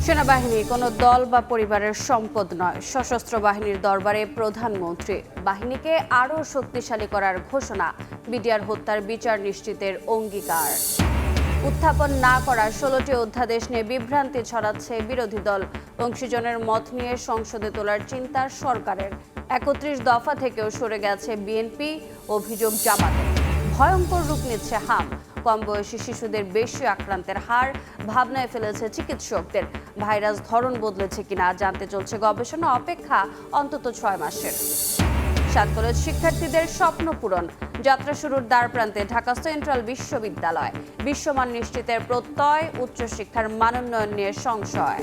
সেনাবাহিনী কোনো দল বা পরিবারের সম্পদ নয়। সশস্ত্র বাহিনীর দরবারে প্রধানমন্ত্রী বাহিনীকে আরও শক্তিশালী করার ঘোষণা, বিডিআর হত্যার বিচার নিশ্চিতের অঙ্গীকার। উত্থাপন না করা 16টি অধ্যাদেশ নিয়ে বিভ্রান্তি ছড়াচ্ছে বিরোধী দল। অংশীজনের মত নিয়ে সংসদে তোলার চিন্তা সরকারের। 31 দফা থেকেও সরে গেছে বিএনপি, অভিযোগ জামাতের। ভয়ঙ্কর রূপ নিচ্ছে হাম। কম বয়সী শিশুদের বেশি আক্রান্তের হার ভাবনায় ফেলেছে চিকিৎসকদের। ভাইরাস ধরন বদলেছে কিনা জানতে চলছে গবেষণা, অপেক্ষা অন্তত 6 মাসের। 7 কলেজ শিক্ষার্থীদের স্বপ্ন পূরণ। যাত্রা শুরুর দ্বারপ্রান্তে ঢাকা সেন্ট্রাল বিশ্ববিদ্যালয়। বিশ্বমান নিশ্চিতের প্রত্যয়, উচ্চশিক্ষার মানোন্নয়ন নিয়ে সংশয়।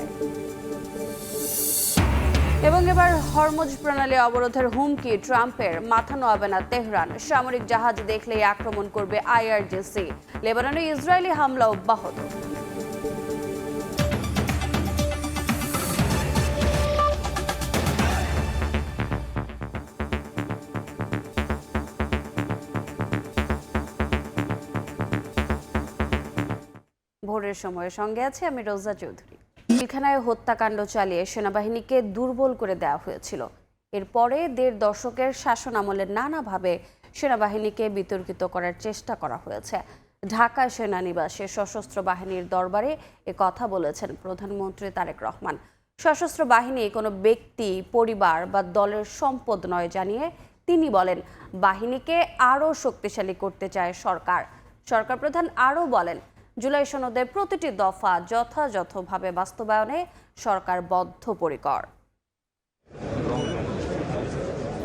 এবং এবার হরমুজ প্রণালী অবরোধের হুমকি ট্রাম্পের, মাথা নোয়াবে না তেহরান। সামরিক জাহাজ দেখলেই আক্রমণ করবে আইআরজিসি। লেবাননে ইসরায়েলি হামলা অব্যাহত। ভোরের সময়ের সঙ্গে আছে আমি রোজা চৌধুরী। পিলখানায় হত্যাকাণ্ড চালিয়ে সেনাবাহিনীকে দুর্বল করে দেওয়া হয়েছিল। এরপরে 1.5 দশকের শাসন আমলে নানাভাবে সেনাবাহিনীকে বিতর্কিত করার চেষ্টা করা হয়েছে। ঢাকা সেনানিবাসে সশস্ত্র বাহিনীর দরবারে কথা বলেছেন প্রধানমন্ত্রী তারেক রহমান। সশস্ত্র বাহিনী কোনো ব্যক্তি, পরিবার বা দলের সম্পদ নয় জানিয়ে তিনি বলেন, বাহিনীকে আরও শক্তিশালী করতে চায় সরকার। সরকার প্রধান আরও বলেন, জুলাই সনদের প্রতিটি দফা যথাযথভাবে বাস্তবায়নে সরকার বদ্ধপরিকর।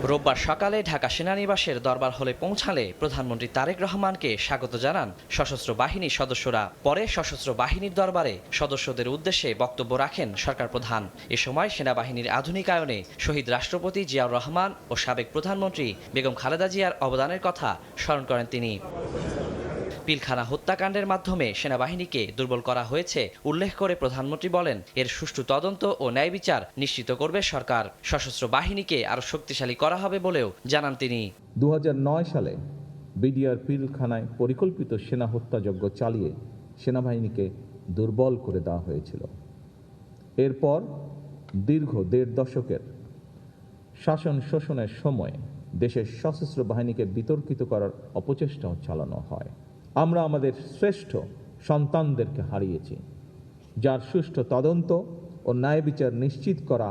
রোববার সকালে ঢাকা সেনানিবাসের দরবার হলে পৌঁছালে প্রধানমন্ত্রী তারেক রহমানকে স্বাগত জানান সশস্ত্র বাহিনীর সদস্যরা। পরে সশস্ত্র বাহিনীর দরবারে সদস্যদের উদ্দেশ্যে বক্তব্য রাখেন সরকার প্রধান। এ সময় সেনাবাহিনীর আধুনিকায়নে শহীদ রাষ্ট্রপতি জিয়াউর রহমান ও সাবেক প্রধানমন্ত্রী বেগম খালেদা জিয়ার অবদানের কথা স্মরণ করেন তিনি। পিলখানা হত্যাকাণ্ডের মাধ্যমে সেনাবাহিনীকে দুর্বল করা হয়েছে উল্লেখ করে প্রধানমন্ত্রী বলেন, এর সুষ্ঠু তদন্ত ও ন্যায় বিচার নিশ্চিত করবে সরকার। সশস্ত্র বাহিনীকে আরও শক্তিশালী করা হবে বলেও জানান তিনি। 2009 সালে বিডিআর পিলখানায় পরিকল্পিত সেনা হত্যাযজ্ঞ চালিয়ে সেনাবাহিনীকে দুর্বল করে দেওয়া হয়েছিল। এরপর দীর্ঘ 1.5 দশকের শাসন শোষণের সময় দেশের সশস্ত্র বাহিনীকে বিতর্কিত করার অপচেষ্টাও চালানো হয়। আমরা আমাদের শ্রেষ্ঠ সন্তানদেরকে হারিয়েছি, যার সুষ্ঠু তদন্ত ও ন্যায় বিচার নিশ্চিত করা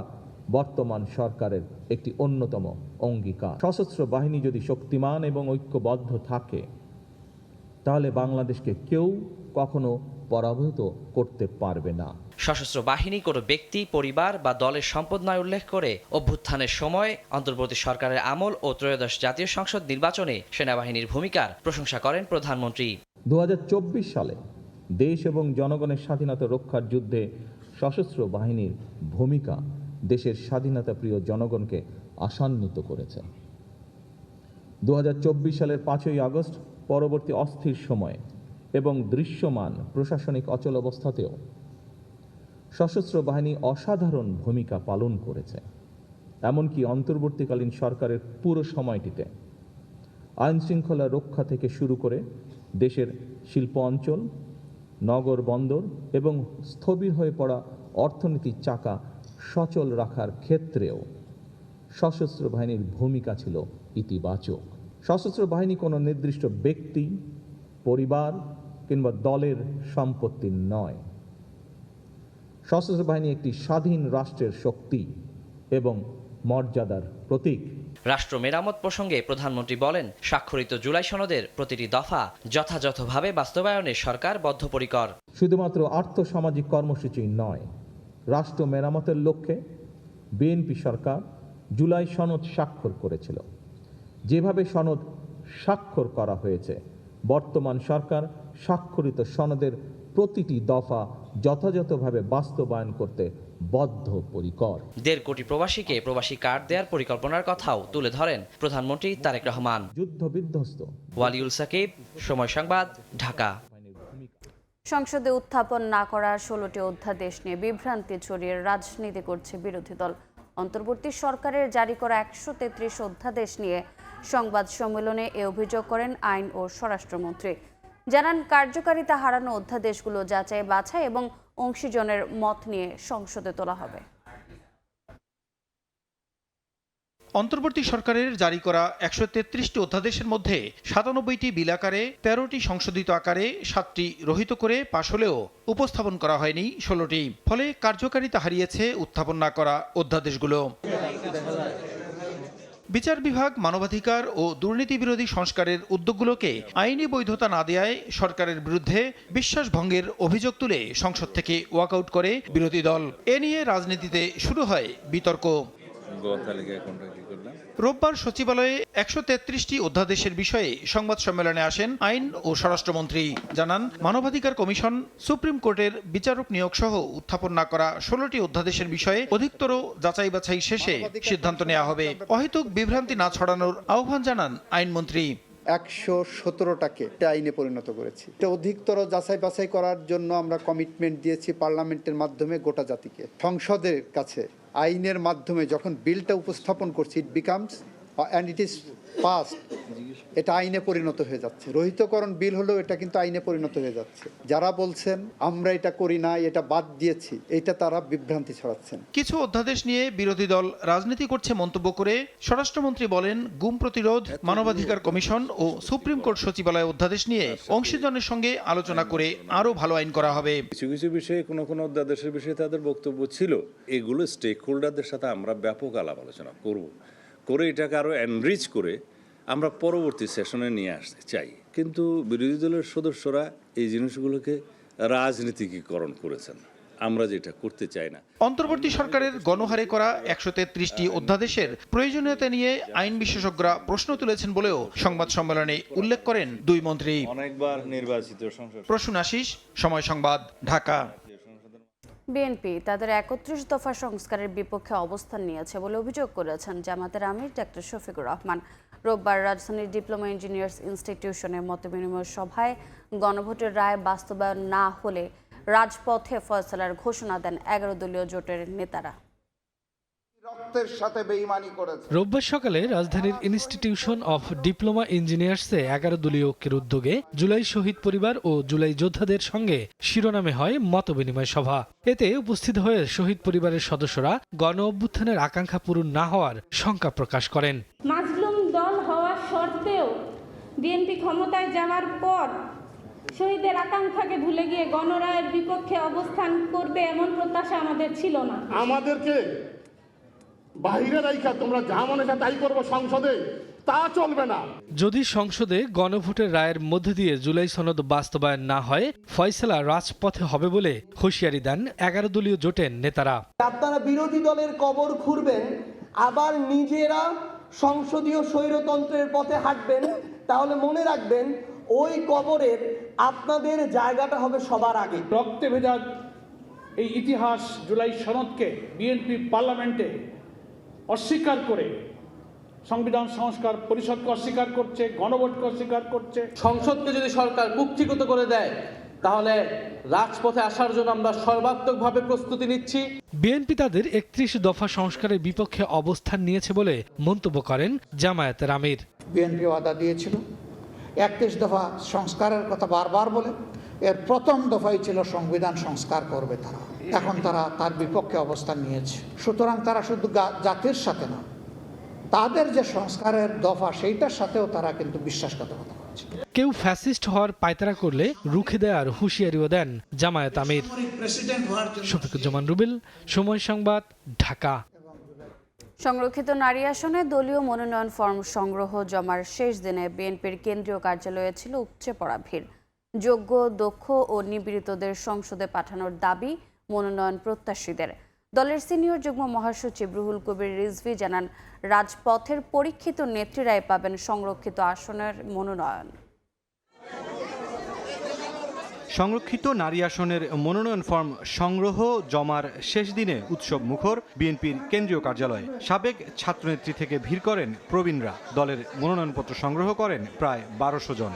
বর্তমান সরকারের একটি অন্যতম অঙ্গীকার। সশস্ত্র বাহিনী যদি শক্তিমান এবং ঐক্যবদ্ধ থাকে, তাহলে বাংলাদেশকে কেউ কখনো পরাভূত করতে পারবে না। সশস্ত্র বাহিনী কোনো ব্যক্তি, পরিবার বা দলের সম্পদ নয় উল্লেখ করে অভ্যুত্থানের সময় অন্তর্বর্তী সরকারের আমল ও ত্রয়োদশ জাতীয় সংসদ নির্বাচনে সেনাবাহিনীর ভূমিকার প্রশংসা করেন প্রধানমন্ত্রী। 2024 সালে দেশ এবং জনগণের স্বাধীনতা রক্ষার যুদ্ধে সশস্ত্র বাহিনীর ভূমিকা দেশের স্বাধীনতা প্রিয় জনগণকে আশান্বিত করেছে। 2024 সালের 5ই আগস্ট পরবর্তী অস্থির সময়ে এবং দৃশ্যমান প্রশাসনিক অচলাবস্থাতেও সশস্ত্র বাহিনী অসাধারণ ভূমিকা পালন করেছে। এমনকি অন্তর্বর্তীকালীন সরকারের পুরো সময়টিতে আইন শৃঙ্খলা রক্ষা থেকে শুরু করে দেশের শিল্প অঞ্চল, নগর বন্দর এবং স্থবির হয়ে পড়া অর্থনীতির চাকা সচল রাখার ক্ষেত্রেও সশস্ত্র বাহিনীর ভূমিকা ছিল ইতিবাচক। সশস্ত্র বাহিনী কোনো নির্দিষ্ট ব্যক্তি, পরিবার কিংবা দলের সম্পত্তি নয়। সশস্ত্র বাহিনী একটি স্বাধীন রাষ্ট্রের শক্তি এবং মর্যাদার প্রতীক। রাষ্ট্র মেরামত প্রসঙ্গে প্রধানমন্ত্রী বলেন, স্বাক্ষরিত জুলাই সনদের প্রতিটি দফা যথাযথভাবে বাস্তবায়নে সরকার বদ্ধপরিকর। শুধুমাত্র আর্থসামাজিক কর্মসূচি নয়, রাষ্ট্র মেরামতের লক্ষ্যে বিএনপি সরকার জুলাই সনদ স্বাক্ষর করেছিল। যেভাবে সনদ স্বাক্ষর করা হয়েছে, বর্তমান সরকার স্বাক্ষরিত সনদের প্রতিটি দফা যথাযথভাবে বাস্তবায়ন করতে বদ্ধপরিকর। 1.5 কোটি প্রবাসীকে প্রবাসী কার্ড দেওয়ার পরিকল্পনার কথাও তুলে ধরেন প্রধানমন্ত্রী তারেক রহমান। যুদ্ধ বিধ্বস্ত। ওয়ালিউল সাকিব, সময় সংবাদ, ঢাকা। সংসদে উত্থাপন না করা 16টি অধ্যাদেশ নিয়ে বিভ্রান্তি ছড়িয়ে রাজনীতি করছে বিরোধী দল। অন্তর্বর্তী সরকারের জারি করা 133 অধ্যাদেশ নিয়ে সংবাদ সম্মেলনে এ অভিযোগ করেন আইন ও স্বরাষ্ট্রমন্ত্রী। জানান, কার্যকারিতা হারানো অধ্যাদেশগুলো যাচাই বাছাই এবং অংশীজনের মত নিয়ে সংসদে তোলা হবে। অন্তর্বর্তী সরকারের জারি করা ১৩৩টি অধ্যাদেশের মধ্যে ৯৭টি বিল আকারে, ১৩টি সংশোধিত আকারে, ৭টি রহিত করে পাশ হলেও উপস্থাপন করা হয়নি ১৬টি। ফলে কার্যকারিতা হারিয়েছে উত্থাপন না করা অধ্যাদেশগুলো। বিচার বিভাগ মানবাধিকার ও দুর্নীতি বিরোধী সংস্কারের উদ্যোগগুলোকে আইনি বৈধতা না দেয়ায় সরকারের বিরুদ্ধে বিশ্বাস ভঙ্গের অভিযোগ তুলে সংসদ থেকে ওয়াকআউট করে বিরোধী দল। এ নিয়ে রাজনীতিতে শুরু হয় বিতর্ক। রোববার সচিবালয়ে ১৩৩টি অধ্যাদেশের বিষয়ে সংবাদ সম্মেলনে আসেন আইন ও স্বরাষ্ট্রমন্ত্রী। জানান, মানবাধিকার কমিশন, সুপ্রিম কোর্টের বিচারক নিয়োগ সহ উত্থাপন না করা ১৬টি অধ্যাদেশের বিষয়ে অধিকতর যাচাই বাছাই শেষে সিদ্ধান্ত নেওয়া হবে। অহেতুক বিভ্রান্তি না ছড়ানোর আহ্বান জানান আইনমন্ত্রী। ১১৭টাকে আইনে পরিণত করেছি। এটা অধিকতর যাচাই বাছাই করার জন্য আমরা কমিটমেন্ট দিয়েছি পার্লামেন্টের মাধ্যমে গোটা জাতিকে। সংসদের কাছে আইনের মাধ্যমে যখন বিলটা উপস্থাপন করছি, it becomes and it is past, এটা আইনে পরিণত হয়ে যাচ্ছে। রহিতকরণ বিল হলেও এটা কিন্তু আইনে পরিণত হয়ে যাচ্ছে। যারা বলছেন আমরা এটা করি না, এটা বাদ দিয়েছি, এটা তারা বিভ্রান্তি ছড়াচ্ছেন। কিছু অধ্যাদেশ নিয়ে বিরোধী দল রাজনীতি করছে মন্তব্য করে স্বরাষ্ট্রমন্ত্রী বলেন, গুম প্রতিরোধ, মানবাধিকার কমিশন ও সুপ্রিম কোর্ট সচিবালয় অধ্যাদেশ নিয়ে অংশীজনের সঙ্গে আলোচনা করে আরও ভালো আইন করা হবে। কিছু কিছু বিষয়ে কোনো অধ্যাদেশের বিষয়ে তাদের বক্তব্য ছিল, এগুলো স্টেক হোল্ডারদের সাথে আমরা ব্যাপক আলাপ আলোচনা করে এটাকে আরও এনরিচ করে আমরা পরবর্তী সেশনে নিয়ে আসতে চাই। কিন্তু বিরোধী দলের সদস্যরা এই জিনিসগুলোকে রাজনীতিকীকরণ করেছেন, আমরা যেটা করতে চাই না। অন্তর্বর্তী সরকারের গণহারে করা ১৩৩টি অধ্যাদেশের প্রয়োজনীয়তা নিয়ে আইন বিশেষজ্ঞরা প্রশ্ন তুলেছেন বলেও সংবাদ সম্মেলনে উল্লেখ করেন দুই মন্ত্রী। অনেকবার নির্বাচিত সংসদ। প্রসূন আশিস, সময় সংবাদ, ঢাকা। বিএনপি তাদের ৩১ দফা সংস্কারের বিপক্ষে অবস্থান নিয়েছে বলে অভিযোগ করেছেন জামাতের আমির ডক্টর শফিকুর রহমান। রোববার রাজধানীর ডিপ্লোমা ইঞ্জিনিয়ার্স ইনস্টিটিউশনের মতবিনিময় সভায় গণভোটের রায় বাস্তবায়ন না হলে রাজপথে ফয়সালার ঘোষণা দেন ১১ দলীয় জোটের নেতারা। রোববার সকালে রাজধানীর ইনস্টিটিউশন অফ ডিপ্লোমা ইঞ্জিনিয়ার্সে ১১ দলীয় ঐক্যের উদ্যোগে জুলাই শহীদ পরিবার ও জুলাই যোদ্ধাদের সঙ্গে শিরোনামে হয় মতবিনিময় সভা। এতে উপস্থিত হয়ে শহীদ পরিবারের সদস্যরা গণ অভ্যুত্থানের আকাঙ্ক্ষা পূরণ না হওয়ার শঙ্কা প্রকাশ করেন। মাজলুম দল হওয়া সত্ত্বেও বিএনপি ক্ষমতায় যাওয়ার পর শহীদের আকাঙ্ক্ষাকে ভুলে গিয়ে গণরায়ের বিপক্ষে অবস্থান করবে এমন প্রত্যাশা আমাদের ছিল না। আমাদেরকে বাহিরে রাইখা তোমরা যা মনে চায় তাই করবো সংসদে, তা চলবে না। যদি সংসদে গণভোটের রায়ের মধ্য দিয়ে জুলাই সনদ বাস্তবায়ন না হয়, ফয়সালা রাজপথে হবে বলে হুঁশিয়ারি দেন ১১ দলীয় জোটের নেতারা। আপনারা বিরোধী দলের কবর খুঁড়বেন, আবার নিজেরা সংসদীয় স্বৈরতন্ত্রের পথে হাঁটবেন, তাহলে মনে রাখবেন ওই কবরের আপনাদের জায়গাটা হবে সবার আগে। রক্তে ভেজা এই ইতিহাস জুলাই সনদকে বিএনপি পার্লামেন্টে অস্বীকার করে সংবিধান সংস্কার পরিষদকে অস্বীকার করছে, গণভোটকে অস্বীকার করছে। সংসদকে যদি সরকার কুক্ষিগত করে দেয় তাহলে রাজপথে আসার জন্য আমরা সর্বাত্মকভাবে প্রস্তুতি নিচ্ছি। বিএনপি তাদের ৩১ দফা সংস্কারের বিপক্ষে অবস্থান নিয়েছে বলে মন্তব্য করেন জামায়াতের আমির। বিএনপি ওয়াদা দিয়েছিল ৩১ দফা সংস্কারের কথা বারবার বলে, এর প্রথম দফাই ছিল সংবিধান সংস্কার করবে তারা। এখন তারা তার বিপক্ষে অবস্থান নিয়েছে। সুতরাং তারা শুধু জাতির সাথে না, তাদের যে সংস্কারের দফা সেইটার সাথেও তারা কিন্তু বিশ্বাসঘাতকতা করছে। কেউ ফ্যাসিস্ট হওয়ার পায়তারা করলে রুখে দেওয়ার হুঁশিয়ারিও দেন জামায়াত আমির। শফিকুজ্জামান রুবেল, সময় সংবাদ, ঢাকা। সংরক্ষিত নারী আসনে দলীয় মনোনয়ন ফর্ম সংগ্রহ জমার শেষ দিনে বিএনপির কেন্দ্রীয় কার্যালয়ে ছিল উপচে পড়া ভিড়। যোগ্য, দক্ষ ও নিপীড়িতদের সংসদে পাঠানোর দাবি মনোনয়ন প্রত্যাশীদের। দলের সিনিয়র যুগ্ম মহাসচিব রুহুল কবির রিজভী জানান, রাজপথের পরীক্ষিত নেত্রীরাই পাবেন সংরক্ষিত আসনের মনোনয়ন। সংরক্ষিত নারী আসনের মনোনয়ন ফর্ম সংগ্রহ জমার শেষ দিনে উৎসব মুখর বিএনপির কেন্দ্রীয় কার্যালয়ে। সাবেক ছাত্রনেত্রী থেকে ভিড় করেন প্রবীণরা। দলের মনোনয়নপত্র সংগ্রহ করেন প্রায় ১২০০ জন।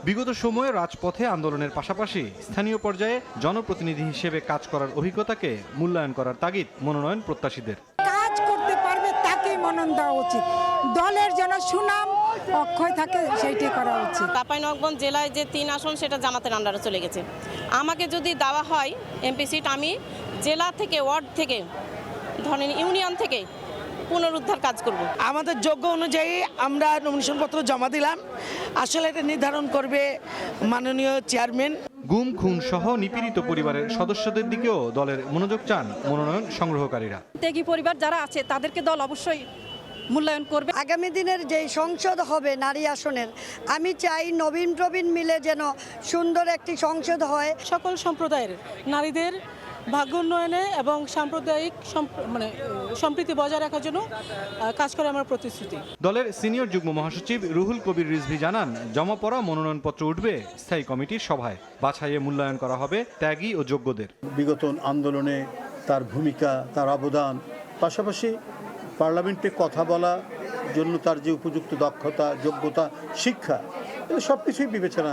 বিগত সময়ে রাজপথে আন্দোলনের পাশাপাশি স্থানীয় পর্যায়ে জনপ্রতিনিধি হিসেবে কাজ করার অভিজ্ঞতাকে মূল্যায়ন করার তাগিদ মনোনয়ন প্রত্যাশীদের। কাজ করতে পারবে তাকেই মনোনয়ন দেওয়া উচিত। দলের যেন সুনাম অক্ষয় থাকে সেইটাই করা উচিত। চাঁপাইনবাবগঞ্জ জেলায় যে 3 আসন সেটা জামাতের আন্ডারে চলে গেছে। আমাকে যদি দেওয়া হয় এমপি সিট, আমি জেলা থেকে, ওয়ার্ড থেকে, ধরেন ইউনিয়ন থেকে পুনরুদ্ধার কাজ করব। আমাদের যোগ্য অনুযায়ী আমরা নমিনেশনপত্র জমা দিলাম। আসলে এটা নির্ধারণ করবে মাননীয় চেয়ারম্যান। গুম খুন সহ নিপীড়িত পরিবারের সদস্যদের দিকেও দলের মনোযোগ চান মনোনয়ন সংগ্রহকারীরা। ত্যাগী পরিবার যারা আছে তাদেরকে দল অবশ্যই মূল্যায়ন করবে। আগামী দিনের যে সংসদ হবে নারী আসনের, আমি চাই নবীন প্রবীণ মিলে যেন সুন্দর একটি সংসদ হয়। সকল সম্প্রদায়ের নারীদের ভাগ্য উন্নয়নে এবং সাম্প্রদায়িক সম্প্রীতি বজায় রাখার জন্য কাজ করে আমার প্রতিশ্রুতি। দলের সিনিয়র যুগ্ম মহাসচিব রুহুল কবির রিজভী জানান, জমা পড়া মনোনয়নপত্র উঠবে স্থায়ী কমিটির সভায়। বাছাইয়ে মূল্যায়ন করা হবে ত্যাগী ও যোগ্যদের। বিগত আন্দোলনে তার ভূমিকা, তার অবদান, পাশাপাশি পার্লামেন্টে কথা বলার জন্য তার যে উপযুক্ত দক্ষতা, যোগ্যতা, শিক্ষা, সব কিছুই বিবেচনা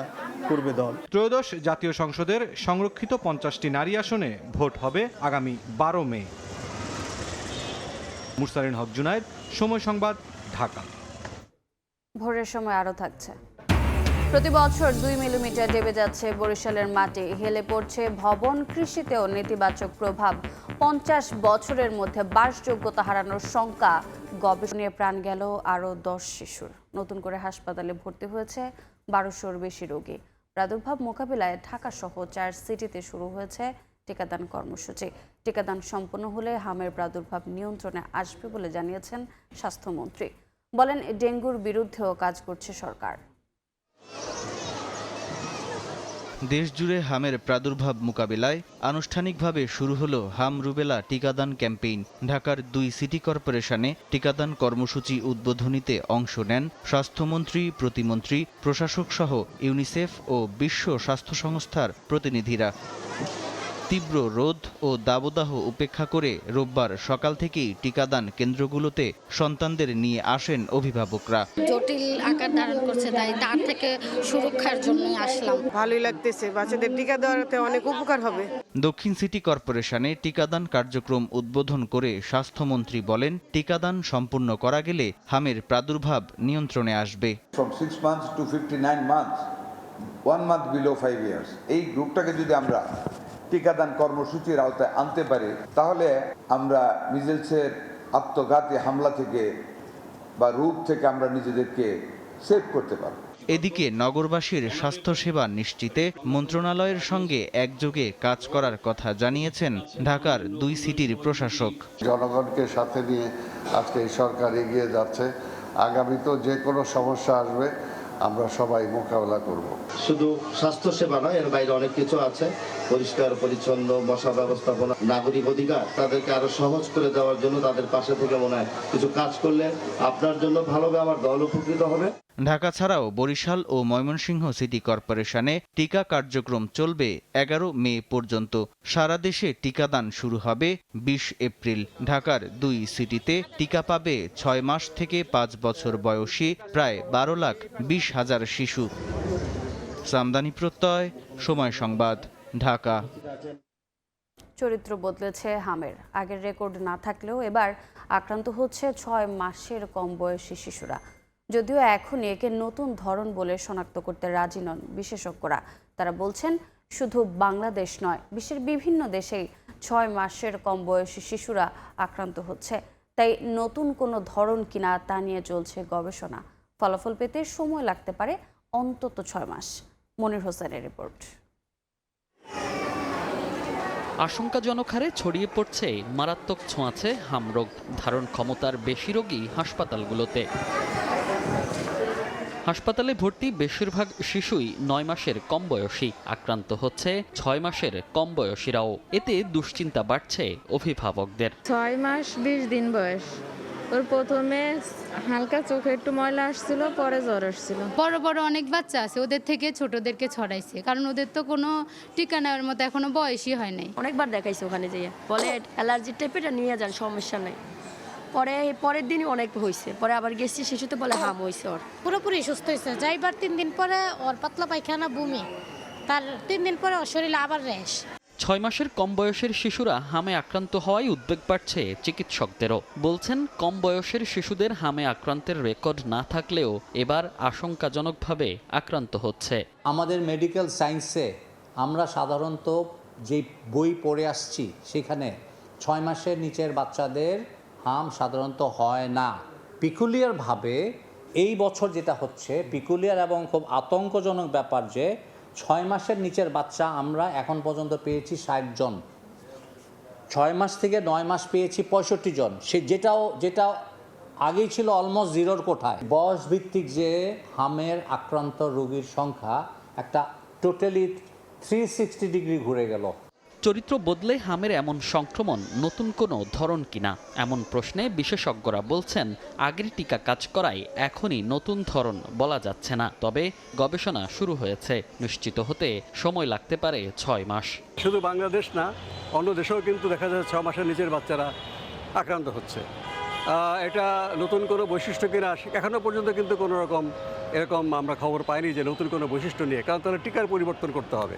করবে দল। ত্রয়োদশ জাতীয় সংসদের সংরক্ষিত 50টি নারী আসনে ভোট হবে আগামী 12 মে। মুরসালিন হক জুনায়েদ, সময় সংবাদ, ঢাকা। ভোরের সময় আরও থাকছে। প্রতি বছর 2 মিলিমিটার দেবে যাচ্ছে বরিশালের মাটি, হেলে পড়ছে ভবন, কৃষিতেও নেতিবাচক প্রভাব। 50 বছরের মধ্যে বাসযোগ্যতা হারানোর শঙ্কা। গবেষণায় প্রাণ গেল আরও 10 শিশুর। নতুন করে হাসপাতালে ভর্তি হয়েছে 1200-র বেশি রোগী। প্রাদুর্ভাব মোকাবিলায় ঢাকাসহ 4 সিটিতে শুরু হয়েছে টিকাদান কর্মসূচি। টিকাদান সম্পন্ন হলে হামের প্রাদুর্ভাব নিয়ন্ত্রণে আসবে বলে জানিয়েছেন স্বাস্থ্যমন্ত্রী। বলেন, ডেঙ্গুর বিরুদ্ধেও কাজ করছে সরকার। দেশজুড়ে হামের প্রাদুর্ভাব মোকাবিলায় আনুষ্ঠানিকভাবে শুরু হলো হাম রুবেলা টিকাদান ক্যাম্পেইন। ঢাকার 2 সিটি কর্পোরেশনে টিকাদান কর্মসূচি উদ্বোধনীতে অংশ নেন স্বাস্থ্যমন্ত্রী, প্রতিমন্ত্রী, প্রশাসক সহ ইউনিসেফ ও বিশ্ব স্বাস্থ্য সংস্থার প্রতিনিধিরা। তীব্র রোদ ও দাবদাহ উপেক্ষা করে রোববার সকাল থেকেই টিকাদান কেন্দ্রগুলোতে সন্তানদের নিয়ে আসেন অভিভাবকরা। জটিল আকার ধারণ করছে, তাই তার থেকে সুরক্ষার জন্য আসলাম। ভালোই লাগতেছে, বাচ্চাদের টিকা দেওয়াতে অনেক উপকার হবে। দক্ষিণ সিটি কর্পোরেশনে টিকাদান কার্যক্রম উদ্বোধন করে স্বাস্থ্যমন্ত্রী বলেন, টিকাদান সম্পূর্ণ করা গেলে হামের প্রাদুর্ভাব নিয়ন্ত্রণে আসবে। From 6 months to 59 months, 1 month below 5 years, এই গ্রুপটাকে যদি আমরা টিকাদান কর্মসূচির আওতায় আনতে পারি, তাহলে আমরা মিজেলসের আত্মঘাতী হামলা থেকে বা রোগ থেকে আমরা নিজেদেরকে সেভ করতে পারব। এদিকে নগরবাসীর স্বাস্থ্যসেবা নিশ্চিতে মন্ত্রণালয়ের সঙ্গে একযোগে কাজ করার কথা জানিয়েছেন ঢাকার 2 সিটির প্রশাসক। জনগণকে সাথে নিয়ে আজকে এই সরকার এগিয়ে যাচ্ছে। আগামীতেও যে কোনো সমস্যা আসবে আমরা সবাই মোকাবেলা করব। শুধু স্বাস্থ্যসেবা নয়, এর বাইরে অনেক কিছু আছে। পরিষ্কার পরিচ্ছন্ন, মশা ব্যবস্থাপনা, নাগরিক অধিকার, তাদেরকে আরো সহজ করে দেওয়ার জন্য তাদের পাশে থেকে মনে হয় কিছু কাজ করলে আপনার জন্য ভালো হবে, আমার দল উপকৃত হবে। ঢাকা ছাড়াও বরিশাল ও ময়মনসিংহ সিটি কর্পোরেশনে টিকা কার্যক্রম চলবে 11 মে পর্যন্ত। সারা দেশে টিকাদান শুরু হবে 20 এপ্রিল। ঢাকার 2 সিটিতে টিকা পাবে 6 মাস থেকে 5 বছর বয়সী প্রায় 12,20,000 শিশু। সামদানি প্রত্যয়, সময় সংবাদ, ঢাকা। চরিত্র বদলেছে হামের। আগের রেকর্ড না থাকলেও এবার আক্রান্ত হচ্ছে 6 মাসের কম বয়সী শিশুরা। যদিও এখন একে নতুন ধরন বলে শনাক্ত করতে রাজি নন বিশেষজ্ঞরা। তারা বলছেন, শুধু বাংলাদেশ নয়, বিশ্বের বিভিন্ন দেশেই 6 মাসের কম বয়সী শিশুরা আক্রান্ত হচ্ছে। তাই নতুন কোনো ধরন কিনা তা নিয়ে চলছে গবেষণা। ফলাফল পেতে সময় লাগতে পারে অন্তত 6 মাস। মনির হোসেনের রিপোর্ট। আশঙ্কাজনক হারে ছড়িয়ে পড়ছে মারাত্মক ছোঁয়াচে হামরোগ। ধারণ ক্ষমতার বেশি রোগী হাসপাতালগুলোতে। হাসপাতালে ভর্তি বেশিরভাগ শিশুই 9 মাসের কম বয়সী। আক্রান্ত হচ্ছে 6 মাসের কম বয়সীরাও। এতে দুশ্চিন্তা বাড়ছে অভিভাবকদের। 6 মাস 20 দিন বয়স। ওর প্রথমে হালকা চোখে একটু ময়লা আসছিল, পরে জ্বর আসছিল। বড় বড় অনেক বাচ্চা আছে, ওদের থেকে ছোটদেরকে ছড়াইছে, কারণ ওদের তো কোনো টিকা নেওয়ার মতো এখনো বয়সই হয় নাই। অনেকবার দেখাইছে, ওখানে যেয়ে বলে অ্যালার্জি টাইপের নিয়ে যান, সমস্যা নাই। পরের দিনই অনেক হয়েছে, পরে আবার গেছি শিশুতে বলে হাম হয়েছে। ওর পুরোপুরি সুস্থ হয়েছে। যাইবার 3 দিন পরে ওর পাতলা পায়খানা, বমি, তার 3 দিন পরে ওর শরীরে আবার র্যাশ। 6 মাসের কম বয়সের শিশুরা হামে আক্রান্ত হওয়ায় উদ্বেগ বাড়ছে চিকিৎসকদেরও। বলছেন, কম বয়সের শিশুদের হামে আক্রান্তের রেকর্ড না থাকলেও এবার আশঙ্কাজনকভাবে আক্রান্ত হচ্ছে। আমাদের মেডিকেল সায়েন্সে আমরা সাধারণত যে বই পড়ে আসছি সেখানে 6 মাসের নিচের বাচ্চাদের হাম সাধারণত হয় না। পিকুলিয়ারভাবে এই বছর যেটা হচ্ছে পিকুলিয়ার এবং খুব আতঙ্কজনক ব্যাপার যে 6 মাসের নিচের বাচ্চা আমরা এখন পর্যন্ত পেয়েছি 60 জন, 6 মাস থেকে 9 মাস পেয়েছি 65 জন, যেটা আগেই ছিল অলমোস্ট জিরোর কোঠায়। বয়স ভিত্তিক যে হামের আক্রান্ত রোগীর সংখ্যা একটা টোটালি 360 ডিগ্রি ঘুরে গেল। চরিত্র বদলে হামের এমন সংক্রমণ নতুন কোনো ধরন কিনা এমন প্রশ্নে বিশেষজ্ঞরা বলছেন, আগের টিকা কাজ করায় এখনই নতুন ধরন বলা যাচ্ছে না, তবে গবেষণা শুরু হয়েছে। নিশ্চিত হতে সময় লাগতে পারে 6 মাস। শুধু বাংলাদেশ না, অন্য দেশেও কিন্তু দেখা যায় 6 মাসের নিচের বাচ্চারা আক্রান্ত হচ্ছে। এটা নতুন কোনো বৈশিষ্ট্য কিনা এখনও পর্যন্ত কিন্তু কোনো রকম এরকম আমরা খবর পাইনি যে নতুন কোনো বৈশিষ্ট্য নিয়ে, কারণ তাহলে টিকার পরিবর্তন করতে হবে।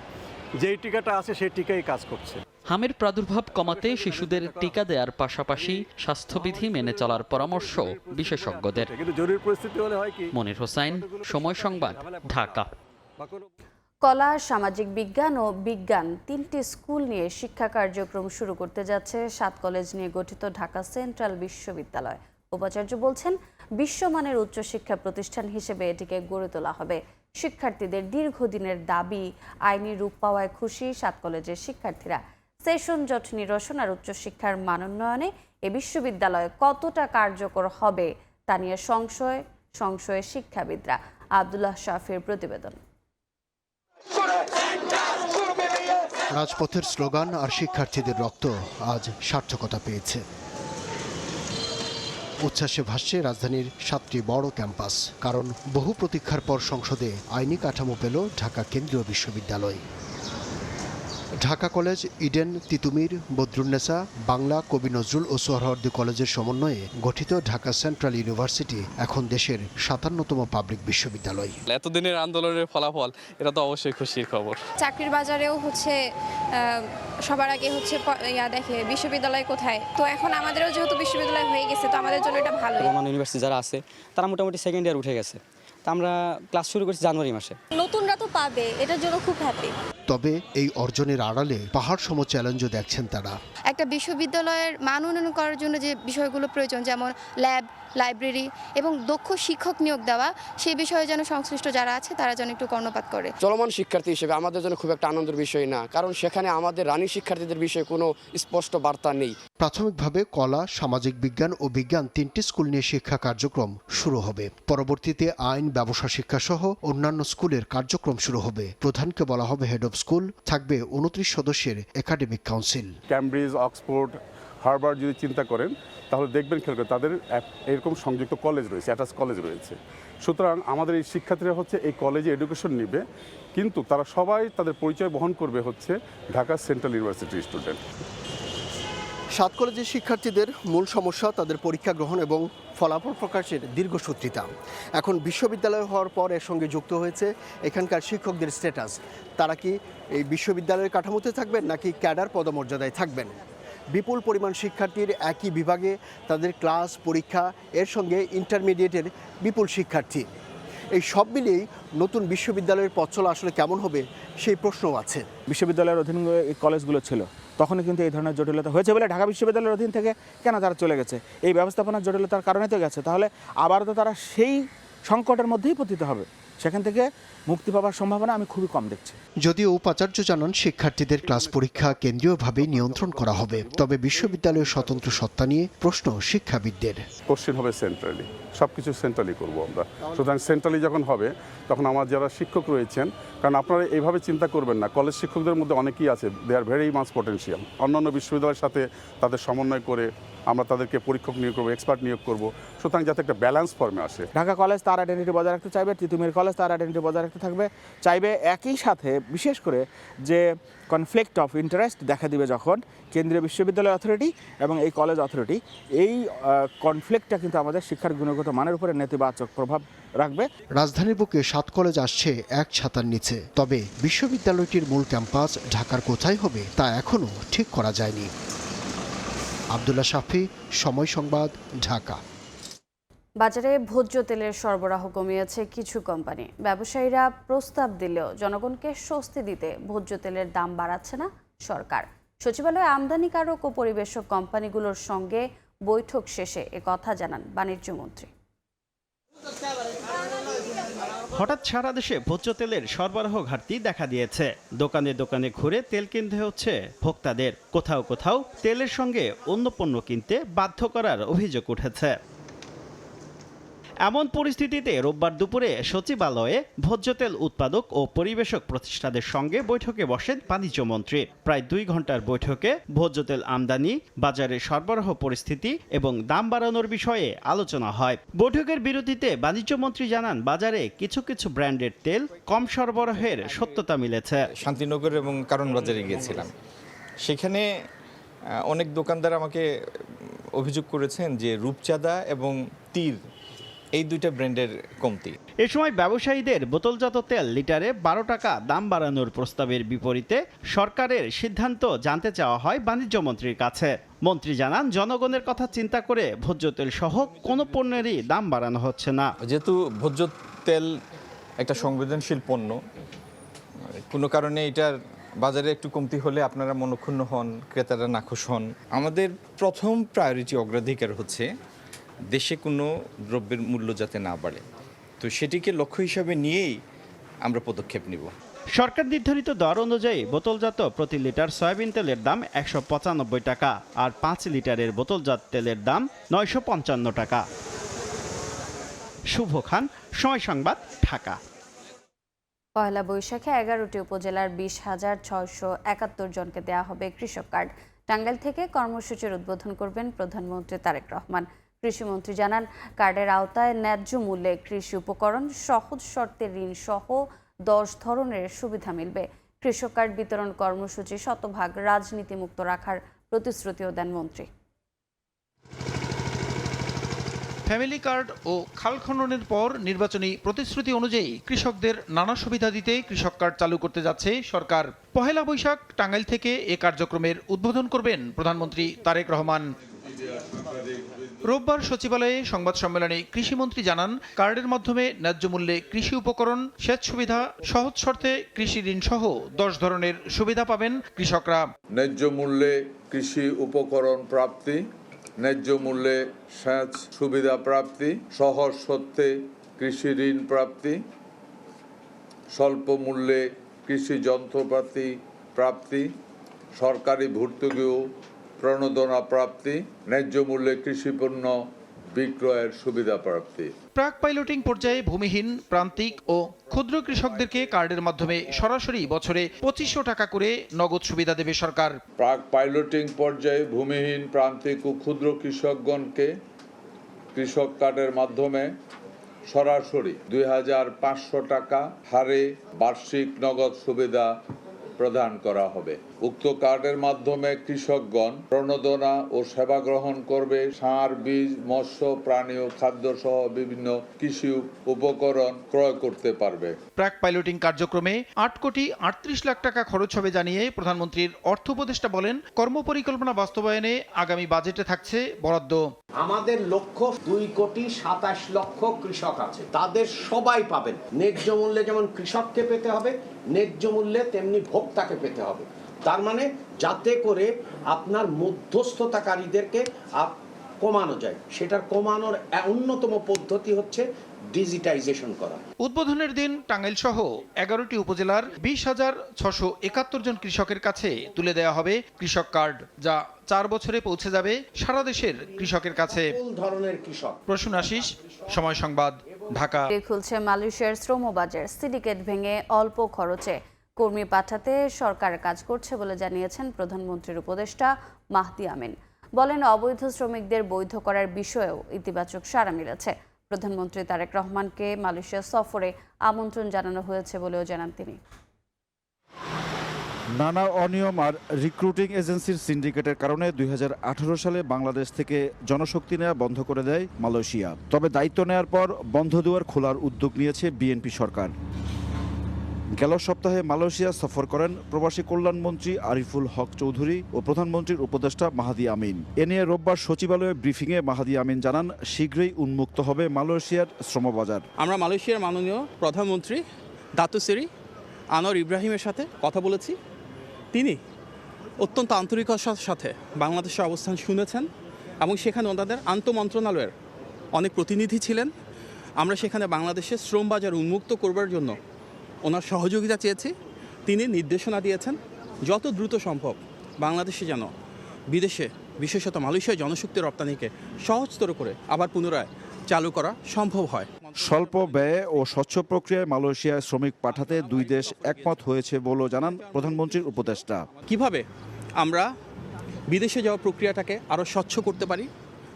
যেই টিকাটা আছে সেই টিকাই কাজ করছে। হামের প্রাদুর্ভাব কমাতে শিশুদের টিকা দেওয়ার পাশাপাশি স্বাস্থ্যবিধি মেনে চলার পরামর্শ বিশেষজ্ঞদের। কিন্তু জরুরি পরিস্থিতি হলে হয় কি। মনির হোসাইন, সময় সংবাদ, ঢাকা। কলা, সামাজিক বিজ্ঞান ও বিজ্ঞান 3টি স্কুল নিয়ে শিক্ষা কার্যক্রম শুরু করতে যাচ্ছে 7 কলেজ নিয়ে গঠিত ঢাকা সেন্ট্রাল বিশ্ববিদ্যালয়। উপাচার্য বলছেন, বিশ্বমানের উচ্চশিক্ষা প্রতিষ্ঠান হিসেবে এটিকে গড়ে তোলা হবে। শিক্ষার্থীদের দীর্ঘদিনের দাবি আইনি রূপ পাওয়ায় খুশি 7 কলেজের শিক্ষার্থীরা। সেশন জট নিরসন আর উচ্চশিক্ষার মানোন্নয়নে এ বিশ্ববিদ্যালয় কতটা কার্যকর হবে তা নিয়ে সংশয়ে শিক্ষাবিদরা। আব্দুল্লাহ শাফির প্রতিবেদন। রাজপথের স্লোগান আর শিক্ষার্থীদের রক্ত আজ সার্থকতা পেয়েছে। উচ্ছ্বাসে ভাসছে রাজধানীর 7টি বড় ক্যাম্পাস, কারণ বহু প্রতীক্ষার পর সংসদে আইনি কাঠামো পেল ঢাকা কেন্দ্রীয় বিশ্ববিদ্যালয়। ঢাকা কলেজ, ইডেন, তিতুমির, বদরুন্নেসা, বাংলা, কবি নজরুল ও সোহরাওয়ার্দী কলেজের সমন্বয়ে গঠিত ঢাকা সেন্ট্রাল ইউনিভার্সিটি এখন দেশের 57তম পাবলিক বিশ্ববিদ্যালয়। এতদিনের আন্দোলনের ফলাফল, এটা তো অবশ্যই খুশির খবর। চাকরির বাজারেও সবার আগে দেখে বিশ্ববিদ্যালয় কোথায়, তো এখন আমাদেরও যেহেতু বিশ্ববিদ্যালয় হয়ে গেছে, তো আমাদের জন্য এটা ভালো। ইউনিভার্সিটি যারা আছে তারা মোটামুটি সেকেন্ড ইয়ার উঠে গেছে, তা আমরা ক্লাস শুরু করছি জানুয়ারি মাসে। নতুনরা তো পাবে, এটার জন্য খুব হ্যাপি। তবে এই অর্জনের আড়ালে পাহাড় সম চ্যালেঞ্জও দেখছেন তারা। একটা বিশ্ববিদ্যালয়ের মান উন্নয়ন করার জন্য যে বিষয়গুলো প্রয়োজন, যেমন ল্যাব, লাইব্রেরি এবং দক্ষ শিক্ষক নিয়োগ দেওয়া, সেই বিষয়ে যেন সংশ্লিষ্ট যারা আছে তারা যেন একটু কর্ণপাত করে। চলমান শিক্ষার্থী হিসেবে আমাদের জন্য খুব একটা আনন্দের বিষয় না, কারণ সেখানে আমাদের রানী শিক্ষার্থীদের বিষয়ে কোনো স্পষ্ট বার্তা নেই। প্রাথমিকভাবে কলা, সামাজিক বিজ্ঞান ও বিজ্ঞান 3টি স্কুল নিয়ে শিক্ষা কার্যক্রম শুরু হবে। পরবর্তীতে আইন, ব্যবসা শিক্ষা সহ অন্যান্য স্কুলের কার্যক্রম শুরু হবে। প্রধানকে বলা হবে হেড অব স্কুল, থাকবে 29 সদস্যের academic council. Cambridge, Oxford, Harvard যদি চিন্তা করেন তাহলে দেখবেন খেয়াল করে তাদের এরকম সংযুক্ত কলেজ রয়েছে, অ্যাটাচ কলেজ রয়েছে। সুতরাং আমাদের এই শিক্ষার্থীরা এই কলেজে এডুকেশন নেবে, কিন্তু তারা সবাই তাদের পরিচয় বহন করবে ঢাকা সেন্ট্রাল ইউনিভার্সিটির স্টুডেন্ট। 7 কলেজের শিক্ষার্থীদের মূল সমস্যা তাদের পরীক্ষা গ্রহণ এবং ফলাফল প্রকাশের দীর্ঘসূত্রিতা। এখন বিশ্ববিদ্যালয় হওয়ার পর এর সঙ্গে যুক্ত হয়েছে এখানকার শিক্ষকদের স্ট্যাটাস। তারা কি এই বিশ্ববিদ্যালয়ের কাঠামোতে থাকবেন নাকি ক্যাডার পদমর্যাদায় থাকবেন? বিপুল পরিমাণ শিক্ষার্থীর একই বিভাগে তাদের ক্লাস, পরীক্ষা, এর সঙ্গে ইন্টারমিডিয়েটের বিপুল শিক্ষার্থী। এই সব মিলিয়েই নতুন বিশ্ববিদ্যালয়ের পথ চলা আসলে কেমন হবে সেই প্রশ্নও আছে। বিশ্ববিদ্যালয়ের অধীন কলেজগুলো ছিল, তখনই কিন্তু এই ধরনের জটিলতা হয়েছে বলে ঢাকা বিশ্ববিদ্যালয়ের অধীন থেকে কেন তারা চলে গেছে? এই ব্যবস্থাপনার জটিলতার কারণে তো গেছে। তাহলে আবার তো তারা সেই সংকটের মধ্যেই পতিত হবে, সেখান থেকে মুক্তি পাওয়ার সম্ভাবনা আমি খুবই কম দেখছি। যদিও উপাচার্য জানান শিক্ষার্থীদের ক্লাস পরীক্ষা কেন্দ্রীয়ভাবে নিয়ন্ত্রণ করা হবে, তবে বিশ্ববিদ্যালয়ের স্বতন্ত্র সত্তা নিয়ে প্রশ্ন শিক্ষাবিদদের। কোশ্চেন হবে সেন্ট্রালি, সব কিছু সেন্ট্রালি করবো আমরা। সুতরাং সেন্ট্রালি যখন হবে তখন আমার যারা শিক্ষক রয়েছেন, কারণ আপনারা এইভাবে চিন্তা করবেন না, কলেজ শিক্ষকদের মধ্যে অনেকেই আছে, দে আর ভেরি মাচ পটেনশিয়াল। অন্যান্য বিশ্ববিদ্যালয়ের সাথে তাদের সমন্বয় করে আমরা তাদেরকে পরীক্ষক নিয়োগ করবো, এক্সপার্ট নিয়োগ করবো, সুতরাং যাতে একটা ব্যালেন্স ফর্মে আসে। ঢাকা কলেজ তার আইডেন্টিটি বজায় রাখতে চাইবে, তিতুমির কলেজ কলেজ তার আইডেন্টিটি বজায় রাখতে থাকবে, চাইবে একই সাথে বিশেষ করে যে কনফ্লিক্ট অফ ইন্টারেস্ট দেখা দিবে যখন কেন্দ্রীয় বিশ্ববিদ্যালয় অথরিটি এবং এই কলেজ অথরিটি, এই কনফ্লিক্টটা কিন্তু আমাদের শিক্ষার গুণগত মানের উপরে নেতিবাচক প্রভাব রাখবে। রাজধানীর বুকে 7 কলেজ আসছে এক ছাতার নিচে, তবে বিশ্ববিদ্যালয়টির মূল ক্যাম্পাস ঢাকার কোথায় হবে তা এখনও ঠিক করা যায়নি। আব্দুল্লাহ শাফি, সময় সংবাদ, ঢাকা। বাজারে ভোজ্য তেলের সরবরাহ কমিয়েছে কিছু কোম্পানি। ব্যবসায়ীরা প্রস্তাব দিলেও জনগণকে স্বস্তি দিতে ভোজ্য তেলের দাম বাড়াচ্ছে না সরকার। সচিবালয়ে আমদানিকারক ও পরিবেশক কোম্পানিগুলোর সঙ্গে বৈঠক শেষে একথা জানান বাণিজ্যমন্ত্রী। হঠাৎ সারা দেশে ভোজ্য তেলের সরবরাহ ঘাটতি দেখা দিয়েছে। দোকানে দোকানে ঘুরে তেল কিনতে হচ্ছে ভোক্তাদের। কোথাও কোথাও তেলের সঙ্গে অন্য পণ্য কিনতে বাধ্য করার অভিযোগ উঠেছে। এমন পরিস্থিতিতে রোববার দুপুরে সচিবালয়ে ভোজ্য তেল উৎপাদক ও পরিবেশক প্রতিষ্ঠানের সঙ্গে বৈঠকে বসেন বাণিজ্যমন্ত্রী। প্রায় 2 ঘন্টার বৈঠকে ভোজ্য তেল আমদানি, বাজারে সরবরাহ পরিস্থিতি এবং দাম বাড়ানোর বিষয়ে আলোচনা হয়। বৈঠকের বিরতিতে বাণিজ্যমন্ত্রী জানান, বাজারে কিছু কিছু ব্র্যান্ডের তেল কম সরবরাহের সত্যতা মিলেছে। শান্তিনগর এবং কারণ বাজারে গিয়েছিলাম, সেখানে অনেক দোকানদার আমাকে অভিযোগ করেছেন যে রূপচাঁদা এবং তীর এই দুইটা ব্র্যান্ডের কমতি। এ সময় ব্যবসায়ীদের বোতলজাত তেল লিটারে 12 টাকা দাম বাড়ানোর প্রস্তাবের বিপরীতে সরকারের সিদ্ধান্ত জানতে চাওয়া হয় বাণিজ্যমন্ত্রীর কাছে। মন্ত্রী জানান, জনগণের কথা চিন্তা করে ভোজ্য তেল সহ কোনো পণ্যেরই দাম বাড়ানো হচ্ছে না। যেহেতু ভোজ্য তেল একটা সংবেদনশীল পণ্য, কোনো কারণে এটার বাজারে একটু কমতি হলে আপনারা মনক্ষুণ্ণ হন, ক্রেতারা নাখুশ হন। আমাদের প্রথম প্রায়োরিটি অগ্রাধিকার হচ্ছে দেশে কোনো দ্রব্যের মূল্য যাতে না বাড়ে, তো সেটিকে লক্ষ্য হিসাবে নিয়েই আমরা পদক্ষেপ নিব। সরকার নির্ধারিত দর অনুযায়ী বোতলজাত প্রতি লিটার সয়াবিন তেলের দাম 195 টাকা আর 5 লিটারের বোতলজাত তেলের দাম 955 টাকা। শুভ খান, সময় সংবাদ, ঢাকা। পয়লা বৈশাখে 11টি উপজেলার 20,671 জনকে দেয়া হবে কৃষক কার্ড। টাঙ্গাইল থেকে কর্মসূচির উদ্বোধন করবেন প্রধানমন্ত্রী তারেক রহমান। কৃষিমন্ত্রী জানান, কার্ডের আওতায় ন্যায্য মূল্যে কৃষি উপকরণ, সহজ শর্তে ঋণ সহ 10 ধরনের সুবিধা মিলবে। কৃষক কার্ড বিতরণ কর্মসূচি শতভাগ রাজনীতিমুক্ত রাখার প্রতিশ্রুতিও দেন মন্ত্রী। ফ্যামিলি কার্ড ও খাল খননের পর নির্বাচনী প্রতিশ্রুতি অনুযায়ী কৃষকদের নানা সুবিধা দিতে কৃষক কার্ড চালু করতে যাচ্ছে সরকার। পহেলা বৈশাখ টাঙ্গাইল থেকে এ কার্যক্রমের উদ্বোধন করবেন প্রধানমন্ত্রী তারেক রহমান। রোববার সচিবালয়ে সংবাদ সম্মেলনে কৃষিমন্ত্রী জানান, কার্ডের মাধ্যমে ন্যায্য মূল্যে কৃষি উপকরণ, সেচ সুবিধা, সহজ শর্তে কৃষি ঋণ সহ 10 ধরনের সুবিধা পাবেন কৃষকরা। ন্যায্য মূল্যে কৃষি উপকরণ প্রাপ্তি, ন্যায্য মূল্যে সেচ সুবিধা প্রাপ্তি, সহজ শর্তে কৃষি ঋণ প্রাপ্তি, স্বল্প মূল্যে কৃষি যন্ত্রপাতি প্রাপ্তি, সরকারি ভর্তুকি ও প্রণোদনা প্রাপ্তি, ন্যায্য মূল্যে কৃষি পণ্য বিক্রয়ের সুবিধা প্রাপ্তি। প্রাক পাইলটিং পর্যায়ে ভূমিহীন, প্রান্তিক ও ক্ষুদ্র কৃষকদেরকে কার্ডের মাধ্যমে সরাসরি বছরে 2500 টাকা করে নগদ সুবিধা দেবে সরকার। প্রাক পাইলটিং পর্যায়ে ভূমিহীন, প্রান্তিক ও ক্ষুদ্র কৃষকগণকে কৃষক কার্ডের মাধ্যমে সরাসরি 2500 টাকা হারে বার্ষিক নগদ সুবিধা প্রদান করা হবে। উক্ত কার্ডের মাধ্যমে কৃষকগণ প্রণোদনা ও সেবা গ্রহণ করবে, সার, বীজ, মৎস্য, প্রাণী ও খাদ্য সহ বিভিন্ন কৃষি উপকরণ ক্রয় করতে পারবে। প্রাক পাইলটিং কার্যক্রমে 8 কোটি 38 লাখ টাকা খরচ হবে জানিয়ে প্রধানমন্ত্রীর অর্থ উপদেষ্টা বলেন, কর্মপরিকল্পনা বাস্তবায়নে আগামী বাজেটে থাকছে বরাদ্দ। আমাদের লক্ষ্য 2 কোটি 27 লক্ষ কৃষক আছে, তাদের সবাই পাবেন। ন্যায্য মূল্যে যেমন কৃষককে পেতে হবে, ন্যায্য মূল্যে তেমনি ভোক্তাকে পেতে হবে। তার মানে যাতে করে আপনার মধ্যস্থতাকারীদেরকে কমানো যায়, সেটার কমানোর অন্যতম পদ্ধতি হচ্ছে ডিজিটাইজেশন করা। উদ্বোধনের দিন টাঙ্গাইল সহ 11টি উপজেলার 20,671 জন কৃষকের কাছে তুলে দেওয়া হবে কৃষক কার্ড, যা 4 বছরে পৌঁছে যাবে সারা দেশের কৃষকের কাছে। ধরনের কৃষক। প্রসূন আশিস, সময় সংবাদ, ঢাকা। খুলছে মালয়েশিয়ার শ্রমবাজার। সিন্ডিকেট ভেঙে অল্প খরচে কর্মী পাঠাতে সরকার কাজ করছে বলে জানিয়েছেন প্রধানমন্ত্রীর উপদেষ্টা মাহদি আমিন। বলেন, অবৈধ শ্রমিকদের বৈধ করার বিষয়েও ইতিবাচক সাড়া মিলেছে। প্রধানমন্ত্রী তারেক রহমানকে মালয়েশিয়া সফরে আমন্ত্রণ জানানো হয়েছে বলেও জানান তিনি। নানা অনিয়ম আর রিক্রুটিং এজেন্সির সিন্ডিকেটের কারণে 2018 সালে বাংলাদেশ থেকে জনশক্তি নেওয়া বন্ধ করে দেয় মালয়েশিয়া। তবে দায়িত্ব নেওয়ার পর বন্ধ দুয়ার খোলার উদ্যোগ নিয়েছে বিএনপি সরকার। গেল সপ্তাহে মালয়েশিয়া সফর করেন প্রবাসী কল্যাণমন্ত্রী আরিফুল হক চৌধুরী ও প্রধানমন্ত্রীর উপদেষ্টা মাহাদি আমিন। এ নিয়ে রোববার সচিবালয়ে ব্রিফিংয়ে মাহাদি আমিন জানান, শীঘ্রই উন্মুক্ত হবে মালয়েশিয়ার শ্রমবাজার। আমরা মালয়েশিয়ার মাননীয় প্রধানমন্ত্রী দাতু সেরি আনোয়ার ইব্রাহিমের সাথে কথা বলেছি। তিনি অত্যন্ত আন্তরিকতার সাথে বাংলাদেশের অবস্থান শুনেছেন এবং সেখানে ওনাদের আন্তঃমন্ত্রণালয়ের অনেক প্রতিনিধি ছিলেন। আমরা সেখানে বাংলাদেশের শ্রম বাজার উন্মুক্ত করবার জন্য ওনার সহযোগিতা চেয়েছি। তিনি নির্দেশনা দিয়েছেন যত দ্রুত সম্ভব বাংলাদেশে যেন বিদেশে বিশেষত মালয়েশিয়ার জনশক্তি রপ্তানিকে সহজতর করে আবার পুনরায় চালু করা সম্ভব হয়। স্বল্প ব্যয়ে ও স্বচ্ছ প্রক্রিয়ায় মালয়েশিয়ায় শ্রমিক পাঠাতে দুই দেশ একমত হয়েছে বলেও জানান প্রধানমন্ত্রীর উপদেষ্টা। কিভাবে আমরা বিদেশে যাওয়ার প্রক্রিয়াটাকে আরও স্বচ্ছ করতে পারি,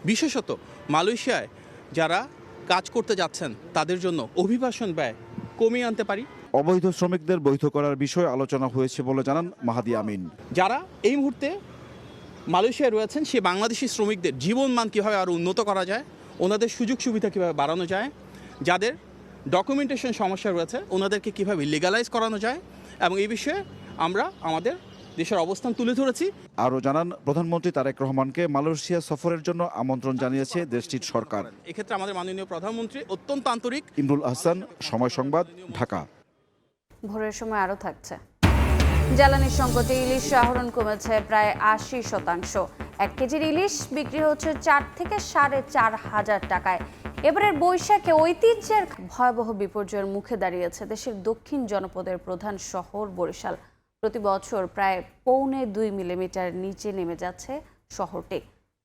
বিশেষত মালয়েশিয়ায় যারা কাজ করতে যাচ্ছেন তাদের জন্য অভিবাসন ব্যয় কমিয়ে আনতে পারি। অবৈধ শ্রমিকদের বৈধ করার বিষয়ে আলোচনা হয়েছে বলে জানান মাহাদি আমিন। যারা এই মুহূর্তে মালয়েশিয়ায় রয়েছেন সেই বাংলাদেশি শ্রমিকদের জীবনমান কীভাবে আরও উন্নত করা যায়, ওনাদের সুযোগ সুবিধা কীভাবে বাড়ানো যায়, যাদের ডকুমেন্টেশন সমস্যা রয়েছে ওনাদেরকে কীভাবে লিগালাইজ করানো যায়, এবং এই বিষয়ে আমরা আমাদের দেশের অবস্থান তুলে ধরেছি। আরও জানান, প্রধানমন্ত্রী তারেক রহমানকে মালয়েশিয়া সফরের জন্য আমন্ত্রণ জানিয়েছে দেশটির সরকার। এক্ষেত্রে আমাদের মাননীয় প্রধানমন্ত্রী অত্যন্ত আন্তরিক। ইমরুল আহসান, সময় সংবাদ, ঢাকা। ভোরের সময় আরও থাকছে। জ্বালানি সংকটে ইলিশ আহরণ কমেছে প্রায় 80%। 1 কেজির ইলিশ বিক্রি হচ্ছে 4 থেকে 4,500 টাকায়। এবারের বৈশাখে ঐতিহ্যের ভয়াবহ বিপর্যয়ের মুখে দাঁড়িয়েছে দেশের দক্ষিণ জনপদের প্রধান শহর বরিশাল। প্রতি বছর প্রায় 1.25 মিলিমিটার নিচে নেমে যাচ্ছে শহরটি।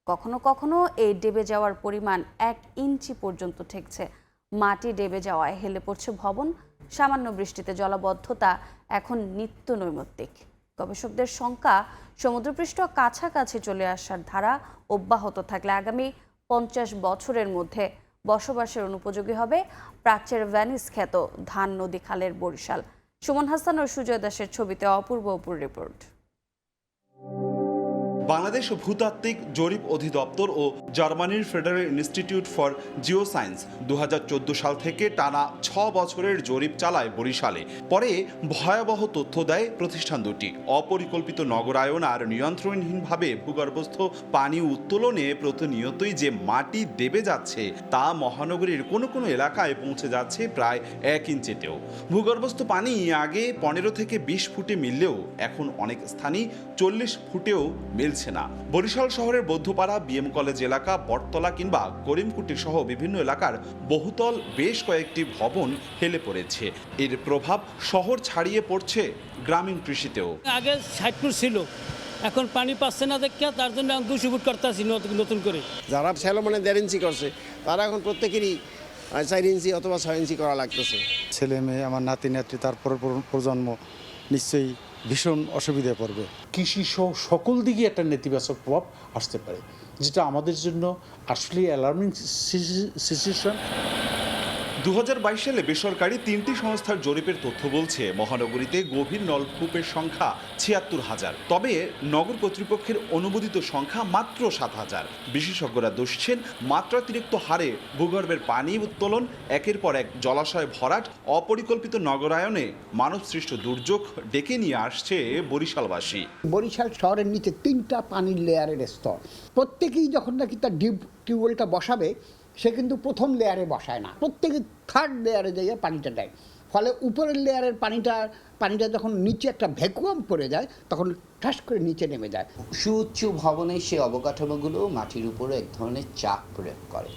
কখনো কখনো এই ডেবে যাওয়ার পরিমাণ 1 ইঞ্চি পর্যন্ত ঠেকছে। মাটি ডেবে যাওয়ায় হেলে পড়ছে ভবন। সামান্য বৃষ্টিতে জলাবদ্ধতা এখন নিত্য নৈমিত্তিক। গবেষকদের শঙ্কা, সমুদ্রপৃষ্ঠ কাছাকাছি চলে আসার ধারা অব্যাহত থাকলে আগামী 50 বছরের মধ্যে বসবাসের অনুপযোগী হবে প্রাচ্যের ভ্যানিস খ্যাত ধান নদী খালের বরিশাল। সুমন হাসান ও সুজয় দাসের ছবিতে অপূর্ব রিপোর্ট। বাংলাদেশ ভূতাত্ত্বিক জরিপ অধিদপ্তর ও জার্মানির ফেডারেল ইনস্টিটিউট ফর জিওসায়েন্স 2014 সাল থেকে টানা 6 বছরের জরিপ চালায় বরিশালে। পরে ভয়াবহ তথ্য দেয় প্রতিষ্ঠান দুটি। অপরিকল্পিত নগরায়ন আর নিয়ন্ত্রণহীনভাবে ভূগর্ভস্থ পানি উত্তোলনে প্রতিনিয়তই যে মাটি দেবে যাচ্ছে তা মহানগরীর কোনো কোনো এলাকায় পৌঁছে যাচ্ছে প্রায় 1 ইঞ্চিতেও। ভূগর্ভস্থ পানি আগে 15 থেকে 20 ফুটে মিললেও এখন অনেক স্থানই 40 ফুটেও মিলছে না। বরিশাল শহরের বৌদ্ধপাড়া, বিএম কলেজ এলাকা, বটতলা কিংবা করিমকুটি সহ বিভিন্ন এলাকার বহুতল বেশ কয়েকটি ভবন হেলে পড়েছে। এর প্রভাব শহর ছাড়িয়ে পড়ছে গ্রামীণ কৃষিতেও। আগে 60 ফুট ছিল, এখন পানি পাচ্ছে না দেখে তার জন্য 200 ফুট করতেছি নতুন করে। যারা ছেলে মানে 1.5 ইঞ্চি করছে তারা এখন প্রত্যেকেরই 4 ইঞ্চি অথবা 6 ইঞ্চি করা লাগতেছে। ছেলে মেয়ে, আমার নাতি নাতনি, তারপর প্রজন্ম নিশ্চয়ই ভীষণ অসুবিধায় পড়বে। কৃষি সহ সকল দিকে একটা নেতিবাচক প্রভাব আসতে পারে, যেটা আমাদের জন্য আসলে অ্যালার্মিং সিচুয়েশন। 2022 সালে বেসরকারি 3টি সংস্থার জরিপের তথ্য বলছে মহানগরীতে গভীর নলকূপের সংখ্যা 76,000। তবে নগর কর্তৃপক্ষের অনুমোদিত সংখ্যা মাত্র 7,000। বিশেষজ্ঞরা দোষছেন মাত্রাতিরিক্ত হারে ভূগর্ভের পানি উত্তোলন, একের পর এক জলাশয় ভরাট, অপরিকল্পিত নগরায়নে মানবসৃষ্ট দুর্যোগ ডেকে নিয়ে আসছে বরিশালবাসী। বরিশাল শহরের নিচে 3টা পানির লেয়ারের স্তর। প্রত্যেকেই যখন নাকি তার টিউবওয়েলটা বসাবে সে কিন্তু প্রথম লেয়ারে বসায় না, প্রত্যেকে 3rd লেয়ারে যাইয়া পানিটা দেয়। ফলে উপরের লেয়ারের পানিটা যখন নিচে একটা ভ্যাকুয়াম পড়ে যায় তখন ঠাস করে নিচে নেমে যায়। সুউচ্চ ভবনে সে অবকাঠামোগুলো মাটির উপরে এক ধরনের চাপ প্রয়োগ করে,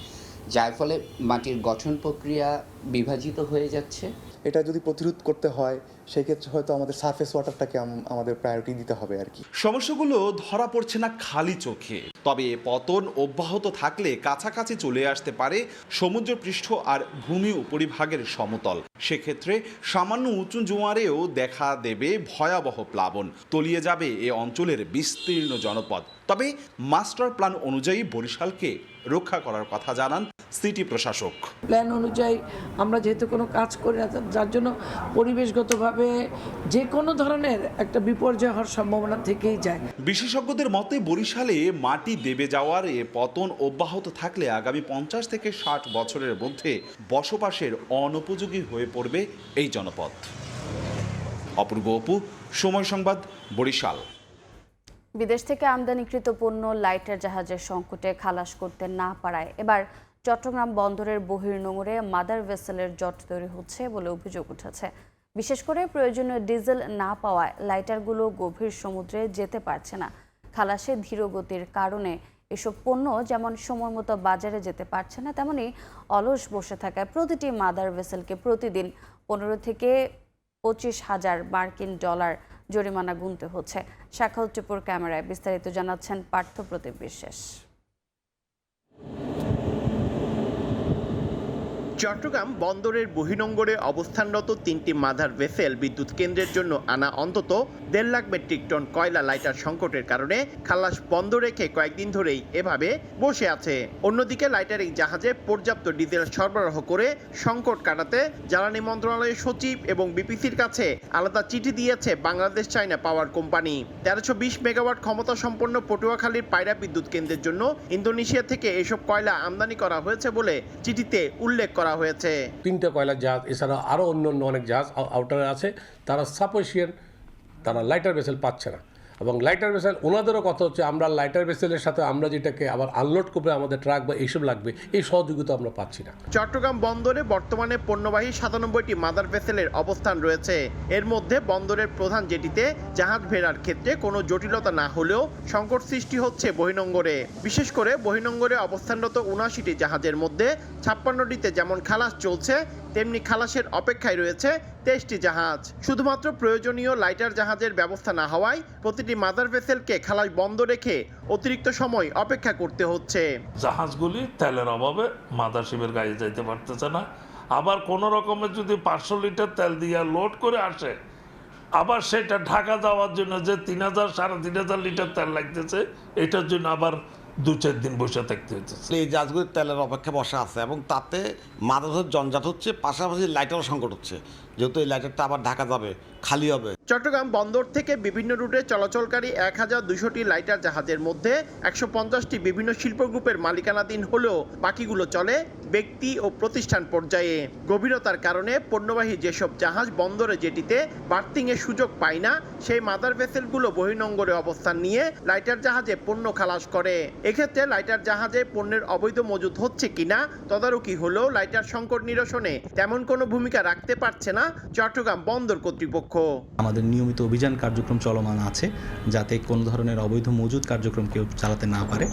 যার ফলে মাটির গঠন প্রক্রিয়া বিভাজিত হয়ে যাচ্ছে। এটা যদি প্রতিরোধ করতে হয় সেক্ষেত্রে হয়তো আমাদের সারফেস ওয়াটারটাকে আমাদের প্রায়োরিটি দিতে হবে আর কি। সমস্যাগুলো ধরা পড়ছে না খালি চোখে, তবে পতন অব্যাহত থাকলে কাছাকাছি চলে আসতে পারে সমুদ্রপৃষ্ঠ আর ভূমি উপরিভাগের সমতল। সেক্ষেত্রে সামান্য উঁচু জোয়ারেও দেখা দেবে ভয়াবহ প্লাবন, তলিয়ে যাবে এ অঞ্চলের বিস্তীর্ণ জনপদ। তবে মাস্টার প্ল্যান অনুযায়ী বরিশালকে রক্ষা করার কথা জানান সিটি প্রশাসক। প্ল্যান অনুযায়ী আমরা যেহেতু কোনো কাজ করি না, যার জন্য পরিবেশগতভাবে যে কোনো ধরনের একটা বিপর্যয় হওয়ার সম্ভাবনা থেকেই যায়। বিশেষজ্ঞদের মতে বরিশালে মাটি দেবে যাওয়ার এ পতন অব্যাহত থাকলে আগামী 50 থেকে 60 বছরের মধ্যে বসবাসের অনুপযোগী হয়ে পড়বে এই জনপদ। অপূর্ব অপু, সময় সংবাদ, বরিশাল। বিদেশ থেকে আমদানিকৃত পণ্য লাইটার জাহাজের সংকটে খালাস করতে না পারায় এবার চট্টগ্রাম বন্দরের বহির্নোঙরে মাদার ভেসেলের জট তৈরি হচ্ছে বলে অভিযোগ উঠেছে। বিশেষ করে প্রয়োজনীয় ডিজেল না পাওয়ায় লাইটারগুলো গভীর সমুদ্রে যেতে পারছে না। খালাসে ধীরগতির কারণে এসব পণ্য যেমন সময় মতো বাজারে যেতে পারছে না, তেমনি অলস বসে থাকায় প্রতিটি মাদার ভেসেলকে প্রতিদিন 15 থেকে 25,000 মার্কিন ডলার জরিমানা গুনতে হচ্ছে। শাখাল টিপুর ক্যামেরায় বিস্তারিত জানাচ্ছেন পার্থপ্রতিম বিশ্বাস। চট্টগ্রাম বন্দরের বহির্নোঙরে অবস্থানরত 3টি মাদার ভেসেল বিদ্যুৎ কেন্দ্রের জন্য আনা অন্তত 1.5 লাখ মেট্রিক টন কয়লা লাইটার সংকটের কারণে খালাস বন্ধ রেখে কয়েকদিন ধরেই এভাবে বসে আছে। অন্যদিকে লাইটারিং জাহাজে পর্যাপ্ত ডিজেল সরবরাহ করে সংকট কাটাতে জ্বালানি মন্ত্রণালয়ের সচিব এবং বিপিসির কাছে আলাদা চিঠি দিয়েছে বাংলাদেশ চায়না পাওয়ার কোম্পানি। 1320 মেগাওয়াট ক্ষমতা সম্পন্ন পটুয়াখালীর পায়রা বিদ্যুৎ কেন্দ্রের জন্য ইন্দোনেশিয়া থেকে এসব কয়লা আমদানি করা হয়েছে বলে চিঠিতে উল্লেখ করা হয়েছে। 3টা কয়লা জাহাজ এছাড়া আরও অন্যান্য অনেক জাহাজ আউটারে আছে, তারা সাফিসিয়েন্ট তারা লাইটার ভেসেল পাচ্ছে না। এবং লাইটার ভেসেল ওনাদেরও কথা হচ্ছে আমরা লাইটার ভেসেলের সাথে আমরা যেটাকে আবার আনলোড করবে আমাদের ট্রাক বা এইসব লাগবে, এই সহযোগিতা আমরা পাচ্ছি না। চট্টগ্রাম বন্দরে বর্তমানে পণ্যবাহী 97টি মাদার ভেসেলের অবস্থান রয়েছে। এর মধ্যে বন্দরের প্রধান জেটিতে জাহাজ ভেড়ার ক্ষেত্রে কোনো জটিলতা না হলেও সংকট সৃষ্টি হচ্ছে বহির্নোঙরে। বিশেষ করে বহির্নোঙরে অবস্থানরত 79টি জাহাজের মধ্যে 56টিতে যেমন খালাস চলছে, তেমনি খালাসের অপেক্ষায় রয়েছে 23টি জাহাজ। শুধুমাত্র প্রয়োজনীয় লাইটার জাহাজের ব্যবস্থা না হওয়ায় প্রতিটি মাদার ভেসেলকে খালাস বন্ধ রেখে অতিরিক্ত সময় অপেক্ষা করতে হচ্ছে। জাহাজগুলি তেলের অভাবে মাদারশিপের গায়ে যাইতে পারতেছে না। আবার কোনো রকমের যদি 500 লিটার তেল দিয়ে লোড করে আসে, আবার সেটা ঢাকা যাওয়ার জন্য যে 3000 3,500 লিটার তেল লাগতেছে, এটার জন্য আবার 2-4 দিন বসে থাকতে হচ্ছে। এই জাহাজগুলি তেলের অপেক্ষা বসা আছে এবং তাতে মাদার জঞ্জাট হচ্ছে, পাশাপাশি লাইটারও সংকট হচ্ছে, যেহেতু এই লাইটারটা আবার ঢাকা যাবে, খালি হবে। চট্টগ্রাম বন্দর থেকে বিভিন্ন রুটে চলাচলকারী 1200টি লাইটার জাহাজের মধ্যে 150টি বিভিন্ন শিল্প গ্রুপের মালিকানাধীন হলেও বাকিগুলো চলে ব্যক্তি ও প্রতিষ্ঠান পর্যায়ে। গভীরতার কারণে পণ্যবাহী যেসব জাহাজ বন্দরে জেটিতে বার্থিংয়ের সুযোগ পায় না, সেই মাদার ভেসেলগুলো বহির্নোঙরে অবস্থান নিয়ে লাইটার জাহাজে পণ্য খালাস করে। এক্ষেত্রে লাইটার জাহাজে পণ্যের অবৈধ মজুত হচ্ছে কিনা তদারকি হলেও লাইটার সংকট নিরসনে তেমন কোনো ভূমিকা রাখতে পারছে না চট্টগ্রাম বন্দর কর্তৃপক্ষ। আমাদের নিয়মিত অভিযান কার্যক্রম চলমান আছে, যাতে কোনো ধরনের অবৈধ মজুদ কার্যক্রম কেউ চালাতে না পারে,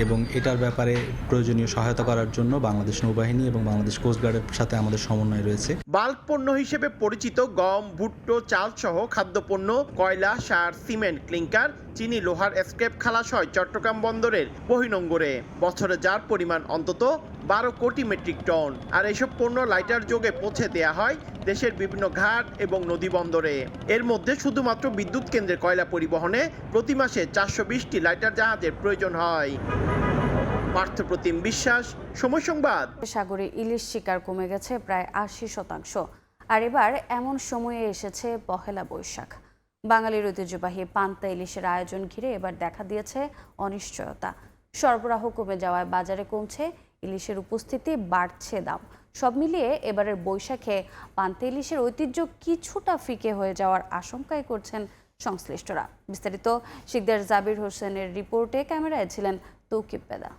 এবং এটার ব্যাপারে প্রয়োজনীয় সহায়তা করার জন্য বাংলাদেশ নৌবাহিনী এবং বাংলাদেশ কোস্টগার্ডের সাথে আমাদের সমন্বয় রয়েছে। বাল্ক পণ্য হিসেবে পরিচিত গম, ভুট্টো, চাল সহ খাদ্যপণ্য, কয়লা, সার, সিমেন্ট, ক্লিংকার, চিনি, লোহার স্ক্র্যাপ খালাস হয় চট্টগ্রাম বন্দরের বহির্নোঙরে। বছরে যার পরিমাণ অন্তত 12 কোটি মেট্রিক টন। আর এসব পণ্য লাইটার যোগে পৌঁছে দেয়া হয় দেশের বিভিন্ন ঘাট এবং নদী বন্দরে। এর মধ্যে শুধুমাত্র বিদ্যুৎ কেন্দ্রের কয়লা পরিবহনে প্রতি মাসে 420টি লাইটার জাহাজের প্রয়োজন হয়। পার্থপ্রতিম বিশ্বাস, সময় সংবাদ। সাগরে ইলিশ শিকার কমে গেছে প্রায় 80%। আর এবার এমন সময়ে এসেছে পহেলা বৈশাখ। বাঙালির ঐতিহ্যবাহী পান্তা ইলিশের আয়োজন ঘিরে এবার দেখা দিয়েছে অনিশ্চয়তা। সরবরাহ কমে যাওয়ায় বাজারে কমছে ইলিশের উপস্থিতি, বাড়ছে দাম। সব মিলিয়ে এবারের বৈশাখে পান্তা ইলিশের ঐতিহ্য কিছুটা ফিকে হয়ে যাওয়ার আশঙ্কাই করছেন সংশ্লিষ্টরা। বিস্তারিত শিকদার জাবির হোসেনের রিপোর্টে, ক্যামেরায় ছিলেন তৌকিব পেদা।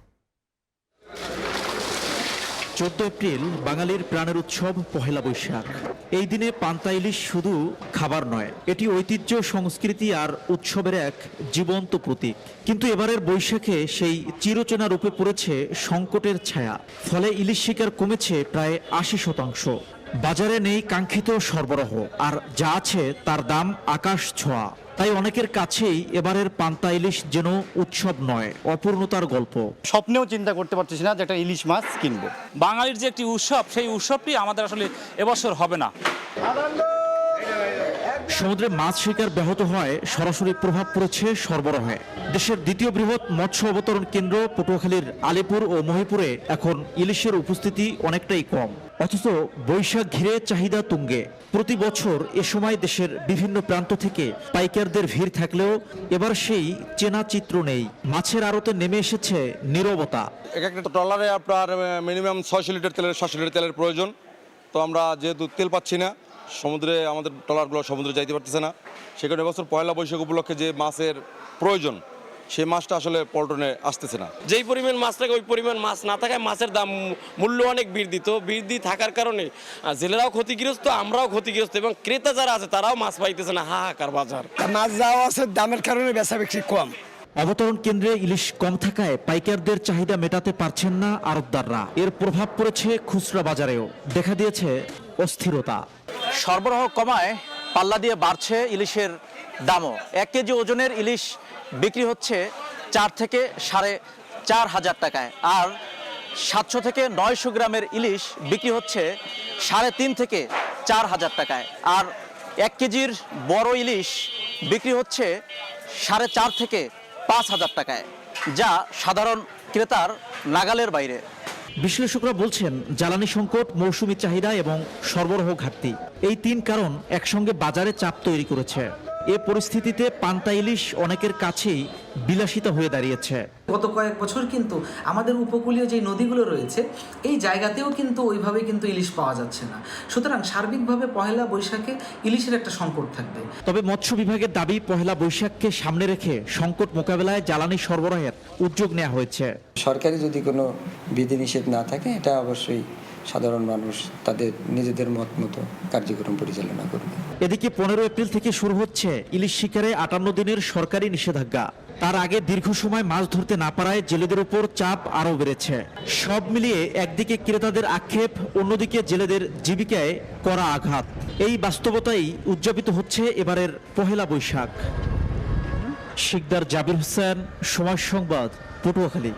14 এপ্রিল বাঙালির প্রাণের উৎসব পহেলা বৈশাখ। এই দিনে পান্তা ইলিশ শুধু খাবার নয়, এটি ঐতিহ্য, সংস্কৃতি আর উৎসবের এক জীবন্ত প্রতীক। কিন্তু এবারের বৈশাখে সেই চিরচেনা রূপে পড়েছে সংকটের ছায়া। ফলে ইলিশ শিকার কমেছে প্রায় 80%। বাজারে নেই কাঙ্ক্ষিত সরবরাহ, আর যা আছে তার দাম আকাশ ছোঁয়া। তাই অনেকের কাছেই এবারের পান্তা ইলিশ যেন উৎসব নয়, অপূর্ণতার গল্প। স্বপ্নেও চিন্তা করতে পারতেছি না যে একটা ইলিশ মাছ কিনবো। বাঙালির যে একটি উৎসব, সেই উৎসবটি আমাদের আসলে এবছর হবে না। সমুদ্রে মাছ শিকার ব্যাহত হয় সরাসরি প্রভাব পড়েছে সরবরাহে। দেশের দ্বিতীয় বৃহৎ মৎস্য অবতরণ কেন্দ্র পটুয়াখালীর আলিপুর ও মহিপুরে এখন ইলিশের উপস্থিতি অনেকটাই কম, অথচ বৈশাখ ঘিরে চাহিদা তুঙ্গে। প্রতি বছর এ সময় দেশের বিভিন্ন প্রান্ত থেকে পাইকারদের ভিড় থাকলেও এবার সেই চেনা চিত্র নেই। মাছের আড়তে নেমে এসেছে নীরবতা। এক একটা ট্রলারে আপনার মিনিমাম 600 লিটার তেলের 700 লিটার তেলের প্রয়োজন। তো আমরা যেহেতু তেল পাচ্ছি না, সমুদ্রে আমাদের ট্রলারগুলো সমুদ্রে যাইতে পারতেছে না, সেখানে এবছর পয়লা বৈশাখ উপলক্ষে যে মাছের প্রয়োজন সেই মাছটা আসলে পল্টনে আসতেছে না। যেই পরিমাণ মাছ থাকে ওই পরিমাণ মাছ না থাকায় মাছের দাম মূল্য অনেক বৃদ্ধি থাকার কারণে জেলেরাও ক্ষতিগ্রস্ত, আমরাও ক্ষতিগ্রস্ত এবং ক্রেতা যারা আছে তারাও মাছ পাইতেছে না। হাহাকার বাজার। মাছ যাওয়া আছে, দামের কারণে বেচা বিক্রি কম। অবতরণ কেন্দ্রে ইলিশ কম থাকায় পাইকারদের চাহিদা মেটাতে পারছেন না আড়তদাররা। এর প্রভাব পড়েছে খুচরা বাজারেও, দেখা দিয়েছে অস্থিরতা। সরবরাহ কমায় পাল্লা দিয়ে বাড়ছে ইলিশের দামও। 1 কেজি ওজনের ইলিশ বিক্রি হচ্ছে 4 থেকে 4,500 টাকায়, আর 700 থেকে 900 গ্রামের ইলিশ বিক্রি হচ্ছে 3.5 থেকে 4,000 টাকায়, আর 1 কেজির বড় ইলিশ বিক্রি হচ্ছে 4.5 থেকে 5,000 টাকায়, যা সাধারণ ক্রেতার নাগালের বাইরে। বিশ্লেষকরা বলছেন জ্বালানি সংকট, মৌসুমী চাহিদা এবং সরবরাহ ঘাটতি, এই 3 কারণ একসঙ্গে বাজারে চাপ তৈরি করেছে। এ পরিস্থিতিতে পান্তা ইলিশ অনেকের কাছেই বিলাসিতা হয়ে দাঁড়িয়েছে। গত কয়েক বছর কিন্তু আমাদের উপকূলীয় যে নদীগুলো রয়েছে এই জায়গাতেও কিন্তু ওইভাবে কিন্তু ইলিশ পাওয়া যাচ্ছে না। সুতরাং সার্বিকভাবে পহেলা বৈশাখে ইলিশের একটা সংকট থাকবে। তবে মৎস্য বিভাগের দাবি, পহেলা বৈশাখকে সামনে রেখে সংকট মোকাবেলায় জ্বালানি সরবরাহের উদ্যোগ নেওয়া হয়েছে। সরকারি যদি কোনো বিধিনিষেধ না থাকে, এটা অবশ্যই সাধারণ মানুষ তাদের নিজেদের মত মতো কার্যক্রম পরিচালনা করবে। এদিকে 15 এপ্রিল থেকে শুরু হচ্ছে ইলিশ শিকারে 58 দিনের সরকারি নিষেধাজ্ঞা। তার আগে দীর্ঘ সময় মাছ ধরতে না পারায় জেলেদের উপর চাপ আরও বেড়েছে। সব মিলিয়ে একদিকে ক্রেতাদের আক্ষেপ, অন্যদিকে জেলেদের জীবিকায় কড়া আঘাত। এই বাস্তবতাই উদযাপিত হচ্ছে এবারের পহেলা বৈশাখ। শিকদার জাবির হোসেন, সময় সংবাদ, পটুয়াখালী।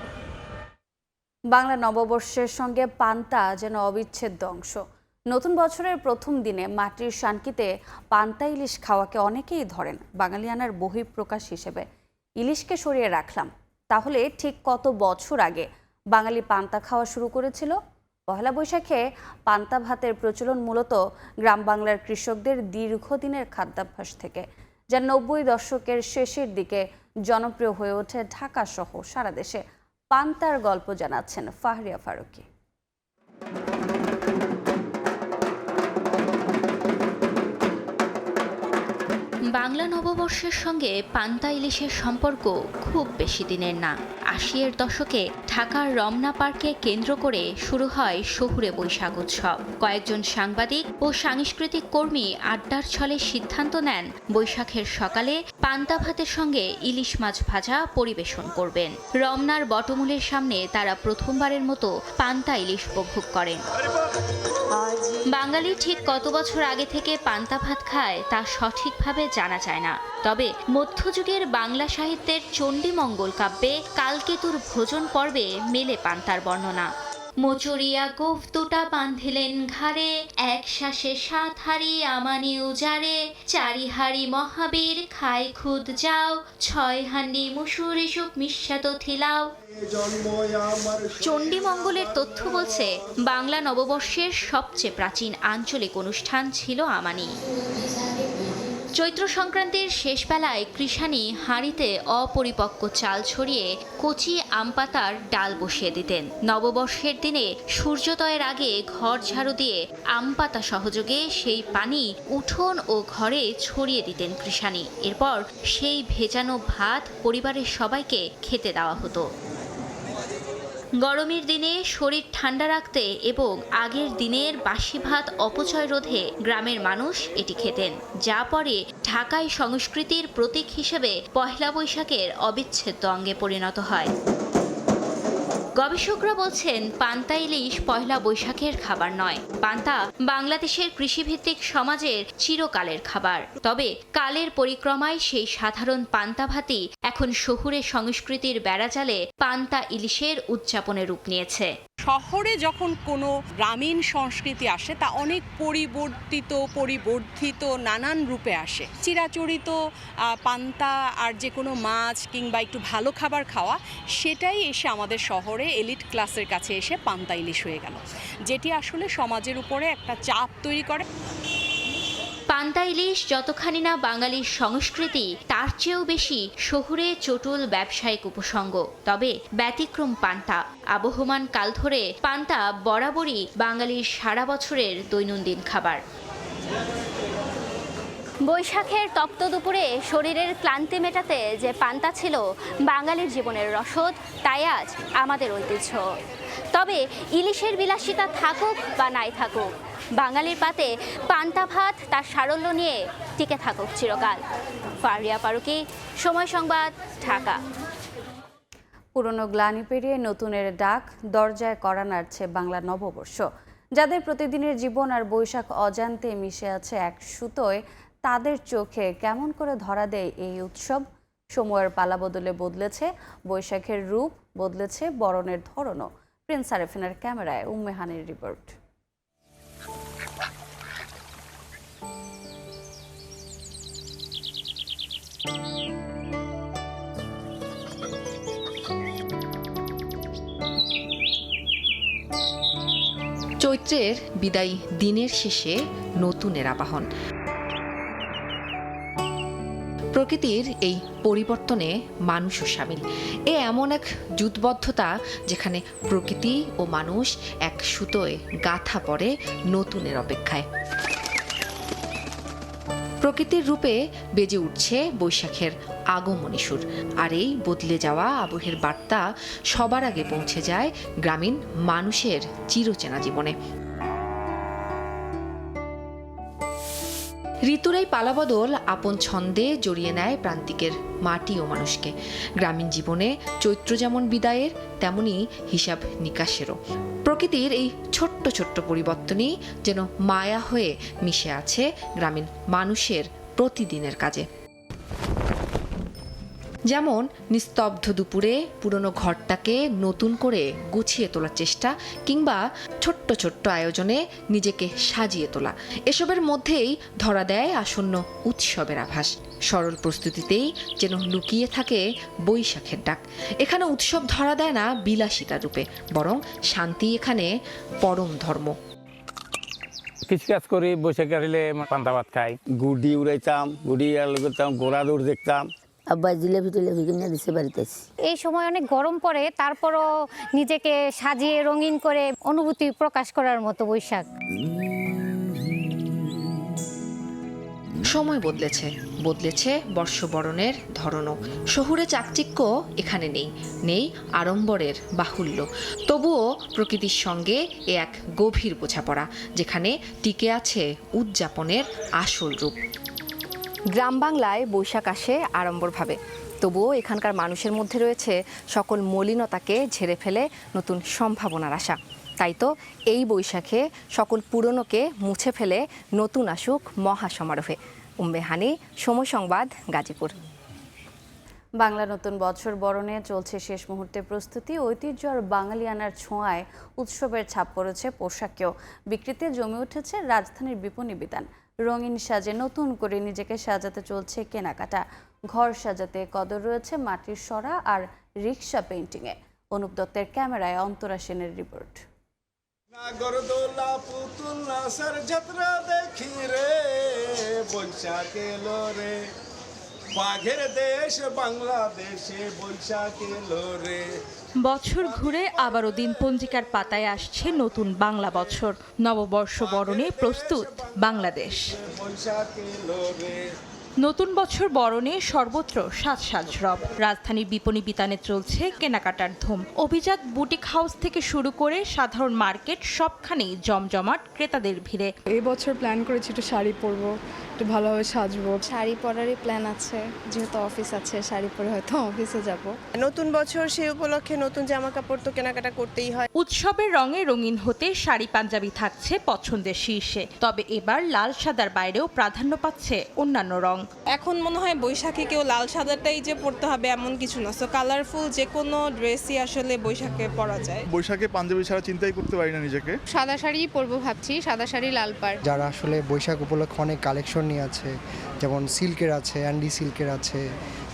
বাংলা নববর্ষের সঙ্গে পান্তা যেন অবিচ্ছেদ্য অংশ। নতুন বছরের প্রথম দিনে মাটির শানকিতে পান্তা ইলিশ খাওয়াকে অনেকেই ধরেন বাঙালিয়ানার বহিঃপ্রকাশ হিসেবে। ইলিশকে সরিয়ে রাখলাম, তাহলে ঠিক কত বছর আগে বাঙালি পান্তা খাওয়া শুরু করেছিল? পহেলা বৈশাখে পান্তা ভাতের প্রচলন মূলত গ্রাম বাংলার কৃষকদের দীর্ঘদিনের খাদ্যাভ্যাস থেকে, যা 90 দশকের শেষের দিকে জনপ্রিয় হয়ে ওঠে ঢাকা সহ সারা দেশে। পান্তার গল্প জানাচ্ছেন ফাহরিয়া ফারুকী। বাংলা নববর্ষের সঙ্গে পান্তা ইলিশের সম্পর্ক খুব বেশি দিনের না। 80-এর দশকে ঢাকার রমনা পার্কে কেন্দ্র করে শুরু হয় শহুরে বৈশাখ উৎসব। কয়েকজন সাংবাদিক ও সাংস্কৃতিক কর্মী আড্ডার ছলে সিদ্ধান্ত নেন বৈশাখের সকালে পান্তা ভাতের সঙ্গে ইলিশ মাছ ভাজা পরিবেশন করবেন। রমনার বটমূলের সামনে তারা প্রথমবারের মতো পান্তা ইলিশ উপভোগ করেন। বাঙালি ঠিক কত বছর আগে থেকে পান্তা ভাত খায় তা সঠিকভাবে জানা যায় না। তবে মধ্যযুগের বাংলা সাহিত্যের চণ্ডীমঙ্গল কাব্যে কালকেতুর ভোজন পর্বে মেলে পান্তার বর্ণনা। মোচরিয়া গোফ দুটা বাঁধিলেন ঘাড়ে, 1 শ্বাসে 7 হাড়ি আমানি উজারে, 4 হাড়ি মহাবীর খাই খুদ যাও, 6 হান্ডি মুসুরি সুপ মিশ্যাত থিলাও। চণ্ডীমঙ্গলের তথ্য বলছে বাংলা নববর্ষের সবচেয়ে প্রাচীন আঞ্চলিক অনুষ্ঠান ছিল আমানি। চৈত্র সংক্রান্তির শেষ বেলায় কৃষানি হাঁড়িতে অপরিপক্ক চাল ছড়িয়ে কচি আমপাতার ডাল বসিয়ে দিতেন। নববর্ষের দিনে সূর্যোদয়ের আগে ঘর ঝাড়ু দিয়ে আমপাতা সহযোগে সেই পানি উঠোন ও ঘরে ছড়িয়ে দিতেন কৃষানি। এরপর সেই ভেজানো ভাত পরিবারের সবাইকে খেতে দেওয়া হতো। গরমের দিনে শরীর ঠান্ডা রাখতে এবং আগের দিনের বাসি ভাত অপচয় রোধে গ্রামের মানুষ এটি খেতেন, যা পরে ঢাকাই সংস্কৃতির প্রতীক হিসেবে পহেলা বৈশাখের অবিচ্ছেদ্য অঙ্গে পরিণত হয়। গবেষকরা বলছেন পান্তা ইলিশ পহেলা বৈশাখের খাবার নয়। পান্তা বাংলাদেশের কৃষিভিত্তিক সমাজের চিরকালের খাবার। তবে কালের পরিক্রমায় সেই সাধারণ পান্তা ভাতই এখন শহুরে সংস্কৃতির বেড়াজালে পান্তা ইলিশের উদযাপনের রূপ নিয়েছে। শহরে যখন কোনো গ্রামীণ সংস্কৃতি আসে তা অনেক পরিবর্ধিত নানান রূপে আসে। চিরাচরিত পান্তা আর যে কোনো মাছ কিংবা একটু ভালো খাবার খাওয়া, সেটাই এসে আমাদের শহরে এলিট ক্লাসের কাছে এসে পান্তা ইলিশ হয়ে গেল, যেটি আসলে সমাজের উপরে একটা চাপ তৈরি করে। পান্তা ইলিশ যতখানি না বাঙালির সংস্কৃতি, তার চেয়েও বেশি শহুরে চটুল ব্যবসায়িক উপসঙ্গ। তবে ব্যতিক্রম পান্তা। আবহমান কাল ধরে পান্তা বরাবরই বাঙালির সারা বছরের দৈনন্দিন খাবার। বৈশাখের তপ্ত দুপুরে শরীরের ক্লান্তি মেটাতে যে পান্তা ছিল বাঙালির জীবনের রসদ, তাই আজ আমাদের ঐতিহ্য। তবে ইলিশের বিলাসিতা থাকুক বা নাই থাকুক, বাঙালির পাতে পান্তা ভাত তার সারল্য নিয়ে টিকে থাকুক চিরকাল। ফারিয়া ফারুকি, সময় সংবাদ, ঢাকা। পুরনো গ্লানি পেরিয়ে নতুনের ডাক, দরজায় কড়া নাড়ছে বাংলা নববর্ষ। যাদের প্রতিদিনের জীবন আর বৈশাখ অজান্তে মিশে আছে এক সুতোয়, তাদের চোখে কেমন করে ধরা দেয় এই উৎসব? সময়ের পালা বদলে বদলেছে বৈশাখের রূপ, বদলেছে বরণের ধরনও। প্রিন্স আরেফিনের ক্যামেরায় উম্মেহানির রিপোর্ট। চৈত্রের বিদায়ী দিনের শেষে নতুনের আবাহন। প্রকৃতির এই পরিবর্তনে মানুষও সামিল। এমন এক জুটবদ্ধতা যেখানে প্রকৃতি ও মানুষ এক সুতোয় গাঁথা পড়ে নতুনের অপেক্ষায়। প্রকৃতির রূপে বেজে উঠছে বৈশাখের আগমনী সুর। আর এই বদলে যাওয়া আবহের বার্তা সবার আগে পৌঁছে যায় গ্রামীণ মানুষের চিরচেনা জীবনে। ঋতুরাই পালাবদল আপন ছন্দে জড়িয়ে নেয় প্রান্তিকের মাটি ও মানুষকে। গ্রামীণ জীবনে চৈত্র যেমন বিদায়ের, তেমনি হিসাব নিকাশেরও। প্রকৃতির এই ছোট্ট ছোট্ট পরিবর্তনই যেন মায়া হয়ে মিশে আছে গ্রামীণ মানুষের প্রতিদিনের কাজে। যেমন নিস্তব্ধ দুপুরে পুরনো ঘরটাকে নতুন করে গুছিয়ে তোলার চেষ্টা, কিংবা ছোট্ট ছোট্ট আয়োজনে নিজেকে সাজিয়ে তোলা। এসবের মধ্যেই ধরা দেয় আসন্ন উৎসবের আভাস। সরল প্রস্তুতিতেই যেন লুকিয়ে থাকে বৈশাখের ডাক। এখানে উৎসব ধরা দেয় না বিলাসিতা রূপে, বরং শান্তি এখানে পরম ধর্ম। কৃষিকাজ করি, বৈশাখে আসলে পান্তা ভাত খাই, গুড়ি উড়াইতাম, গুড়ি করতাম, ঘোড়া দৌড় দেখতাম। আব্বা জিলেবি টিলেবি কিনে দিছে বাড়িতে। এই সময় অনেক গরম পড়ে, তারপরও নিজেকে সাজিয়ে রঙিন করে অনুভূতি প্রকাশ করার মতো বৈশাখ। সময় বদলেছে বর্ষবরণের ধরনও। শহুরে চাকচিক্য এখানে নেই আড়ম্বরের বাহুল্য। তবুও প্রকৃতির সঙ্গে এ এক গভীর বোঝাপড়া, যেখানে টিকে আছে উদযাপনের আসল রূপ। গ্রাম বাংলায় বৈশাখ আসে আড়ম্বরভাবে, তবুও এখানকার মানুষের মধ্যে রয়েছে সকল মলিনতাকে ঝেড়ে ফেলে নতুন সম্ভাবনার আশা। তাই তো এই বৈশাখে সকল পুরনোকে মুছে ফেলে নতুন আসুক মহা সমারোহে। উম্মেহানি, সময় সংবাদ, গাজীপুর। বাংলা নতুন বছর বরণে চলছে শেষ মুহূর্তে প্রস্তুতি। ঐতিহ্য আর বাঙালিয়ানার ছোঁয়ায় উৎসবের ছাপ পড়েছে পোশাকেও। বিক্রিতে জমে উঠেছে রাজধানীর বিপণী বিতান। রঙিন সাজে নতুন করে নিজেকে সাজাতে চলছে কেনাকাটা। ঘর সাজাতে কদর রয়েছে মাটির সরা আর রিক্সা পেইন্টিংয়ে। অনুপ দত্তের ক্যামেরায় অন্তরা সেনের রিপোর্ট। বছর ঘুরে আবারও দিন পঞ্জিকার পাতায় আসছে নতুন বাংলা বছর। নববর্ষ বরণে প্রস্তুত বাংলাদেশ। নতুন বছর বরণে সর্বত্র সাজ রব। রাজধানীর বিপণী বিতানে চলছে কেনাকাটার ধুম। অভিজাত বুটিক হাউস থেকে শুরু করে সাধারণ মার্কেট, সবখানেই জমজমাট ক্রেতাদের ভিড়ে। এই বছর প্ল্যান করেছি একটু শাড়ি পরবো, একটু একটু ভালোভাবে সাজবো। শাড়ি পরারই প্ল্যান আছে, যেহেতু অফিস আছে শাড়ি পরে হয়তো অফিসে যাব। নতুন বছর সেই উপলক্ষে নতুন জামা কাপড় তো কেনাকাটা করতেই হয়। উৎসবের রঙে রঙিন হতে শাড়ি পাঞ্জাবি থাকছে পছন্দের শীর্ষে, তবে এবার লাল সাদার বাইরেও প্রাধান্য পাচ্ছে অন্যান্য রং। এখন মনে হয় বৈশাখে কেউ লাল সাদাটাই যে পরতে হবে এমন কিছু না, সো কালারফুল যে কোনো ড্রেসই আসলে বৈশাখে পরা যায়। বৈশাখে পাঞ্জাবি ছাড়া চিন্তাই করতে পারি না নিজেকে। সাদা শাড়িই পরবো ভাবছি, সাদা শাড়ি লাল পাড়। যারা আসলে বৈশাখ উপলক্ষে অনেক কালেকশন নিয়ে আছে, যেমন সিল্কের আছে, অ্যান্ডি সিল্কের আছে,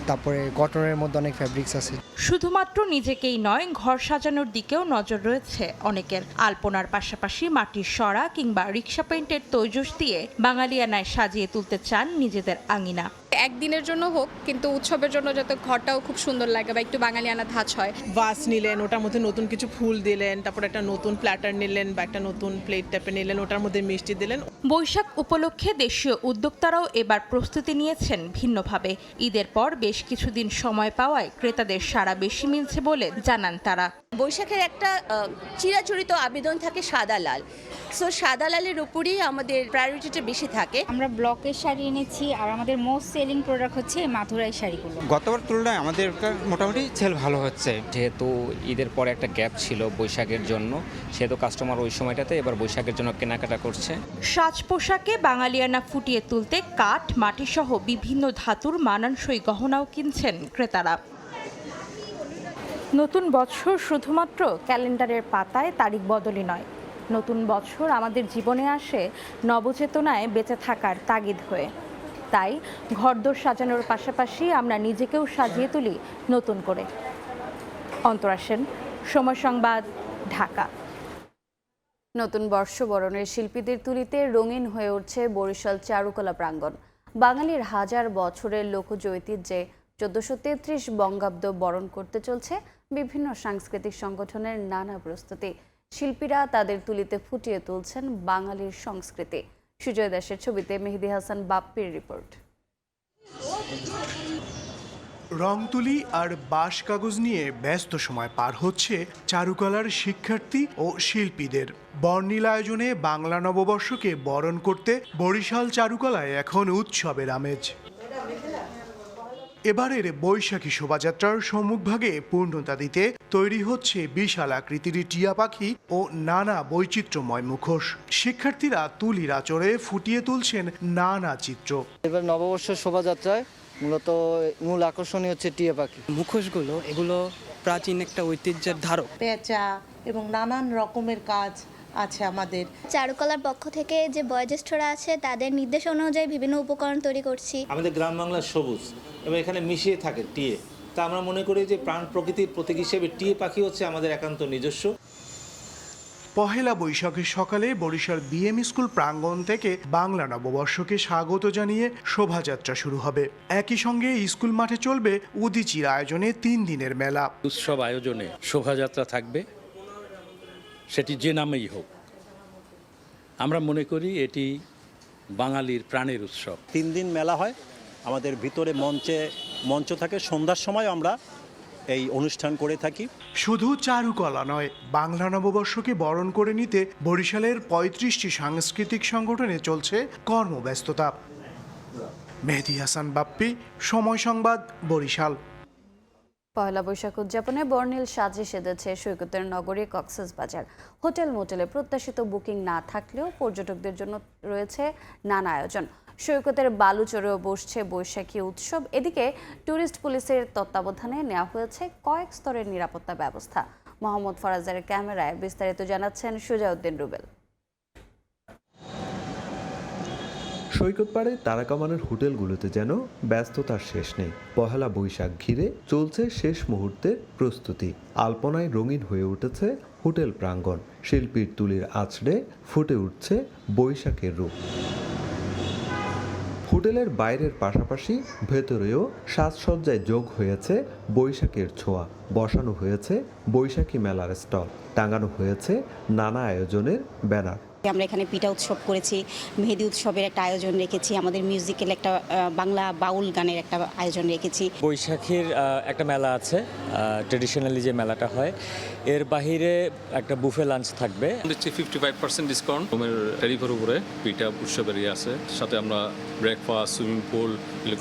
তারপরে কটনের মধ্যে অনেক ফ্যাব্রিক্স আছে। শুধুমাত্র নিজেকেই নয়, ঘর সাজানোর দিকেও নজর রয়েছে অনেকের। আলপনার পাশাপাশি মাটির সরা কিংবা রিক্সা পেইন্টের তৈজস দিয়ে বাঙালিয়ানায় সাজিয়ে তুলতে চান নিজেদের আঙিনা। একদিনের জন্য হোক, কিন্তু উৎসবের জন্য যাতে ঘরটাও খুব সুন্দর লাগে বা একটু বাঙালিয়ানা ধাঁচ হয়। ভাস নিলেন, ওটার মধ্যে নতুন কিছু ফুল দিলেন, তারপর একটা নতুন প্ল্যাটার নিলেন বা একটা নতুন প্লেট টাইপের নিলেন, ওটার মধ্যে মিষ্টি দিলেন। বৈশাখ উপলক্ষে দেশীয় উদ্যোক্তারাও এবার প্রস্তুতি নিয়েছেন ভিন্নভাবে। ঈদের পর বেশ কিছুদিন সময় পাওয়ায় ক্রেতাদের সাড়া বেশি মিলছে বলে জানান তারা। বৈশাখের একটা চিরাচরিত আবেদন থাকে সাদা লাল, সো সাদা লালের উপরেই আমাদের প্রায়োরিটিটা বেশি থাকে। আমরা ব্লকের শাড়ি এনেছি, আর আমাদের মোস্ট সেলিং প্রোডাক্ট হচ্ছে মাথুরাই শাড়িগুলো। গতবার তুলনায় আমাদের মোটামুটি সেল ভালো হচ্ছে। যেহেতু ঈদের পরে একটা গ্যাপ ছিল বৈশাখের জন্য, সেহেতু কাস্টমার ওই সময়টাতে এবার বৈশাখের জন্য কেনাকাটা করছে। সাজ পোশাকে বাঙালিয়ানা ফুটিয়ে তুলতে কাঠ, মাটি সহ বিভিন্ন ধাতুর মানানসই গহনাও কিনছেন ক্রেতারা। নতুন বছর শুধুমাত্র ক্যালেন্ডারের পাতায় তারিখ বদলই নয়, নতুন বছর আমাদের জীবনে আসে নবচেতনায় বেঁচে থাকার তাগিদ হয়ে। তাই ঘরদোর সাজানোর পাশাপাশি আমরা নিজেকেও সাজিয়ে তুলি নতুন করে। অন্তরা সেন, সময় সংবাদ, ঢাকা। নতুন বর্ষবরণের শিল্পীদের তুলিতে রঙিন হয়ে উঠছে বরিশাল চারুকলা প্রাঙ্গণ। বাঙালির হাজার বছরের লোকজ ঐতিহ্যে 1433 বঙ্গাব্দ বরণ করতে চলছে বিভিন্ন সাংস্কৃতিক সংগঠনের নানা প্রস্তুতি। শিল্পীরা তাদের তুলিতে ফুটিয়ে তুলছেন বাঙালির সংস্কৃতি। সুজয় দাসের ছবিতে মেহেদী হাসান বাপ্পির রিপোর্ট। রং তুলি আর বাঁশ কাগজ নিয়ে ব্যস্ত সময় পার হচ্ছে চারুকলার শিক্ষার্থী ও শিল্পীদের। বর্ণিল আয়োজনে বাংলা নববর্ষকে বরণ করতে বরিশাল চারুকলায় এখন উৎসবের আমেজ। এবারের বৈশাখী শোভাযাত্রার সম্মুখভাগে পূর্ণতা দিতে তৈরি হচ্ছে বিশাল আকৃতির টিয়া পাখি ও নানা বৈচিত্র্যময় মুখোশ। শিক্ষার্থীরা তুলির আঁচড়ে ফুটিয়ে তুলছেন নানা চিত্র। এবার নববর্ষ শোভাযাত্রায় মূলত মূল আকর্ষণই হচ্ছে টিয়া পাখি। মুখোশগুলো এগুলো প্রাচীন একটা ঐতিহ্যের ধারক। পেঁচা এবং নানান রকমের কাজ আছে আমাদের। চারুকলার পক্ষ থেকে যে বয়োজ্যেষ্ঠরা আছে তাদের নির্দেশ অনুযায়ী বিভিন্ন উপকরণ তৈরি করছি। আমাদের গ্রাম বাংলার সবুজ এবং এখানে মিশিয়ে থাকে টিয়ে, তা আমরা মনে করি যে প্রাণ প্রকৃতির প্রতীক হিসেবে টিয়ে পাখি হচ্ছে আমাদের একান্ত নিজস্ব। পহেলা বৈশাখের সকালে বরিশাল বিএম স্কুল প্রাঙ্গণ থেকে বাংলা নববর্ষকে স্বাগত জানিয়ে শোভাযাত্রা শুরু হবে। একই সঙ্গে স্কুল মাঠে চলবে উদীচীর আয়োজনে 3 দিনের মেলা। উৎসব আয়োজনে শোভাযাত্রা থাকবে, সেটি যে নামেই হোক। আমরা মনে করি এটি বাঙালির প্রাণের উৎসব। 3 দিন মেলা হয়, আমাদের ভিতরে মঞ্চ থাকে। সন্ধ্যার সময় আমরা এই অনুষ্ঠান করে থাকি। শুধু চারুকলা নয়, বাংলা নববর্ষকে বরণ করে নিতে বরিশালের 35টি সাংস্কৃতিক সংগঠনে চলছে কর্মব্যস্ততা। মেহেদী হাসান বাপ্পি, সময় সংবাদ, বরিশাল। পয়লা বৈশাখ উদযাপনে বর্ণিল সাজে সেজেছে সৈকতের নগরী কক্সবাজার। হোটেল মোটেলে প্রত্যাশিত বুকিং না থাকলেও পর্যটকদের জন্য রয়েছে নানা আয়োজন। সৈকতের বালুচরেও বসছে বৈশাখী উৎসব। এদিকে ট্যুরিস্ট পুলিশের তত্ত্বাবধানে নেওয়া হয়েছে কয়েক স্তরের নিরাপত্তা ব্যবস্থা। মোহাম্মদ ফরাজের ক্যামেরায় বিস্তারিত জানাচ্ছেন সুজাউদ্দিন রুবেল। সৈকত পাড়ে তারা কামানের হোটেলগুলোতে যেন ব্যস্ততার শেষ নেই। পহেলা বৈশাখ ঘিরে চলছে শেষ মুহূর্তের প্রস্তুতি। আলপনায় রঙিন হয়ে উঠেছে হোটেল প্রাঙ্গণ। শিল্পীর তুলির আঁচড়ে ফুটে উঠছে বৈশাখের রূপ। হোটেলের বাইরের পাশাপাশি ভেতরেও সাজসজ্জায় যোগ হয়েছে বৈশাখের ছোঁয়া। বসানো হয়েছে বৈশাখী মেলার স্টল, টাঙানো হয়েছে নানা আয়োজনের ব্যানার। আমরা এখানে পিঠা উৎসব করেছি, মেহেদি উৎসবের একটা আয়োজন রেখেছি, আমাদের মিউজিক্যাল একটা বাংলা বাউল গানের একটা আয়োজন রেখেছি। বৈশাখীর একটা মেলা আছে, ট্রেডিশনালি যে মেলাটা হয়, এর বাহিরে একটা বুফে লাঞ্চ থাকবে। 55% ডিসকাউন্ট রুমের ট্যারিফের উপরে পিঠা উৎসবের আছে, সাথে আমরা ব্রেকফাস্ট, সুইমিং পুল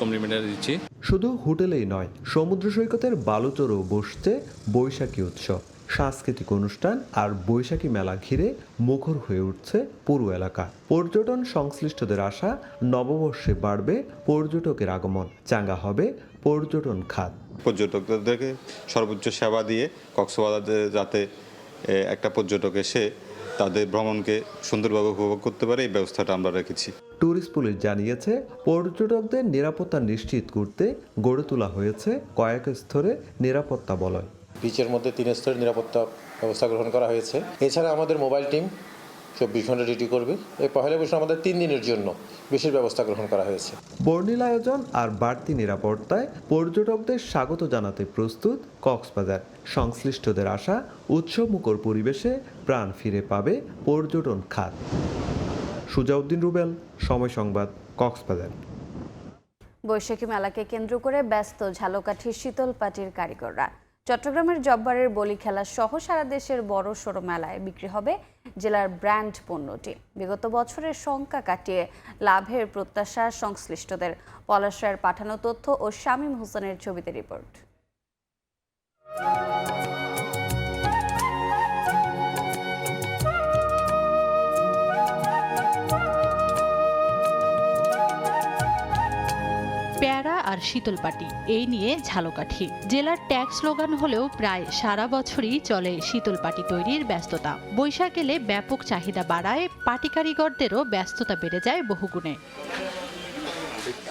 কমপ্লিমেন্টারি দিচ্ছি। শুধু হোটেলেই নয়, সমুদ্র সৈকতের বালুচরেও বসছে বৈশাখী উৎসব। সাংস্কৃতিক অনুষ্ঠান আর বৈশাখী মেলা ঘিরে মুখর হয়ে উঠছে পুরো এলাকা। পর্যটন সংশ্লিষ্টদের আশা, নববর্ষে বাড়বে পর্যটকের আগমন, চাঙ্গা হবে পর্যটন খাত। পর্যটকদেরকে সর্বোচ্চ সেবা দিয়ে কক্সবাজারে যাতে একটা পর্যটক এসে তাদের ভ্রমণকে সুন্দরভাবে উপভোগ করতে পারে, এই ব্যবস্থাটা আমরা রেখেছি। ট্যুরিস্ট পুলিশ জানিয়েছে, পর্যটকদের নিরাপত্তা নিশ্চিত করতে গড়ে তোলা হয়েছে কয়েক স্তরে নিরাপত্তা বলয়। বিচের মধ্যে 3 স্তরের নিরাপত্তা ব্যবস্থা গ্রহণ করা হয়েছে। এছাড়া আমাদের মোবাইল টিম 24 ঘন্টা ডিউটি করবে। এই পহেলা বৈশাখ আমাদের 3 দিনের জন্য বিশেষ ব্যবস্থা গ্রহণ করা হয়েছে। বর্ণিল আয়োজন আর বাড়তি নিরাপত্তায় পর্যটকদের স্বাগত জানাতে প্রস্তুত কক্সবাজার। সংশ্লিষ্টদের আশা, উৎসবমুখর পরিবেশে প্রাণ ফিরে পাবে পর্যটন খাত। সুজাউদ্দিন রুবেল, সময় সংবাদ, কক্সবাজার। বৈশাখী মেলাকে কেন্দ্র করে ব্যস্ত ঝালকাঠি শীতল পাটির কারিগররা। চট্টগ্রামের জব্বারের বলি খেলা সহ সারা দেশের বড় সড়ো মেলায় বিক্রি হবে জেলার ব্র্যান্ড পণ্যটি। বিগত বছরের শঙ্কা কাটিয়ে লাভের প্রত্যাশা সংশ্লিষ্টদের। পলাশরায়ের পাঠানো তথ্য ও শামীম হোসেনের ছবিতে রিপোর্ট। প্যারা আর শীতল পাটি, এই নিয়ে ঝালকাঠি জেলার ট্যাগ স্লোগান হলেও প্রায় সারা বছরই চলে শীতল পাটি তৈরির ব্যস্ততা। বৈশাখ এলে ব্যাপক চাহিদা বাড়ায় পাটি কারিগরদেরও ব্যস্ততা বেড়ে যায় বহুগুণে।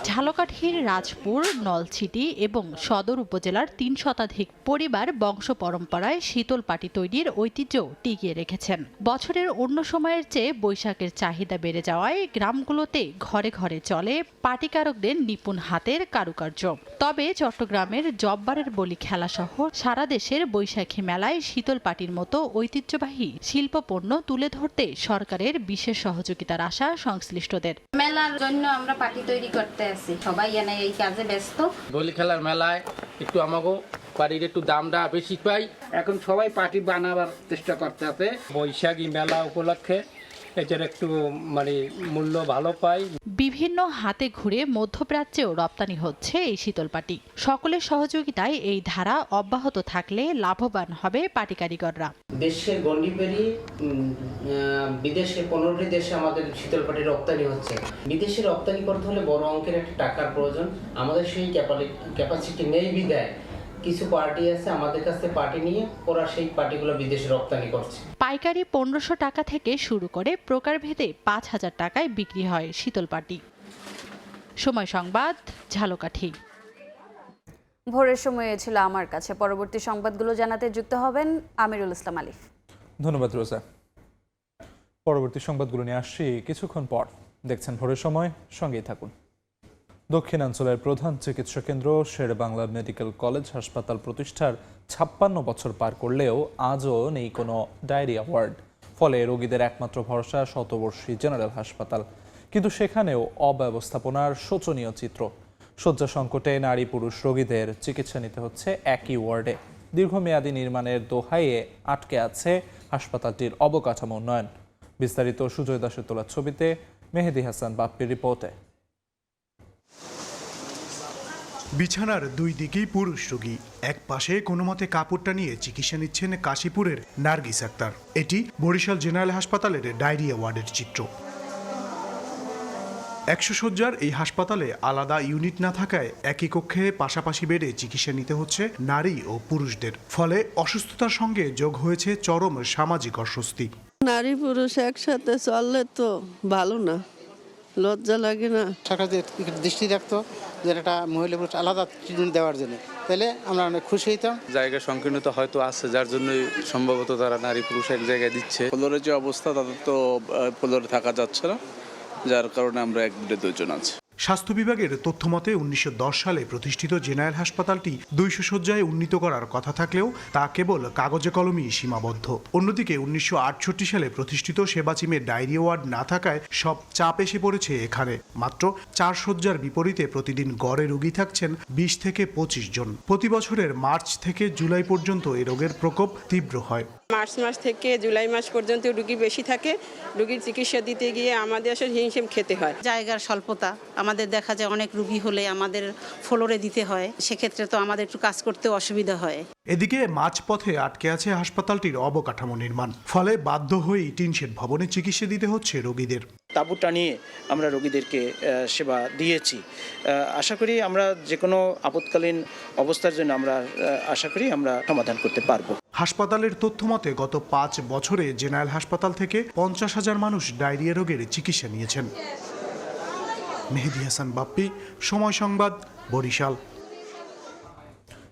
ঝালকাঠির রাজপুর, নলছিটি এবং সদর উপজেলার 3 শতাধিক পরিবার বংশ পরম্পরায় শীতল পাটি তৈরির ঐতিহ্য টিকিয়ে রেখেছেন। বছরের অন্য সময়ের চেয়ে বৈশাখের চাহিদা বেড়ে যাওয়ায় গ্রামগুলোতে ঘরে ঘরে চলে পাটিকারকদের নিপুণ হাতের কারুকার্য। তবে চট্টগ্রামের জব্বারের বলি খেলাসহ সারা দেশের বৈশাখী মেলায় শীতল পাটির মতো ঐতিহ্যবাহী শিল্পপণ্য তুলে ধরতে সরকারের বিশেষ সহযোগিতার আশা সংশ্লিষ্টদের। মেলার জন্য আমরা পাটি তৈরি করতে আছি, সবাই এনে এই কাজে ব্যস্ত। বলি খেলার মেলায় একটু আমাকে পাটির একটু দামটা বেশি পাই, এখন সবাই পাটি বানাবার চেষ্টা করতে আছে। বৈশাখী মেলা উপলক্ষে এটার একটু মূল্য ভালো পাই। বিভিন্ন হাতে ঘুরে মধ্যপ্রাচ্যেও রপ্তানি হচ্ছে এই শীতল পাটি। সকলের সহযোগিতায় এই ধারা অব্যাহত থাকলে লাভবান হবে পাটি কারিগররা। দেশের গণ্ডি পেরিয়ে বিদেশে 15টি দেশে আমাদের শীতল পাটি রপ্তানি হচ্ছে। বিদেশে রপ্তানি করতে হলে বড় অঙ্কের একটা টাকার প্রয়োজন, আমাদের সেই ক্যাপাসিটি নেই বিদায় কিছু পার্টি আছে আমাদের কাছে পার্টি নিয়ে ওরা সেই পার্টিগুলো বিদেশে রপ্তানি করছে। পাইকারি 1500 টাকা থেকে শুরু করে প্রকারভেদে 5000 টাকায় বিক্রি হয় শীতল পাটি। সময় সংবাদ, ঝালকাঠি। ভোরের সময় ছিল আমার কাছে। পরবর্তী সংবাদগুলো জানাতে যুক্ত হবেন আমিরুল ইসলাম আলিফ। ধন্যবাদ রোজা। পরবর্তী সংবাদগুলো নিয়ে আসছি কিছুক্ষণ পর। দেখছেন ভোরের সময়, সঙ্গেই থাকুন। দক্ষিণাঞ্চলের প্রধান চিকিৎসা কেন্দ্র শেরেবাংলা মেডিকেল কলেজ হাসপাতাল প্রতিষ্ঠার 56 বছর পার করলেও আজও নেই কোনো ডায়রিয়া ওয়ার্ড। ফলে রোগীদের একমাত্র ভরসা শতবর্ষী জেনারেল হাসপাতাল, কিন্তু সেখানেও অব্যবস্থাপনার শোচনীয় চিত্র। শয্যা সংকটে নারী পুরুষ রোগীদের চিকিৎসা নিতে হচ্ছে একই ওয়ার্ডে। দীর্ঘমেয়াদী নির্মাণের দোহাইয়ে আটকে আছে হাসপাতালটির অবকাঠামো উন্নয়ন। বিস্তারিত সুজয় দাসের তোলা ছবিতে, মেহেদি হাসান বাপ্পির রিপোর্টে। বিছানার দুই দিকেই পুরুষ রোগী, এক পাশে কোনো মতে কাপড়টা নিয়ে চিকিৎসা নিচ্ছেন কাশীপুরের নার্গিস আক্তার। এটি বরিশাল জেনারেল হাসপাতালের ডায়রিয়া ওয়ার্ডের চিত্র। 100 শয্যার এই হাসপাতালে আলাদা ইউনিট না থাকায় একই কক্ষে পাশাপাশি বেডে চিকিৎসা নিতে হচ্ছে নারী ও পুরুষদের। ফলে অসুস্থতার সঙ্গে যোগ হয়েছে চরম সামাজিক অস্বস্তি। নারী পুরুষ একসাথে চললে তো ভালো না, লজ্জা লাগে না? সরকার দৃষ্টি রাখতো যে একটা মহিলা পুরুষ আলাদা ট্রিটমেন্ট দেওয়ার জন্য, তাহলে আমরা অনেক খুশি হইতাম। জায়গা সংকীর্ণতা হয়তো আছে, যার জন্য সম্ভবত তারা নারী পুরুষ এক জায়গায় দিচ্ছে। ফ্লোরের যে অবস্থা, তাদের তো ফ্লোরে থাকা যাচ্ছে না, যার কারণে আমরা এক বেডে 2 জন আছি। স্বাস্থ্য বিভাগের তথ্যমতে 1910 সালে প্রতিষ্ঠিত জেনারেল হাসপাতালটি 200 শয্যায় উন্নীত করার কথা থাকলেও তা কেবল কাগজে কলমেই সীমাবদ্ধ। অন্যদিকে 1968 সালে প্রতিষ্ঠিত সেবাচিমের ডায়রিয়া ওয়ার্ড না থাকায় সব চাপ এসে পড়েছে এখানে। মাত্র 4 শয্যার বিপরীতে প্রতিদিন গড়ে রোগী থাকছেন 20 থেকে 25 জন। প্রতি বছরের মার্চ থেকে জুলাই পর্যন্ত এই রোগের প্রকোপ তীব্র হয়। মার্চ মাস থেকে জুলাই মাস পর্যন্ত রোগী বেশি থাকে। রোগীর চিকিৎসা দিতে গিয়ে আমাদের আসলে হিমশিম খেতে হয়। জায়গার স্বল্পতা, আমাদের দেখা যায় অনেক রোগী হলে আমাদের ফ্লোরে দিতে হয়, সেক্ষেত্রে তো আমাদের একটু কাজ করতে অসুবিধা হয়। এদিকে মাঝপথে আটকে আছে হাসপাতালটির অবকাঠামো নির্মাণ, ফলে বাধ্য হয়েই টিনশেড ভবনে চিকিৎসা দিতে হচ্ছে রোগীদের। তাঁবু টানিয়ে আমরা রোগীদেরকে সেবা দিয়েছি। আশা করি আমরা যে কোনো আপৎকালীন অবস্থার জন্য আমরা আশা করি আমরা সমাধান করতে পারবো। হাসপাতালের তথ্যমতে গত 5 বছরে জেনারেল হাসপাতাল থেকে 50,000 মানুষ ডায়রিয়া রোগের চিকিৎসা নিয়েছেন। মেহেদি হাসান বাপ্পি, সময় সংবাদ, বরিশাল।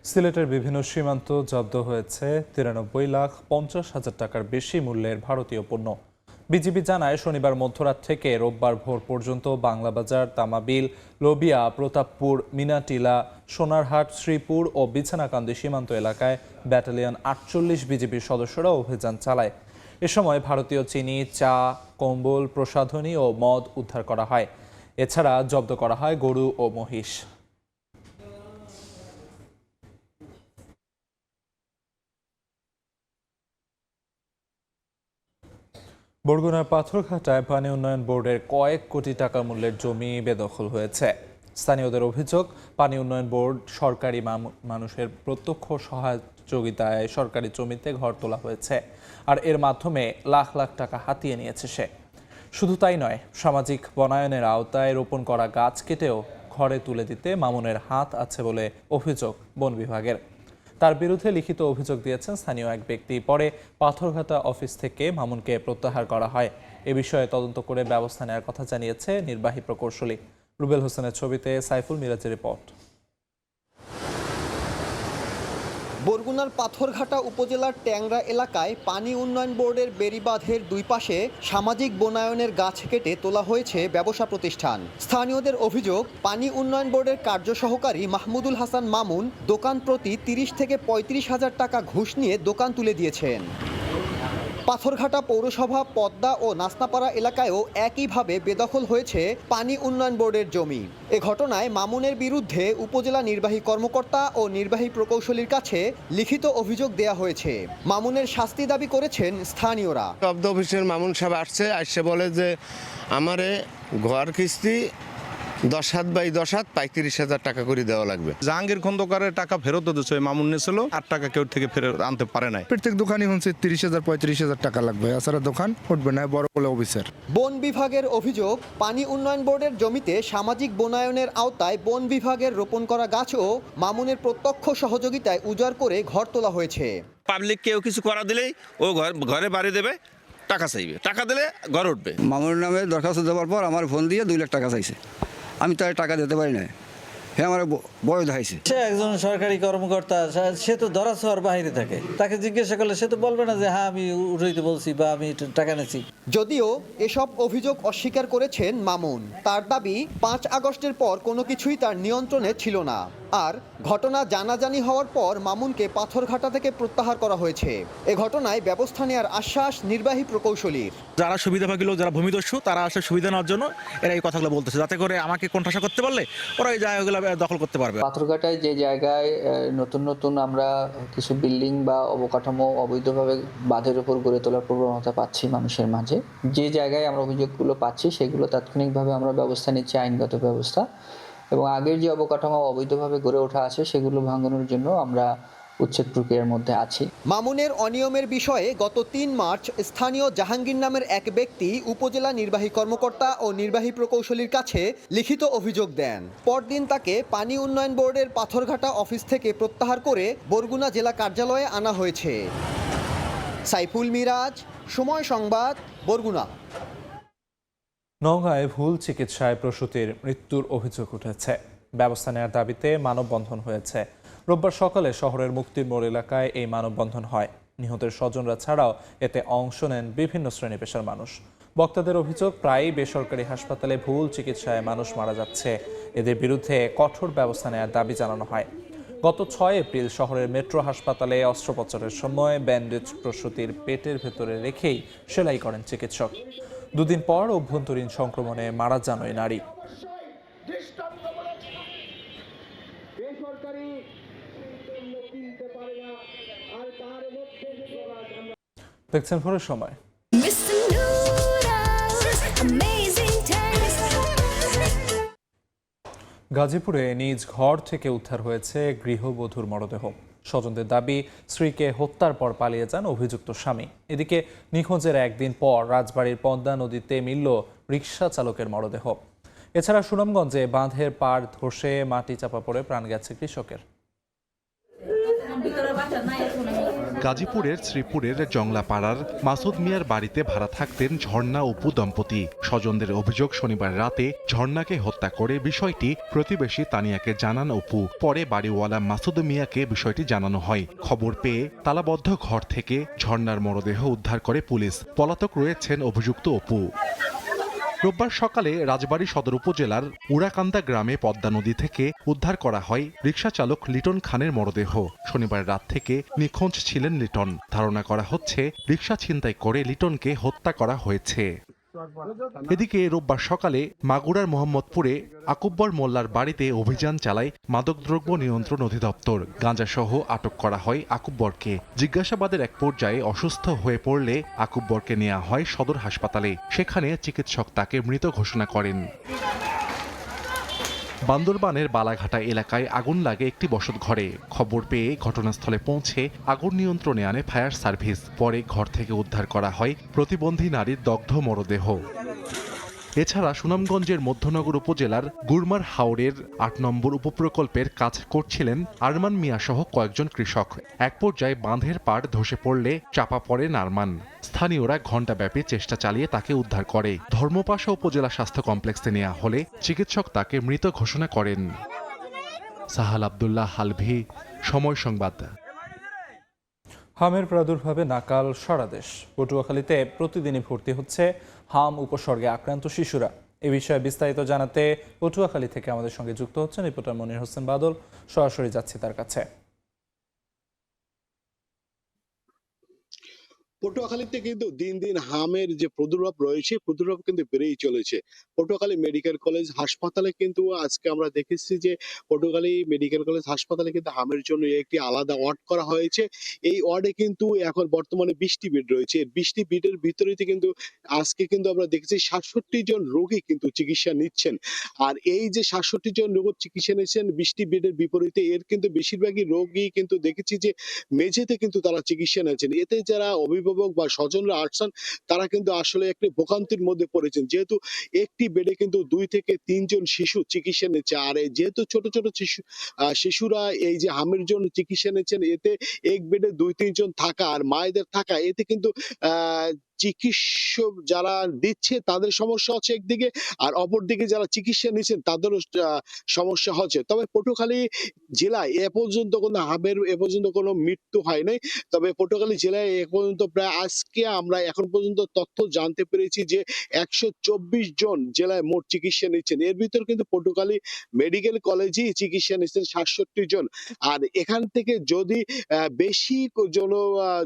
সিলেটের বিভিন্ন সীমান্ত জব্দ হয়েছে 93,50,000 টাকার বেশি মূল্যের ভারতীয় পণ্য। বিজিবি জানায় শনিবার মধ্যরাত থেকে রোববার ভোর পর্যন্ত বাংলাবাজার, তামাবিল, লোবিয়া, প্রতাপপুর, মিনাটিলা, সোনারহাট, শ্রীপুর ও বিছানাকান্দি সীমান্ত এলাকায় ব্যাটালিয়ন 48 বিজিবির সদস্যরা অভিযান চালায়। এ সময় ভারতীয় চিনি, চা, কম্বল, প্রসাধনী ও মদ উদ্ধার করা হয়। এছাড়া জব্দ করা হয় গরু ও মহিষ। বরগুনার পাথরঘাটায় পানি উন্নয়ন বোর্ডের কয়েক কোটি টাকা মূল্যের জমি বেদখল হয়েছে। স্থানীয়দের অভিযোগ, পানি উন্নয়ন বোর্ড সরকারি মানুষের প্রত্যক্ষ সহযোগিতায় সরকারি জমিতে ঘর তোলা হয়েছে, আর এর মাধ্যমে লাখ লাখ টাকা হাতিয়ে নিয়েছে সে। শুধু তাই নয়, সামাজিক বনায়নের আওতায় রোপণ করা গাছ কেটেও ঘরে তুলে দিতে মামুনের হাত আছে বলে অভিযোগ বন বিভাগের। তার বিরুদ্ধে লিখিত অভিযোগ দিয়েছেন স্থানীয় এক ব্যক্তি। পরে পাথরঘাটা অফিস থেকে মামুনকে প্রত্যাহার করা হয়। এ বিষয়ে তদন্ত করে ব্যবস্থা নেওয়ার কথা জানিয়েছে নির্বাহী প্রকৌশলী। রুবেল হোসেনের ছবিতে সাইফুল মিরাজের রিপোর্ট। বরগুনার পাথরঘাটা উপজেলার ট্যাংরা এলাকায় পানি উন্নয়ন বোর্ডের বেড়িবাঁধের দুই পাশে সামাজিক বনায়নের গাছ কেটে তোলা হয়েছে ব্যবসা প্রতিষ্ঠান। স্থানীয়দের অভিযোগ, পানি উন্নয়ন বোর্ডের কার্য সহকারী মাহমুদুল হাসান মামুন দোকান প্রতি 30 থেকে 35,000 টাকা ঘুষ নিয়ে দোকান তুলে দিয়েছেন। পাথরঘাটা পৌরসভা, পদ্মা ও নাসনাপাড়া এলাকায়ও একইভাবে বেদখল হয়েছে পানি উন্নয়ন বোর্ডের জমি। এ ঘটনায় মামুনের বিরুদ্ধে উপজেলা নির্বাহী কর্মকর্তা ও নির্বাহী প্রকৌশলীর কাছে লিখিত অভিযোগ দেয়া হয়েছে। মামুনের শাস্তি দাবি করেছেন স্থানীয়রা। শব্দ অফিসের মামুন সাহেব আসছে বলে যে আমারে ঘর কিস্তি 10 হাত বাই 10 হাত 35,000 টাকা করে দেওয়া লাগবে। জাহাঙ্গীর খন্দকারের টাকা ফেরত দিচ্ছে, মামুন নিয়েছিল 8 টাকা কেউ থেকে ফেরত আনতে পারে নাই। প্রত্যেক দোকানই হচ্ছে 30,000 35,000 টাকা লাগবে, এছাড়া দোকান উঠবে না। বড় বলে অফিসার বন বিভাগের অভিযোগ, পানি উন্নয়ন বোর্ডের জমিতে সামাজিক বনায়নের আওতায় বন বিভাগের রোপণ করা গাছও মামুনের প্রত্যক্ষ সহযোগিতায় উজাড় করে ঘর তোলা হয়েছে। পাবলিক কেউ কিছু করা দিলেই ও ঘরে বাড়ি দেবে, টাকা চাইবে, টাকা দিলে ঘর উঠবে। মামুনের নামে দরখাস্ত দেওয়ার পর আমার ফোন দিয়ে 2 লাখ টাকা চাইছে। আমি তার টাকা দিতে পারি না, হ্যাঁ আমার বয় দেখাইছে। সে একজন সরকারি কর্মকর্তা, সে তো ধরাছোঁয়ার বাইরে থাকে। তাকে জিজ্ঞাসা করলে সে তো বলবে না যে হ্যাঁ আমি উঠাইতে বলছি বা আমি টাকা নিয়েছি। যদিও এসব অভিযোগ অস্বীকার করেছেন মামুন। তার দাবি, 5 আগস্টের পর কোনো কিছুই তার নিয়ন্ত্রণে ছিল না। আর ঘটনা জানাজানি হওয়ার পর মামুনকে পাথরঘাটা থেকে প্রত্যাহার করা হয়েছে। এ ঘটনায় ব্যবস্থা নেওয়ার আশ্বাস নির্বাহী প্রকৌশলীর। যারা সুবিধাভোগী লোক, যারা ভূমিদস্যু, তারা আসলে সুবিধা নেওয়ার জন্য এরা এই কথাগুলো বলতেছে, যাতে করে আমাকে কোণঠাসা করতে পারলে ওরা এই জায়গাগুলো দখল করতে পারবে। পাথরঘাটায় যে জায়গায় নতুন আমরা কিছু বিল্ডিং বা অবকাঠামো অবৈধভাবে বাঁধের উপর গড়ে তোলার প্রবণতা পাচ্ছি মানুষের মাঝে, যে জায়গায় আমরা অভিযোগগুলো পাচ্ছি সেগুলো তাৎক্ষণিকভাবে আমরা ব্যবস্থা নিচ্ছি, আইনগত ব্যবস্থা। এবং আগের যে অবকাঠামো অবৈধভাবে গড়ে ওঠা আছে সেগুলো ভাঙানোর জন্য আমরা উচ্ছেদ প্রক্রিয়ার মধ্যে আছি। মামুনের অনিয়মের বিষয়ে গত 3 মার্চ স্থানীয় জাহাঙ্গীর নামের এক ব্যক্তি উপজেলা নির্বাহী কর্মকর্তা ও নির্বাহী প্রকৌশলীর কাছে লিখিত অভিযোগ দেন। পরদিন তাকে পানি উন্নয়ন বোর্ডের পাথরঘাটা অফিস থেকে প্রত্যাহার করে বরগুনা জেলা কার্যালয়ে আনা হয়েছে। সাইফুল মিরাজ, সময় সংবাদ, বরগুনা। নওগাঁয় ভুল চিকিৎসায় প্রসূতির মৃত্যুর অভিযোগ উঠেছে। ব্যবস্থা নেওয়ার দাবিতে মানববন্ধন হয়েছে। রোববার সকালে শহরের মুক্তির মোড় এলাকায় এই মানববন্ধন হয়। নিহতের স্বজনরা ছাড়াও এতে অংশ নেন বিভিন্ন শ্রেণী পেশার মানুষ। বক্তাদের অভিযোগ, প্রায়ই বেসরকারি হাসপাতালে ভুল চিকিৎসায় মানুষ মারা যাচ্ছে। এদের বিরুদ্ধে কঠোর ব্যবস্থা নেওয়ার দাবি জানানো হয়। গত 6 এপ্রিল শহরের মেট্রো হাসপাতালে অস্ত্রোপচারের সময় ব্যান্ডেজ প্রসূতির পেটের ভেতরে রেখেই সেলাই করেন চিকিৎসক। দুদিন পর অভ্যন্তরীণ সংক্রমণে মারা যান ওই নারী। দেখছেন ভোরের সময়। গাজীপুরে নিজ ঘর থেকে উদ্ধার হয়েছে গৃহবধূর মরদেহ। স্বজনদের দাবি, স্ত্রীকে হত্যার পর পালিয়ে যান অভিযুক্ত স্বামী। এদিকে নিখোঁজের একদিন পর রাজবাড়ীর পদ্মা নদীতে মিলল রিকশা চালকের মরদেহ। এছাড়া সুনামগঞ্জে বাঁধের পাড় ধসে মাটি চাপা পড়ে প্রাণ গেছে কৃষকের। গাজীপুরের শ্রীপুরের জংলাপাড়ার মাসুদ মিয়ার বাড়িতে ভাড়া থাকতেন ঝর্ণা অপু দম্পতি। স্বজনদের অভিযোগ, শনিবার রাতে ঝর্ণাকে হত্যা করে বিষয়টি প্রতিবেশী তানিয়াকে জানান অপু। পরে বাড়িওয়ালা মাসুদ মিয়াকে বিষয়টি জানানো হয়। খবর পেয়ে তালাবদ্ধ ঘর থেকে ঝর্ণার মরদেহ উদ্ধার করে পুলিশ। পলাতক রয়েছেন অভিযুক্ত অপু। রোববার সকালে রাজবাড়ী সদর উপজেলার উড়াকান্দা গ্রামে পদ্মা নদী থেকে উদ্ধার করা হয় রিকশা চালক লিটন খানের মরদেহ। শনিবার রাত থেকে নিখোঁজ ছিলেন লিটন। ধারণা করা হচ্ছে রিকশা ছিনতাই করে লিটনকে হত্যা করা হয়েছে। এদিকে রোববার সকালে মাগুরার মোহাম্মদপুরে আকুব্বর মোল্লার বাড়িতে অভিযান চালায় মাদকদ্রব্য নিয়ন্ত্রণ অধিদপ্তর। গাঁজাসহ আটক করা হয় আকুব্বরকে। জিজ্ঞাসাবাদের এক পর্যায়ে অসুস্থ হয়ে পড়লে আকুব্বরকে নেওয়া হয় সদর হাসপাতালে। সেখানে চিকিৎসক তাকে মৃত ঘোষণা করেন। বান্দরবানের বালাঘাটা এলাকায় আগুন লাগে একটি বসতঘরে। খবর পেয়ে ঘটনাস্থলে পৌঁছে আগুন নিয়ন্ত্রণে আনে ফায়ার সার্ভিস। পরে ঘর থেকে উদ্ধার করা হয় প্রতিবন্ধী নারীর দগ্ধ মরদেহ। এছাড়া সুনামগঞ্জের মধ্যনগর উপজেলার গুরমার হাওরের ৮ নম্বর উপপ্রকল্পের কাজ করছিলেন আরমান মিয়া সহ কয়েকজন কৃষক। এক পর্যায়ে বাঁধের পাড় ধসে পড়লে চাপা পড়েন আরমান। স্থানীয়রা ঘণ্টাব্যাপী চেষ্টা চালিয়ে তাকে উদ্ধার করে। ধর্মপাশা উপজেলা স্বাস্থ্য কমপ্লেক্সে নেওয়া হলে চিকিৎসক তাকে মৃত ঘোষণা করেন। সাহাল আব্দুল্লাহ হালভি, সময় সংবাদ। হামের প্রাদুর্ভাবে নাকাল সারা দেশ। পটুয়াখালীতে প্রতিদিনই ভর্তি হচ্ছে হাম উপসর্গে আক্রান্ত শিশুরা। এ বিষয়ে বিস্তারিত জানাতে পটুয়াখালী থেকে আমাদের সঙ্গে যুক্ত হচ্ছেন রিপোর্টার মনির হোসেন বাদল। সরাসরি যাচ্ছি তার কাছে। পটুয়াখালীতে কিন্তু দিন দিন হামের যে প্রাদুর্ভাব রয়েছে, প্রাদুর্ভাব কিন্তু বেড়েই চলেছে। পটুয়াখালী মেডিকেল কলেজ হাসপাতালে কিন্তু আজকে আমরা দেখেছি যে পটুয়াখালী মেডিকেল কলেজ হাসপাতালে কিন্তু হামের জন্য একটি আলাদা ওয়ার্ড করা হয়েছে। এই ওয়ার্ডে কিন্তু এখন বর্তমানে 20টি বেড রয়েছে। 20টি বেডের ভিতরে কিন্তু আজকে কিন্তু আমরা দেখেছি 67 জন রোগী কিন্তু চিকিৎসা নিচ্ছেন। আর এই যে 67 জন রোগী চিকিৎসা নিচ্ছেন 20টি বেডের বিপরীতে, এর কিন্তু বেশিরভাগই রোগী কিন্তু দেখেছি যে মেঝেতে কিন্তু তারা চিকিৎসা নিচ্ছেন। এতে যারা অভিভাবক বা স্বজনরা আসছেন তারা কিন্তু আসলে একটি ভোগান্তির মধ্যে পড়েছেন, যেহেতু একটি বেডে কিন্তু 2 থেকে 3 জন শিশু চিকিৎসা নিচ্ছে। আর যেহেতু ছোট ছোট শিশুরা এই যে হামের জন্য চিকিৎসা নিচ্ছেন, এতে এক বেডে 2-3 জন থাকা আর মায়েদের থাকা, এতে কিন্তু চিকিৎসক যারা দিচ্ছে তাদের সমস্যা হচ্ছে একদিকে, আর অপরদিকে যারা চিকিৎসা নিচ্ছেন তাদেরও সমস্যা হচ্ছে। তবে পটুয়াখালী জেলায় এ পর্যন্ত কোনো হামের কোনো মৃত্যু হয় নাই। তবে পটুয়াখালী জেলায় এ পর্যন্ত প্রায় আজকে আমরা এখন পর্যন্ত তথ্য জানতে পেরেছি যে 124 জন জেলায় মোট চিকিৎসা নিচ্ছেন। এর ভিতর কিন্তু পটুয়াখালী মেডিকেল কলেজেই চিকিৎসা নিচ্ছেন 67 জন। আর এখান থেকে যদি বেশি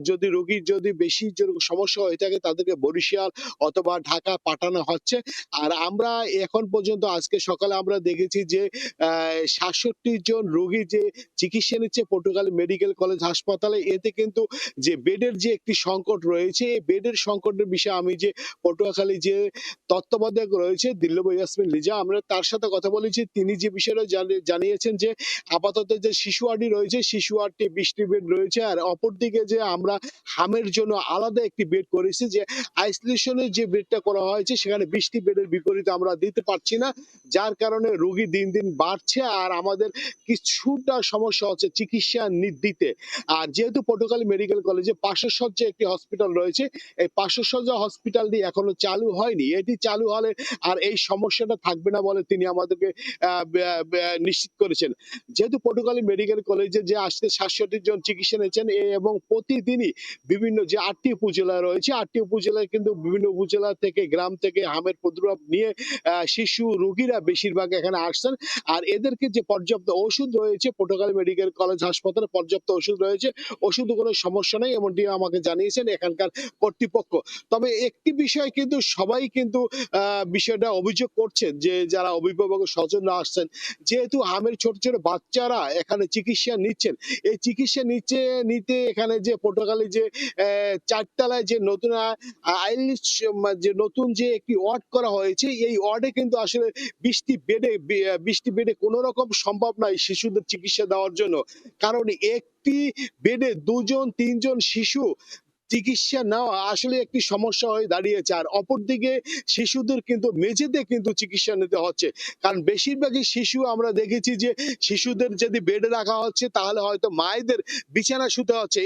যদি রোগীর বেশি সমস্যা হয়ে থাকে তাদেরকে বরিশাল অথবা ঢাকা পাঠানো হচ্ছে। আর আমরা এখন পর্যন্ত আজকে সকালে আমরা দেখেছি যে 67 জন রোগী যে চিকিৎসা নিচ্ছে পটুয়াখালী মেডিকেল কলেজ হাসপাতালে। এতে কিন্তু যে বেডের যে একটি সংকট রয়েছে, এই বেডের সংকটের বিষয়ে আমি যে পটুয়াখালী যে তত্ত্বাবধায়ক রয়েছে দিল্লুব ইয়াসমিন লিজা, আমরা তার সাথে কথা বলেছি। তিনি যে বিষয়টা জানিয়েছেন যে আপাতত যে শিশু ওয়ার্ডটি রয়েছে, শিশু ওয়ার্ডটি 20টি বেড রয়েছে। আর অপরদিকে যে আমরা হামের জন্য আলাদা একটি বেড করেছি, যে আইসোলেশনের যে বেডটা করা হয়েছে সেখানে 20টি বেডের বিপরীতে আমরা দিতে পারছি না, যার কারণে রোগী দিন দিন বাড়ছে আর আমাদের কিছুটা সমস্যা হচ্ছে চিকিৎসা দিতে। আর যেহেতু পটুয়াখালী মেডিকেল কলেজে 500 শয্যা একটি হসপিটাল রয়েছে, এই 500 শয্যা হসপিটালটি এখনো চালু হয়নি। এটি চালু হলে আর এই সমস্যাটা থাকবে না বলে তিনি আমাদেরকে নিশ্চিত করেছেন। যেহেতু পটুয়াখালী মেডিকেল কলেজে যে আজকে 67 জন চিকিৎসা নিচ্ছেন এবং প্রতিদিনই বিভিন্ন যে 8টি উপজেলা রয়েছে, 8টি একটি উপজেলায় কিন্তু বিভিন্ন উপজেলা থেকে গ্রাম থেকে হামের প্রাদুর্ভাব নিয়ে শিশু রোগীরা বেশিরভাগ এখানে আসছেন। আর এদেরকে যে পর্যাপ্ত ওষুধ রয়েছে, পটুয়াখালী মেডিকেল কলেজ হাসপাতালে পর্যাপ্ত ওষুধ রয়েছে, ওষুধে কোনো সমস্যা নেই এমনটি আমাকে জানিয়েছেন এখানকার কর্তৃপক্ষ। তবে একটি বিষয় কিন্তু সবাই কিন্তু বিষয়টা অভিযোগ করছেন যে যারা অভিভাবক স্বজনরা আসছেন, যেহেতু হামের ছোট ছোট বাচ্চারা এখানে চিকিৎসা নিচ্ছেন, এই চিকিৎসা নিতে এখানে যে পটুয়াখালী যে 4 তলায় যে নতুন আইএলএস যে নতুন যে একটি ওয়ার্ড করা হয়েছে, এই ওয়ার্ডে কিন্তু আসলে 20টি বেডে কোনো রকম সম্ভব নয় শিশুদের চিকিৎসা দেওয়ার জন্য। কারণ একটি বেডে 2-3 জন শিশু চিকিৎসা নেওয়া আসলে একটি সমস্যা হয়ে দাঁড়িয়েছে। আর অপরদিকে শিশুদের কিন্তু মেঝেতে কিন্তু চিকিৎসা নিতে হচ্ছে, কারণ বেশিরভাগই শিশু আমরা দেখেছি যে শিশুদের যদি বেডে রাখা হচ্ছে তাহলে হয়তো মায়েদের বিছানা শুতে হচ্ছে।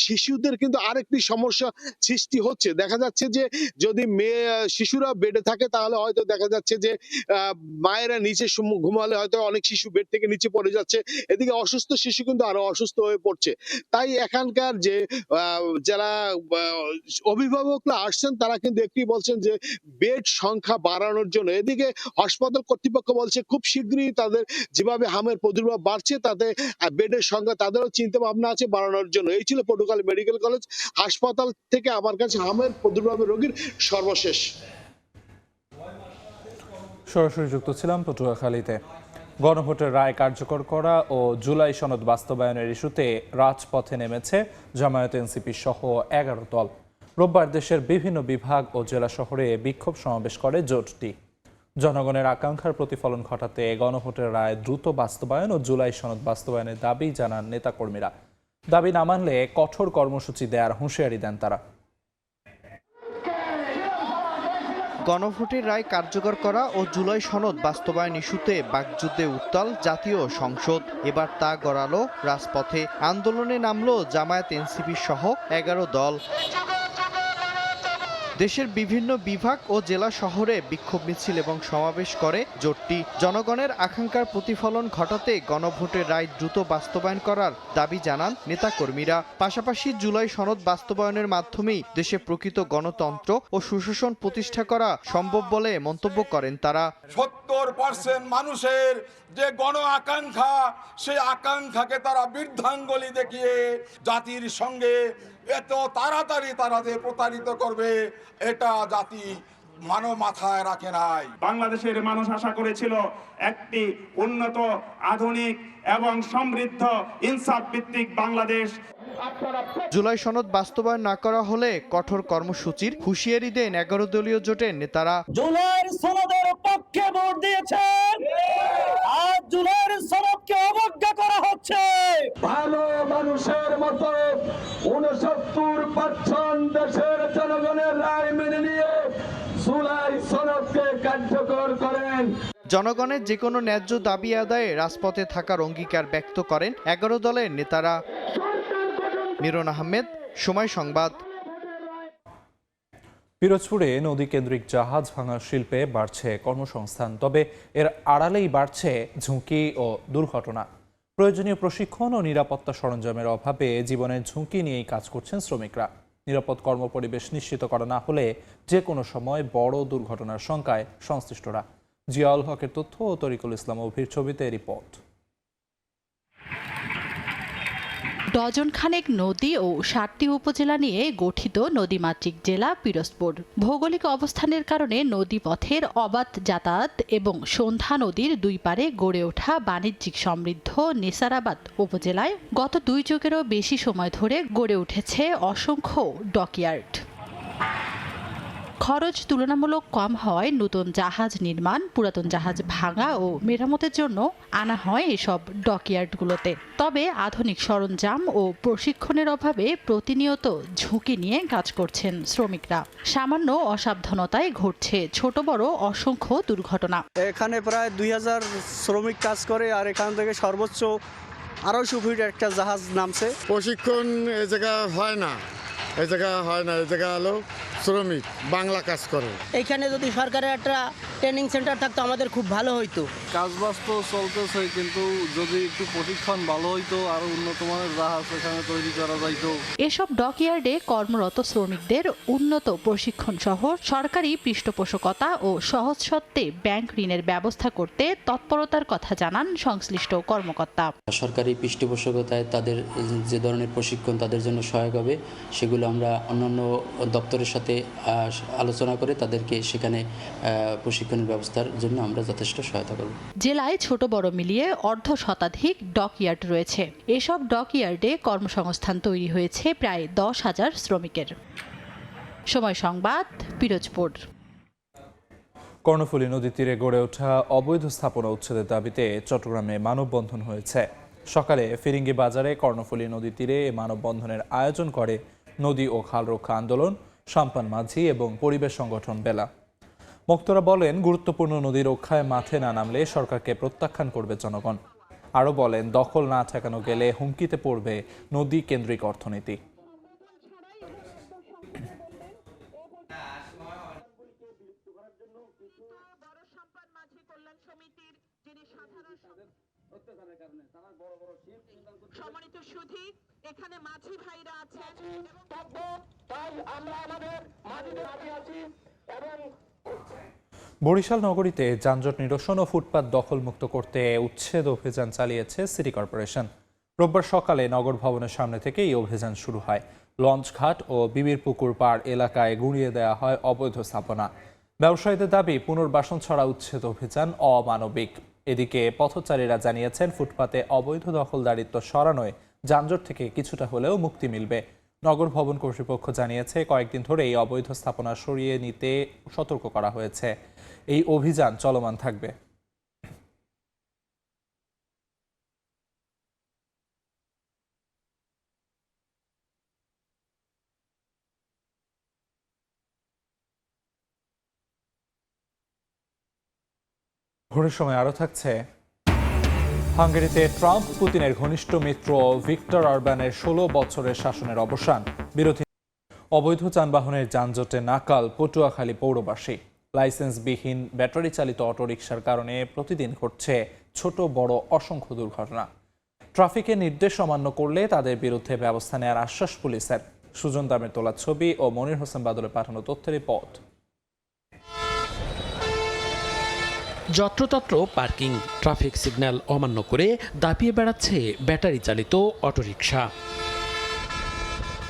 শিশুদের কিন্তু আরেকটি সমস্যা সৃষ্টি হচ্ছে, দেখা যাচ্ছে যে যদি শিশুরা বেডে থাকে তাহলে হয়তো দেখা যাচ্ছে যে মায়েরা নিচে ঘুমালে হয়তো অনেক শিশু বেড থেকে নিচে পড়ে যাচ্ছে, এদিকে অসুস্থ শিশু কিন্তু আরো অসুস্থ হয়ে পড়ছে। তাই এখানকার যে যারা অভিভাবকরা আসছেন তারা কিন্তু একটি বলছেন যে বেড সংখ্যা বাড়ানোর জন্য। এদিকে হাসপাতাল কর্তৃপক্ষ বলছে খুব শীঘ্রই তাদের যেভাবে হামের প্রাদুর্ভাব বাড়ছে তাতে বেডের সংখ্যা তাদেরও চিন্তা ভাবনা আছে বাড়ানোর জন্য। এই ছিল পটুয়াখালী মেডিকেল কলেজ হাসপাতাল থেকে আমার কাছে হামের প্রাদুর্ভাবের রোগীর সর্বশেষ। সরাসরি যুক্ত ছিলাম পটুয়াখালীতে। গণভোটের রায় কার্যকর করা ও জুলাই সনদ বাস্তবায়নের ইস্যুতে রাজপথে নেমেছে জামায়াত এনসিপি সহ 11 দল। রোববার দেশের বিভিন্ন বিভাগ ও জেলা শহরে বিক্ষোভ সমাবেশ করে জোটটি। জনগণের আকাঙ্ক্ষার প্রতিফলন ঘটাতে গণভোটের রায় দ্রুত বাস্তবায়ন ও জুলাই সনদ বাস্তবায়নের দাবি জানান নেতাকর্মীরা। দাবি না মানলে কঠোর কর্মসূচি দেওয়ার হুঁশিয়ারি দেন তারা। গণভোটের রায় কার্যকর করা ও জুলাই সনদ বাস্তবায়ন ইস্যুতে বাকযুদ্ধে উত্তাল জাতীয় সংসদ। এবার তা গড়ালো রাজপথে। আন্দোলনে নামলো জামায়াত এনসিপি সহ 11 দল। দেশের বিভিন্ন বিভাগ ও জেলা শহরে বিক্ষোভ মিছিল এবং সমাবেশ করে জোটটি। জনগণের আকাঙ্ক্ষার প্রতিফলন ঘটাতে গণভোটের রায় দ্রুত বাস্তবায়ন করার দাবি জানান নেতাকর্মীরা। পাশাপাশি জুলাই সনদ বাস্তবায়নের মাধ্যমেই দেশে প্রকৃত গণতন্ত্র ও সুশাসন প্রতিষ্ঠা করা সম্ভব বলে মন্তব্য করেন তারা। 70% মানুষের যে গণ আকাঙ্ক্ষা, সেই আকাঙ্ক্ষাকে তারা বৃদ্ধাঙ্গুলি দেখিয়ে জাতির সঙ্গে এত তাড়াতাড়ি তারা যে প্রতারিত করবে এটা জাতি মাথায় রাখে নাই। বাংলাদেশের মানুষ আশা করেছিল একটি উন্নত, আধুনিক এবং সমৃদ্ধ ইনসাফ ভিত্তিক বাংলাদেশ। জুলাই সনদ বাস্তবায়ন না করা হলে কঠোর কর্মসূচির হুঁশিয়ারি দেন 11 দলীয় জোটের নেতারা। জুলাই সনদের পক্ষে ভোট দিয়েছেন আর জুলাই সনদকে অবজ্ঞা করা হচ্ছে। ভালো মানুষের মতো 69% দেশের জনগণের রায় মেনে নিয়ে জুলাই সনদকে কার্যকর করেন। জনগণের যে কোনো ন্যায্য দাবি আদায়ে রাজপথে থাকার অঙ্গীকার ব্যক্ত করেন 11 দলের নেতারা। মিরন আহমেদ, সময় সংবাদ। পিরোজপুরে নদী কেন্দ্রিক জাহাজ ভাঙার শিল্পে বাড়ছে কর্মসংস্থান, তবে এর আড়ালেই বাড়ছে ঝুঁকি ও দুর্ঘটনা। প্রয়োজনীয় প্রশিক্ষণ ও নিরাপত্তা সরঞ্জামের অভাবে জীবনের ঝুঁকি নিয়েই কাজ করছেন শ্রমিকরা। নিরাপদ কর্মপরিবেশ নিশ্চিত করা না হলে যে কোনো সময় বড় দুর্ঘটনার শঙ্কায় সংশ্লিষ্টরা। জিয়াউল হকের তথ্য ও তরিকুল ইসলাম অভির ছবিতে রিপোর্ট। ডজন খানেক নদী ও 7টি উপজেলা নিয়ে গঠিত নদীমাতৃক জেলা পিরোজপুর। ভৌগোলিক অবস্থানের কারণে নদীপথের অবাধ যাতায়াত এবং সন্ধ্যা নদীর দুই পারে গড়ে ওঠা বাণিজ্যিক সমৃদ্ধ নেসারাবাদ উপজেলায় গত 2 যুগেরও বেশি সময় ধরে গড়ে উঠেছে অসংখ্য ডকইয়ার্ড। খরচ তুলনামূলক কম হওয়ায় নতুন জাহাজ নির্মাণ, পুরাতন জাহাজ ভাঙা ও মেরামতের জন্য আনা হয় এসব ডকইয়ার্ডগুলোতে। তবে আধুনিক সরঞ্জাম ও প্রশিক্ষণের অভাবে প্রতিনিয়ত ঝুঁকি নিয়ে কাজ করছেন শ্রমিকরা। সামান্য অসাবধানতায় ঘটছে ছোট বড় অসংখ্য দুর্ঘটনা। এখানে প্রায় 2000 শ্রমিক কাজ করে, আর এখান থেকে সর্বোচ্চ 250 ফিট একটা জাহাজ নামছে। প্রশিক্ষণ এই জায়গা হয় না, এই জায়গা হলো শ্রমিক বাংলা কাজ করে। এইখানে যদি সরকারের একটা ট্রেনিং সেন্টার থাকতো আমাদের খুব ভালো হইতো। কাজবাজ তো চলতেছে, কিন্তু যদি একটু প্রশিক্ষণ ভালো হইতো, আরো উন্নত মানের জাহাজ এখানে তৈরি করা যাইতো। এসব ডকইয়ার্ডে কর্মরত শ্রমিকদের উন্নত প্রশিক্ষণ সহ সরকারি পৃষ্ঠপোষকতা ও সহজশর্তে ব্যাংক ঋণের ব্যবস্থা করতে তৎপরতার কথা জানান সংশ্লিষ্ট কর্মকর্তা। সরকারি পৃষ্ঠপোষকতায় তাদের যে ধরনের প্রশিক্ষণ তাদের জন্য সহায়ক হবে, সেগুলো আমরা অন্যান্য দপ্তরের সাথে আলোচনা করে তাদেরকে সেখানে প্রশিক্ষণের ব্যবস্থার জন্য আমরা যথেষ্ট সহায়তা করব। জেলায় ছোট বড় মিলিয়ে 1/2 ডকইয়ার্ড রয়েছে। এসব ডকইয়ার্ডে কর্মসংস্থান তৈরি হয়েছে প্রায় 10,000 শ্রমিকের। সময় সংবাদ, পিরোজপুর। কর্ণফুলী নদীর তীরে গড়ে ওঠা অবৈধ স্থাপনা উচ্ছেদের দাবিতে চট্টগ্রামে মানববন্ধন হয়েছে। সকালে ফিরিঙ্গি বাজারে কর্ণফুলী নদীর তীরে মানববন্ধনের আয়োজন করে নদী ও খাল রক্ষা আন্দোলন, সাম্পান মাঝি এবং পরিবেশ সংগঠন বেলা। বক্তারা বলেন, গুরুত্বপূর্ণ নদী রক্ষায় মাঠে না নামলে সরকারকে প্রত্যাখ্যান করবে জনগণ। আরও বলেন, দখল না ঠেকানো গেলে হুমকিতে পড়বে নদী কেন্দ্রিক অর্থনীতি। সম্মানিত সুধী, এখানে মাঝি ভাইরা আছেন তাই আমরা আমাদের মাঝিদের মাঝে আছি। এবং বরিশাল নগরীতে যানজট নিরসন ও ফুটপাত দখলমুক্ত করতে উচ্ছেদ অভিযান চালিয়েছে সিটি কর্পোরেশন। রোববার সকালে নগর ভবনের সামনে থেকে এই অভিযান শুরু হয়। লঞ্চঘাট ও বিবির পুকুর পাড় এলাকায় গুঁড়িয়ে দেওয়া হয় অবৈধ স্থাপনা। ব্যবসায়ীদের দাবি, পুনর্বাসন ছাড়া উচ্ছেদ অভিযান অমানবিক। এদিকে পথচারীরা জানিয়েছেন, ফুটপাতে অবৈধ দখলদারিত্ব সরানোয় যানজট থেকে কিছুটা হলেও মুক্তি মিলবে। নগর ভবন কর্তৃপক্ষ জানিয়েছে, কয়েকদিন ধরে এই অবৈধ স্থাপনা সরিয়ে নিতে সতর্ক করা হয়েছে। এই অভিযান চলমান থাকবে। ভোরের সময় আরও থাকছে, হাঙ্গেরিতে ট্রাম্প পুতিনের ঘনিষ্ঠ মিত্র ভিক্টর অরবানের 16 বছরের শাসনের অবসান। বিরোধী অবৈধ যানবাহনের যানজটে নাকাল পটুয়াখালী পৌরবাসী। লাইসেন্সবিহীন ব্যাটারি চালিত অটোরিকশার কারণে প্রতিদিন ঘটছে ছোট বড় অসংখ্য দুর্ঘটনা। ট্রাফিকের নির্দেশ অমান্য করলে তাদের বিরুদ্ধে ব্যবস্থা নেওয়ার আশ্বাস পুলিশের। সুজন দামের তোলা ছবি ও মনির হোসেন বাদলের পাঠানো তথ্যের রিপোর্ট। যত্রতত্র পার্কিং, ট্রাফিক সিগন্যাল অমান্য করে দাপিয়ে বেড়াচ্ছে ব্যাটারি চালিত অটোরিকশা।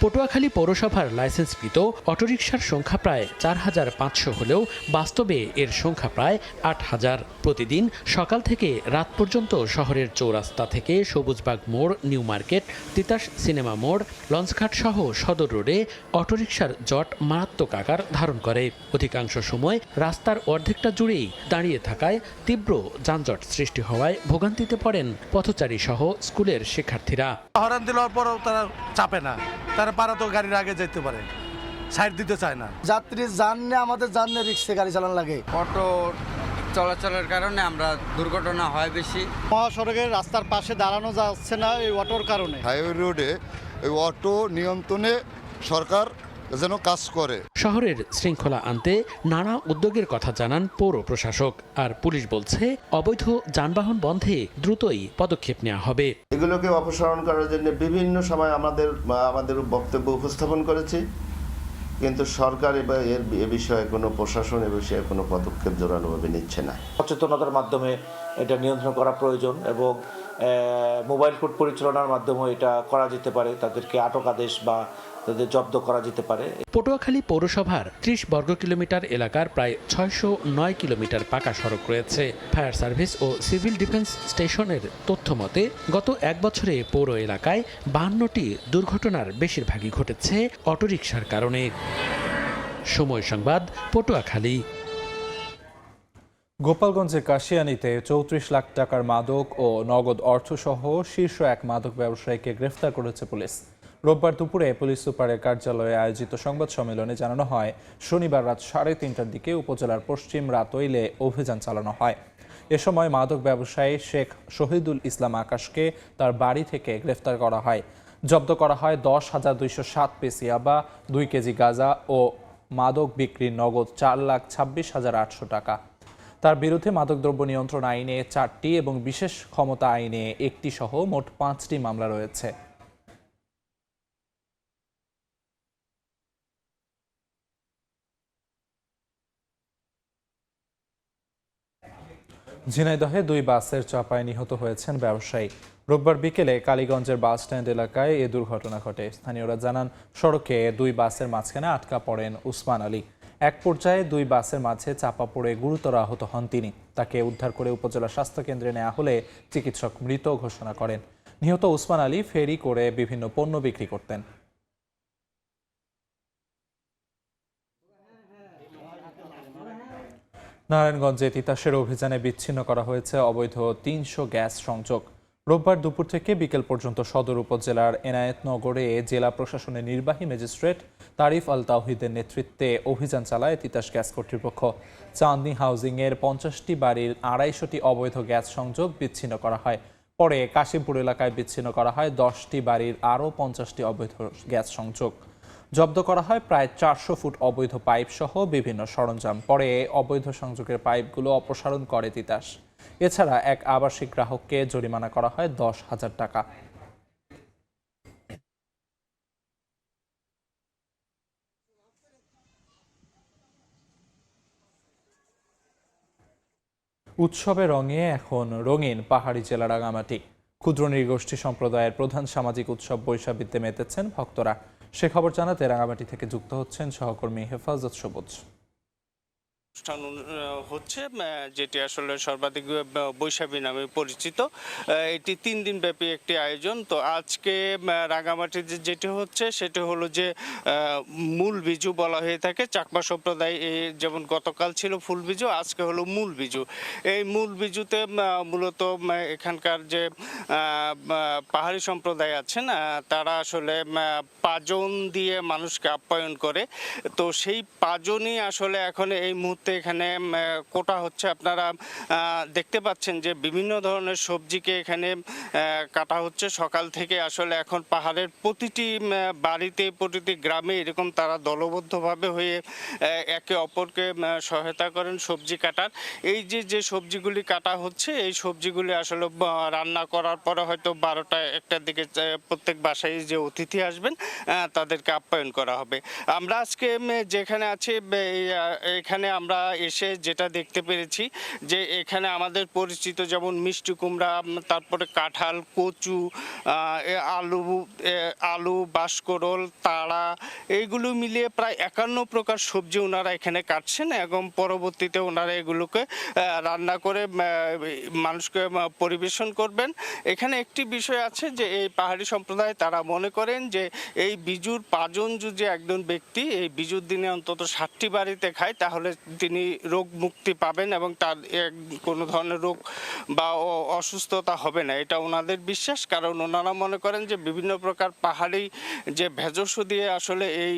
পটুয়াখালী পৌরসভার লাইসেন্সকৃত অটোরিকশার সংখ্যা প্রায় 4,500 হলেও বাস্তবে এর সংখ্যা প্রায় 8,000। প্রতিদিন সকাল থেকে রাত পর্যন্ত শহরের চৌরাস্তা থেকে সবুজবাগ মোড়, নিউ মার্কেট, তিতাস সিনেমা মোড়, লঞ্চঘাট সহ সদর রোডে অটোরিকশার জট মারাত্মক আকার ধারণ করে। অধিকাংশ সময় রাস্তার অর্ধেকটা জুড়েই দাঁড়িয়ে থাকায় তীব্র যানজট সৃষ্টি হওয়ায় ভোগান্তিতে পড়েন পথচারী সহ স্কুলের শিক্ষার্থীরা। হরান দেওয়ার পরও তারা চাপে না, তারা পারা তো গাড়ির আগে যেতে পারে, সাইড দিতে চায় না। যাত্রী জানলে আমাদের জানলে রিক্সে গাড়ি চালানো লাগে। অটো চলাচলের কারণে আমরা দুর্ঘটনা হয় বেশি। মহাসড়কের রাস্তার পাশে দাঁড়ানো যাচ্ছে না এই অটোর কারণে। হাইওয়ে রোডে এই অটো নিয়ন্ত্রণে সরকার যেন কাজ করে। শহরের শৃঙ্খলা আনতে নানা উদ্যোগের কথা জানান পৌর প্রশাসক। আর পুলিশ বলছে, অবৈধ যানবাহন বন্ধে দ্রুতই পদক্ষেপ নেওয়া হবে। এগুলোকে অপসারণ করার জন্য বিভিন্ন সময় আমাদের বক্তব্য উপস্থাপন করেছি, কিন্তু সরকার এবার এ বিষয়ে কোনো প্রশাসন এ বিষয়ে কোনো পদক্ষেপ জোরালোভাবে নিচ্ছে না। সচেতনতার মাধ্যমে এটা নিয়ন্ত্রণ করা প্রয়োজন এবং মোবাইল কোর্ট পরিচালনার মাধ্যমে এটা করা যেতে পারে। তাদেরকে আটক আদেশ বা তাদের জব্দ করা যেতে পারে। পটুয়াখালী পৌরসভার 30 বর্গ কিলোমিটার এলাকার প্রায় 609 কিলোমিটার পাকা সড়ক রয়েছে। ফায়ার সার্ভিস ও সিভিল ডিফেন্স স্টেশনের তথ্য মতে গত 1 বছরে পৌর এলাকায় 52টি দুর্ঘটনার বেশিরভাগই ঘটেছে অটোরিকশার কারণে। সময় সংবাদ, পটুয়াখালী। গোপালগঞ্জের কাশিয়ানীতে 34 লাখ টাকার মাদক ও নগদ অর্থসহ শীর্ষ এক মাদক ব্যবসায়ীকে গ্রেফতার করেছে পুলিশ। রোববার দুপুরে পুলিশ সুপারের কার্যালয়ে আয়োজিত সংবাদ সম্মেলনে জানানো হয়, শনিবার রাত 3:30টার দিকে উপজেলার পশ্চিম রাতইলে অভিযান চালানো হয়। এ সময় মাদক ব্যবসায়ী শেখ শহীদুল ইসলাম আকাশকে তার বাড়ি থেকে গ্রেফতার করা হয়। জব্দ করা হয় 10,207 পিস ইয়াবা, 2 কেজি গাঁজা ও মাদক বিক্রির নগদ 4,26,800 টাকা। তার বিরুদ্ধে মাদকদ্রব্য নিয়ন্ত্রণ আইনে 4টি এবং বিশেষ ক্ষমতা আইনে 1টি সহ মোট 5টি মামলা রয়েছে। ঝিনাইদহে 2 বাসের চাপায় নিহত হয়েছেন ব্যবসায়ী। রোববার বিকেলে কালীগঞ্জের বাস স্ট্যান্ড এলাকায় এ দুর্ঘটনা ঘটে। স্থানীয়রা জানান, সড়কে 2 বাসের মাঝখানে আটকা পড়েন উসমান আলী। এক পর্যায়ে 2 বাসের মাঝে চাপা পড়ে গুরুতর আহত হন তিনি। তাকে উদ্ধার করে উপজেলা স্বাস্থ্য কেন্দ্রে নেওয়া হলে চিকিৎসক মৃত ঘোষণা করেন। নিহত উসমান আলী ফেরি করে বিভিন্ন পণ্য বিক্রি করতেন। নারায়ণগঞ্জে তিতাসের অভিযানে বিচ্ছিন্ন করা হয়েছে অবৈধ 300 গ্যাস সংযোগ। রোববার দুপুর থেকে বিকেল পর্যন্ত সদর উপজেলার এনায়েতনগরে জেলা প্রশাসনের নির্বাহী ম্যাজিস্ট্রেট তারিফ আল তাওহিদের নেতৃত্বে অভিযান চালায় তিতাস গ্যাস কর্তৃপক্ষ। চাঁদনী হাউজিংয়ের 50টি বাড়ির 250টি অবৈধ গ্যাস সংযোগ বিচ্ছিন্ন করা হয়। পরে কাশিমপুর এলাকায় বিচ্ছিন্ন করা হয় 10টি বাড়ির আরও 50টি অবৈধ গ্যাস সংযোগ। জব্দ করা হয় প্রায় 400 ফুট অবৈধ পাইপ সহ বিভিন্ন সরঞ্জাম। পরে অবৈধ সংযোগের পাইপগুলো অপসারণ করে তিতাস। এছাড়া এক আবাসিক গ্রাহককে জরিমানা করা হয় 10,000 টাকা। উৎসবে রঙে এখন রঙিন পাহাড়ি জেলা রাঙামাটি। ক্ষুদ্র নৃগোষ্ঠী সম্প্রদায়ের প্রধান সামাজিক উৎসব বৈশাখীতে মেতেছেন ভক্তরা। সে খবর জানাতে রাঙামাটি থেকে যুক্ত হচ্ছেন সহকর্মী হেফাজত সবুজ। অনুষ্ঠান হচ্ছে যেটি আসলে সর্বাধিক বৈশাখী নামে পরিচিত। এটি 3 দিন ব্যাপী একটি আয়োজন। তো আজকে রাঙামাটিতে যেটি হচ্ছে সেটি হলো যে মূল বিজু বলা হয়ে থাকে। চাকমা সম্প্রদায় যেমন গতকাল ছিল ফুল বিজু, আজকে হলো মূল বিজু। এই মূল বিজুতে মূলত এখানকার যে পাহাড়ি সম্প্রদায় আছেন তারা আসলে পাজন দিয়ে মানুষকে আপ্যায়ন করে। তো সেই পাজনই আসলে এখন এই মুহূর্তে এখানে কোটা হচ্ছে। আপনারা দেখতে পাচ্ছেন যে বিভিন্ন ধরনের সবজিকে এখানে কাটা হচ্ছে সকাল থেকে। আসলে এখন পাহাড়ের প্রতিটি বাড়িতে প্রতিটি গ্রামে এরকম তারা দলবদ্ধভাবে হয়ে একে অপরকে সহায়তা করেন সবজি কাটার। এই যে সবজিগুলি কাটা হচ্ছে এই সবজিগুলি আসলে রান্না করার পরে হয়তো 12টা-1টার দিকে প্রত্যেক বাসায় যে অতিথি আসবেন তাদেরকে আপ্যায়ন করা হবে। আমরা আজকে যেখানে আছি এখানে আমরা এসে যেটা দেখতে পেরেছি যে এখানে আমাদের পরিচিত যেমন মিষ্টি কুমড়া, তারপরে কাঁঠাল, কচু, আলু, বাঁশকরল, তাড়া, এইগুলো মিলিয়ে প্রায় 51 প্রকার সবজি ওনারা এখানে কাটছেন এবং পরবর্তীতে ওনারা এগুলোকে রান্না করে মানুষকে পরিবেশন করবেন। এখানে একটি বিষয় আছে যে এই পাহাড়ি সম্প্রদায় তারা মনে করেন যে এই বিজুর পাজন যদি একজন ব্যক্তি এই বিজুর দিনে অন্তত 60টি বাড়িতে খায় তাহলে তিনি রোগ মুক্তি পাবেন এবং তার কোনো ধরনের রোগ বা অসুস্থতা হবে না। এটা ওনাদের বিশ্বাস। কারণ ওনারা মনে করেন যে বিভিন্ন প্রকার পাহাড়ি যে ভেষজ দিয়ে আসলে এই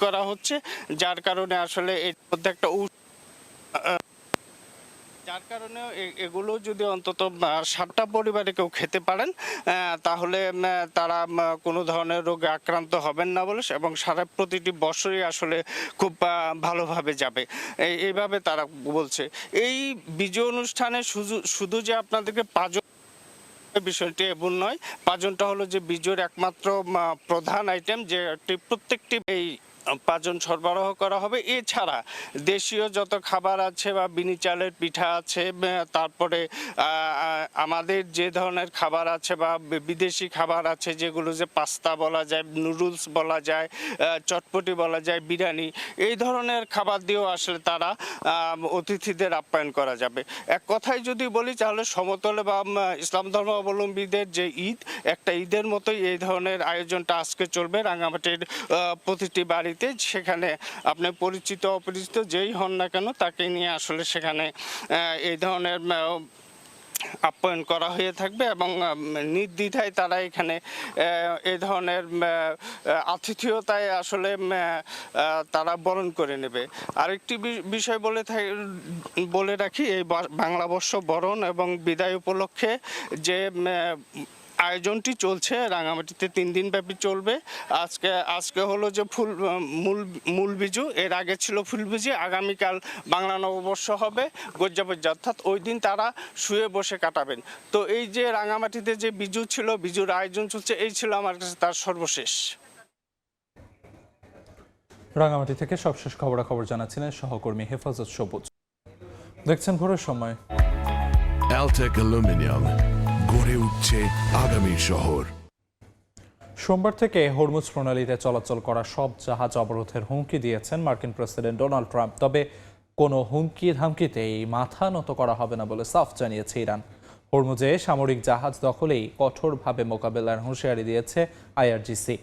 করা হচ্ছে, যার কারণে আসলে এর মধ্যে একটা যার কারণে এগুলো যদি অন্তত 7টা পরিবারে কেউ খেতে পারেন তাহলে তারা কোনো ধরনের রোগে আক্রান্ত হবেন না বলে এবং সারা প্রতিটি বছরই আসলে খুব ভালোভাবে যাবে এইভাবে তারা বলছে। এই বিজয় অনুষ্ঠানে শুধু যে আপনাদেরকে পাঁচজন বিষয়টি এমন নয়, পাঁচজনটা হলো যে বিজয়ের একমাত্র প্রধান আইটেম যে প্রত্যেকটি এই পাঁচজন সরবরাহ করা হবে। এছাড়া দেশীয় যত খাবার আছে বা বিনি চালের পিঠা আছে, তারপরে আমাদের যে ধরনের খাবার আছে বা বিদেশি খাবার আছে যেগুলো যে পাস্তা বলা যায়, নুডলস বলা যায়, চটপটি বলা যায়, বিরিয়ানি, এই ধরনের খাবার দিয়েও আসলে তারা অতিথিদের আপ্যায়ন করা যাবে। এক কথায় যদি বলি তাহলে সমতলে বা ইসলাম ধর্মাবলম্বীদের যে ঈদ, একটা ঈদের মতোই এই ধরনের আয়োজনটা আজকে চলবে রাঙামাটির প্রতিটি বাড়িতে। সেখানে আপনি পরিচিত অপরিচিত যেই হন না কেন তাকে নিয়ে আসলে সেখানে এই ধরনের আপ্যায়ন করা হয়ে থাকবে এবং নির্দ্বিধায় তারা এখানে এই ধরনের আতিথেয়তায় আসলে তারা বরণ করে নেবে। আরেকটি বিষয় বলে রাখি, এই বাংলাবর্ষ বরণ এবং বিদায় উপলক্ষে যে আয়োজনটি চলছে রাঙামাটিতে 3 দিন ব্যাপী চলবে। আজকে হলো যে মূল বিজু, এর আগে ছিল ফুল বিজু, আগামীকাল বাংলা নববর্ষ হবে গজ্জাপজ্জা, অর্থাৎ ওই দিন তারা শুয়ে বসে কাটাবেন। তো এই যে রাঙামাটিতে যে বিজু ছিল, বিজুর আয়োজন চলছে, এই ছিল আমার কাছে তার সর্বশেষ। রাঙামাটি থেকে সবশেষ খবরাখবর জানাচ্ছিলেন সহকর্মী হেফাজত সবুজ। দেখছেন ভোরের সময়। অ্যালটেক অ্যালুমিনিয়াম, গড়ে উঠছে আগামী শহর। সোমবার থেকে হরমুজ প্রণালীতে চলাচল করা সব জাহাজ অবরোধের হুমকি দিয়েছেন মার্কিন প্রেসিডেন্ট ডোনাল্ড ট্রাম্প। তবে কোনো হুমকি ধামকিতেই মাথা নত করা হবে না বলে সাফ জানিয়েছে ইরান। হরমুজে সামরিক জাহাজ দখলেই কঠোরভাবে মোকাবেলার হুঁশিয়ারি দিয়েছে আইআরজিসি।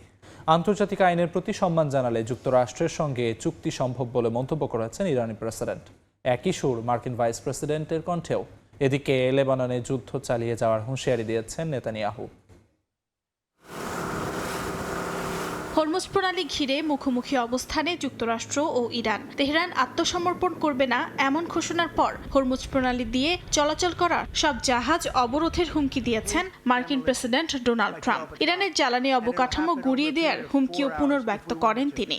আন্তর্জাতিক আইনের প্রতি সম্মান জানালে যুক্তরাষ্ট্রের সঙ্গে চুক্তি সম্ভব বলে মন্তব্য করেছেন ইরানি প্রেসিডেন্ট। একই সুর মার্কিন ভাইস প্রেসিডেন্টের কণ্ঠেও। এদিকে লেবাননে যুদ্ধ চালিয়ে যাওয়ার হুঁশিয়ারি দিয়েছেন নেতানিয়াহু। হরমুজ প্রণালী ঘিরে মুখোমুখি অবস্থানে যুক্তরাষ্ট্র ও ইরান। তেহরান আত্মসমর্পণ করবে না এমন ঘোষণার পর হরমুজ প্রণালী দিয়ে চলাচল করা সব জাহাজ অবরোধের হুমকি দিয়েছেন মার্কিন প্রেসিডেন্ট ডোনাল্ড ট্রাম্প। ইরানের জ্বালানি অবকাঠামো গুঁড়িয়ে দেওয়ার হুমকিও পুনর্ব্যক্ত করেন তিনি।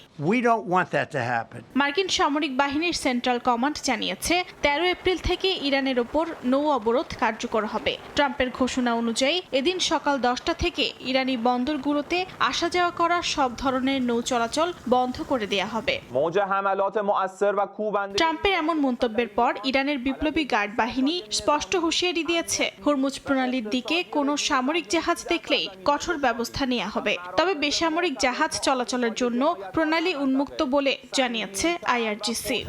মার্কিন সামরিক বাহিনীর সেন্ট্রাল কমান্ড জানিয়েছে 13 এপ্রিল থেকে ইরানের ওপর নৌ অবরোধ কার্যকর হবে। ট্রাম্পের ঘোষণা অনুযায়ী এদিন সকাল 10টা থেকে ইরানি বন্দরগুলোতে আসা যাওয়া করা সব ধরনের নৌ চলাচল বন্ধ করে দেয়া হবে। ট্রাম্পের এমন মন্তব্যের পর ইরানের বিপ্লবী গার্ড বাহিনী স্পষ্ট হুঁশিয়ারি দিয়েছে, হরমুজ প্রণালীর দিকে কোনো সামরিক জাহাজ দেখলেই কঠোর ব্যবস্থা নেওয়া হবে। তবে বেসামরিক জাহাজ চলাচলের জন্য প্রণালী উন্মুক্ত বলে জানিয়েছে আইআরজিসি।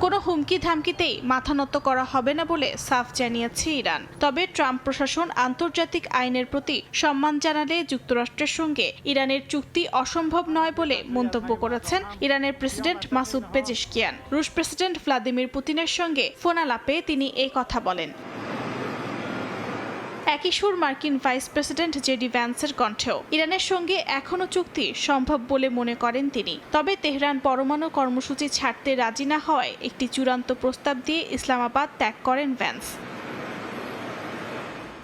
কোনো হুমকি ধামকিতেই মাথা নত করা হবে না বলে সাফ জানিয়েছে ইরান। তবে ট্রাম্প প্রশাসন আন্তর্জাতিক আইনের প্রতি সম্মান জানালে যুক্তরাষ্ট্রের সঙ্গে ইরানের চুক্তি অসম্ভব নয় বলে মন্তব্য করেছেন ইরানের প্রেসিডেন্ট মাসুদ পেজেশকিয়ান। রুশ প্রেসিডেন্ট ভ্লাদিমির পুতিনের সঙ্গে ফোনালাপে তিনি এই কথা বলেন। একই সুর মার্কিন ভাইস প্রেসিডেন্ট জেডি ভ্যান্সের কণ্ঠেও। ইরানের সঙ্গে এখনও চুক্তি সম্ভব বলে মনে করেন তিনি। তবে তেহরান পরমাণু কর্মসূচি ছাড়তে রাজি না হওয়ায় একটি চূড়ান্ত প্রস্তাব দিয়ে ইসলামাবাদ ত্যাগ করেন ভ্যান্স।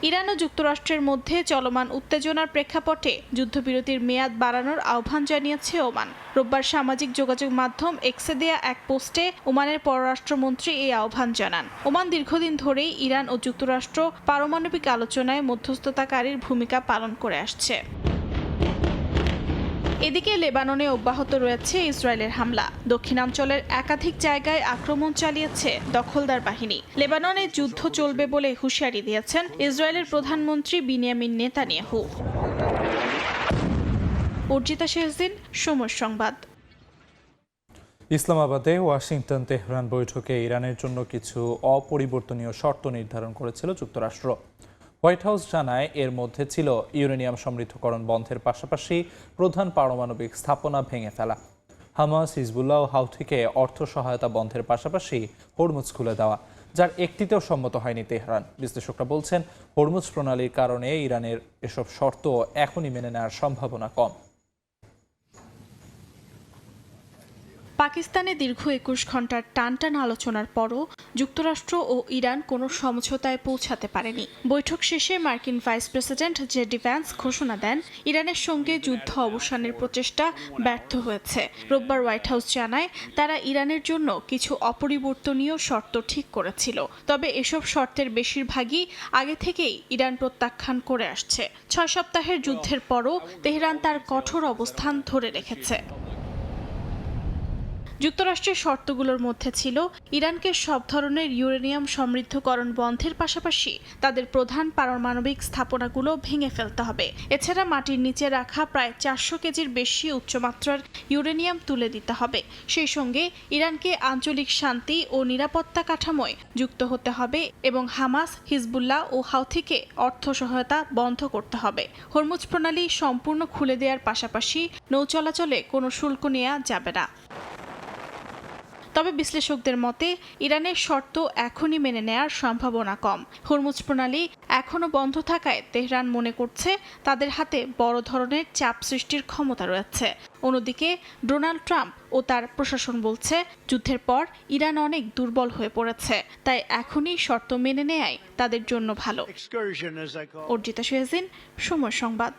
ইরান ও যুক্তরাষ্ট্রের মধ্যে চলমান উত্তেজনার প্রেক্ষাপটে যুদ্ধবিরতির মেয়াদ বাড়ানোর আহ্বান জানিয়েছে ওমান। রোববার সামাজিক যোগাযোগ মাধ্যম এক্সে দেয়া এক পোস্টে ওমানের পররাষ্ট্রমন্ত্রী এই আহ্বান জানান। ওমান দীর্ঘদিন ধরেই ইরান ও যুক্তরাষ্ট্র পারমাণবিক আলোচনায় মধ্যস্থতাকারীর ভূমিকা পালন করে আসছে। এদিকে লেবাননে অব্যাহত রয়েছে ইসরায়েলের হামলা। দক্ষিণাঞ্চলের একাধিক জায়গায় আক্রমণ চালিয়েছে দখলদার বাহিনী। লেবাননে যুদ্ধ চলবে বলে হুঁশিয়ারি দিয়েছেন ইসরায়েলের প্রধানমন্ত্রী বিনিয়ামিন নেতানিয়াহু। অর্জিতা শেহজিন, সময় সংবাদ। ইসলামাবাদে ওয়াশিংটন তেহরান বৈঠকে ইরানের জন্য কিছু অপরিবর্তনীয় শর্ত নির্ধারণ করেছিল যুক্তরাষ্ট্র। হোয়াইট হাউস জানায় এর মধ্যে ছিল ইউরেনিয়াম সমৃদ্ধকরণ বন্ধের পাশাপাশি প্রধান পারমাণবিক স্থাপনা ভেঙে ফেলা, হামাস, হিজবুল্লাহ ও হাউথিকে অর্থ সহায়তা বন্ধের পাশাপাশি হরমুজ খুলে দেওয়া, যার একটিতেও সম্মত হয়নি তেহরান। বিশ্লেষকরা বলছেন হরমুজ প্রণালীর কারণে ইরানের এসব শর্ত এখনই মেনে নেওয়ার সম্ভাবনা কম। পাকিস্তানে দীর্ঘ 21 ঘন্টার টানটান আলোচনার পরও যুক্তরাষ্ট্র ও ইরান কোনো সমঝোতায় পৌঁছাতে পারেনি। বৈঠক শেষে মার্কিন ভাইস প্রেসিডেন্ট জেডি ভ্যান্স ঘোষণা দেন ইরানের সঙ্গে যুদ্ধ অবসানের প্রচেষ্টা ব্যর্থ হয়েছে। রোববার হোয়াইট হাউস জানায় তারা ইরানের জন্য কিছু অপরিবর্তনীয় শর্ত ঠিক করেছিল। তবে এসব শর্তের বেশিরভাগই আগে থেকেই ইরান প্রত্যাখ্যান করে আসছে। 6 সপ্তাহের যুদ্ধের পরও তেহরান তার কঠোর অবস্থান ধরে রেখেছে। যুক্তরাষ্ট্রের শর্তগুলোর মধ্যে ছিল ইরানকে সব ধরনের ইউরেনিয়াম সমৃদ্ধকরণ বন্ধের পাশাপাশি তাদের প্রধান পারমাণবিক স্থাপনাগুলো ভেঙে ফেলতে হবে। এছাড়া মাটির নিচে রাখা প্রায় 400 কেজির বেশি উচ্চমাত্রার ইউরেনিয়াম তুলে দিতে হবে। সেই সঙ্গে ইরানকে আঞ্চলিক শান্তি ও নিরাপত্তা কাঠামোয় যুক্ত হতে হবে এবং হামাস, হিজবুল্লাহ ও হাউথিকে অর্থ সহায়তা বন্ধ করতে হবে। হরমুজ প্রণালী সম্পূর্ণ খুলে দেওয়ার পাশাপাশি নৌ চলাচলে কোনো শুল্ক নেওয়া যাবে না। তবে বিশ্লেষকদের মতে ইরানের শর্ত এখনই মেনে নেয়ার সম্ভাবনা কম। হরমুজ প্রণালী এখনও বন্ধ থাকায় তেহরান মনে করছে তাদের হাতে বড় ধরনের চাপ সৃষ্টির ক্ষমতা রয়েছে। অন্যদিকে ডোনাল্ড ট্রাম্প ও তার প্রশাসন বলছে যুদ্ধের পর ইরান অনেক দুর্বল হয়ে পড়েছে, তাই এখনই শর্ত মেনে নেয়াই তাদের জন্য ভালো। অর্জিতা শেহজিন, সময় সংবাদ।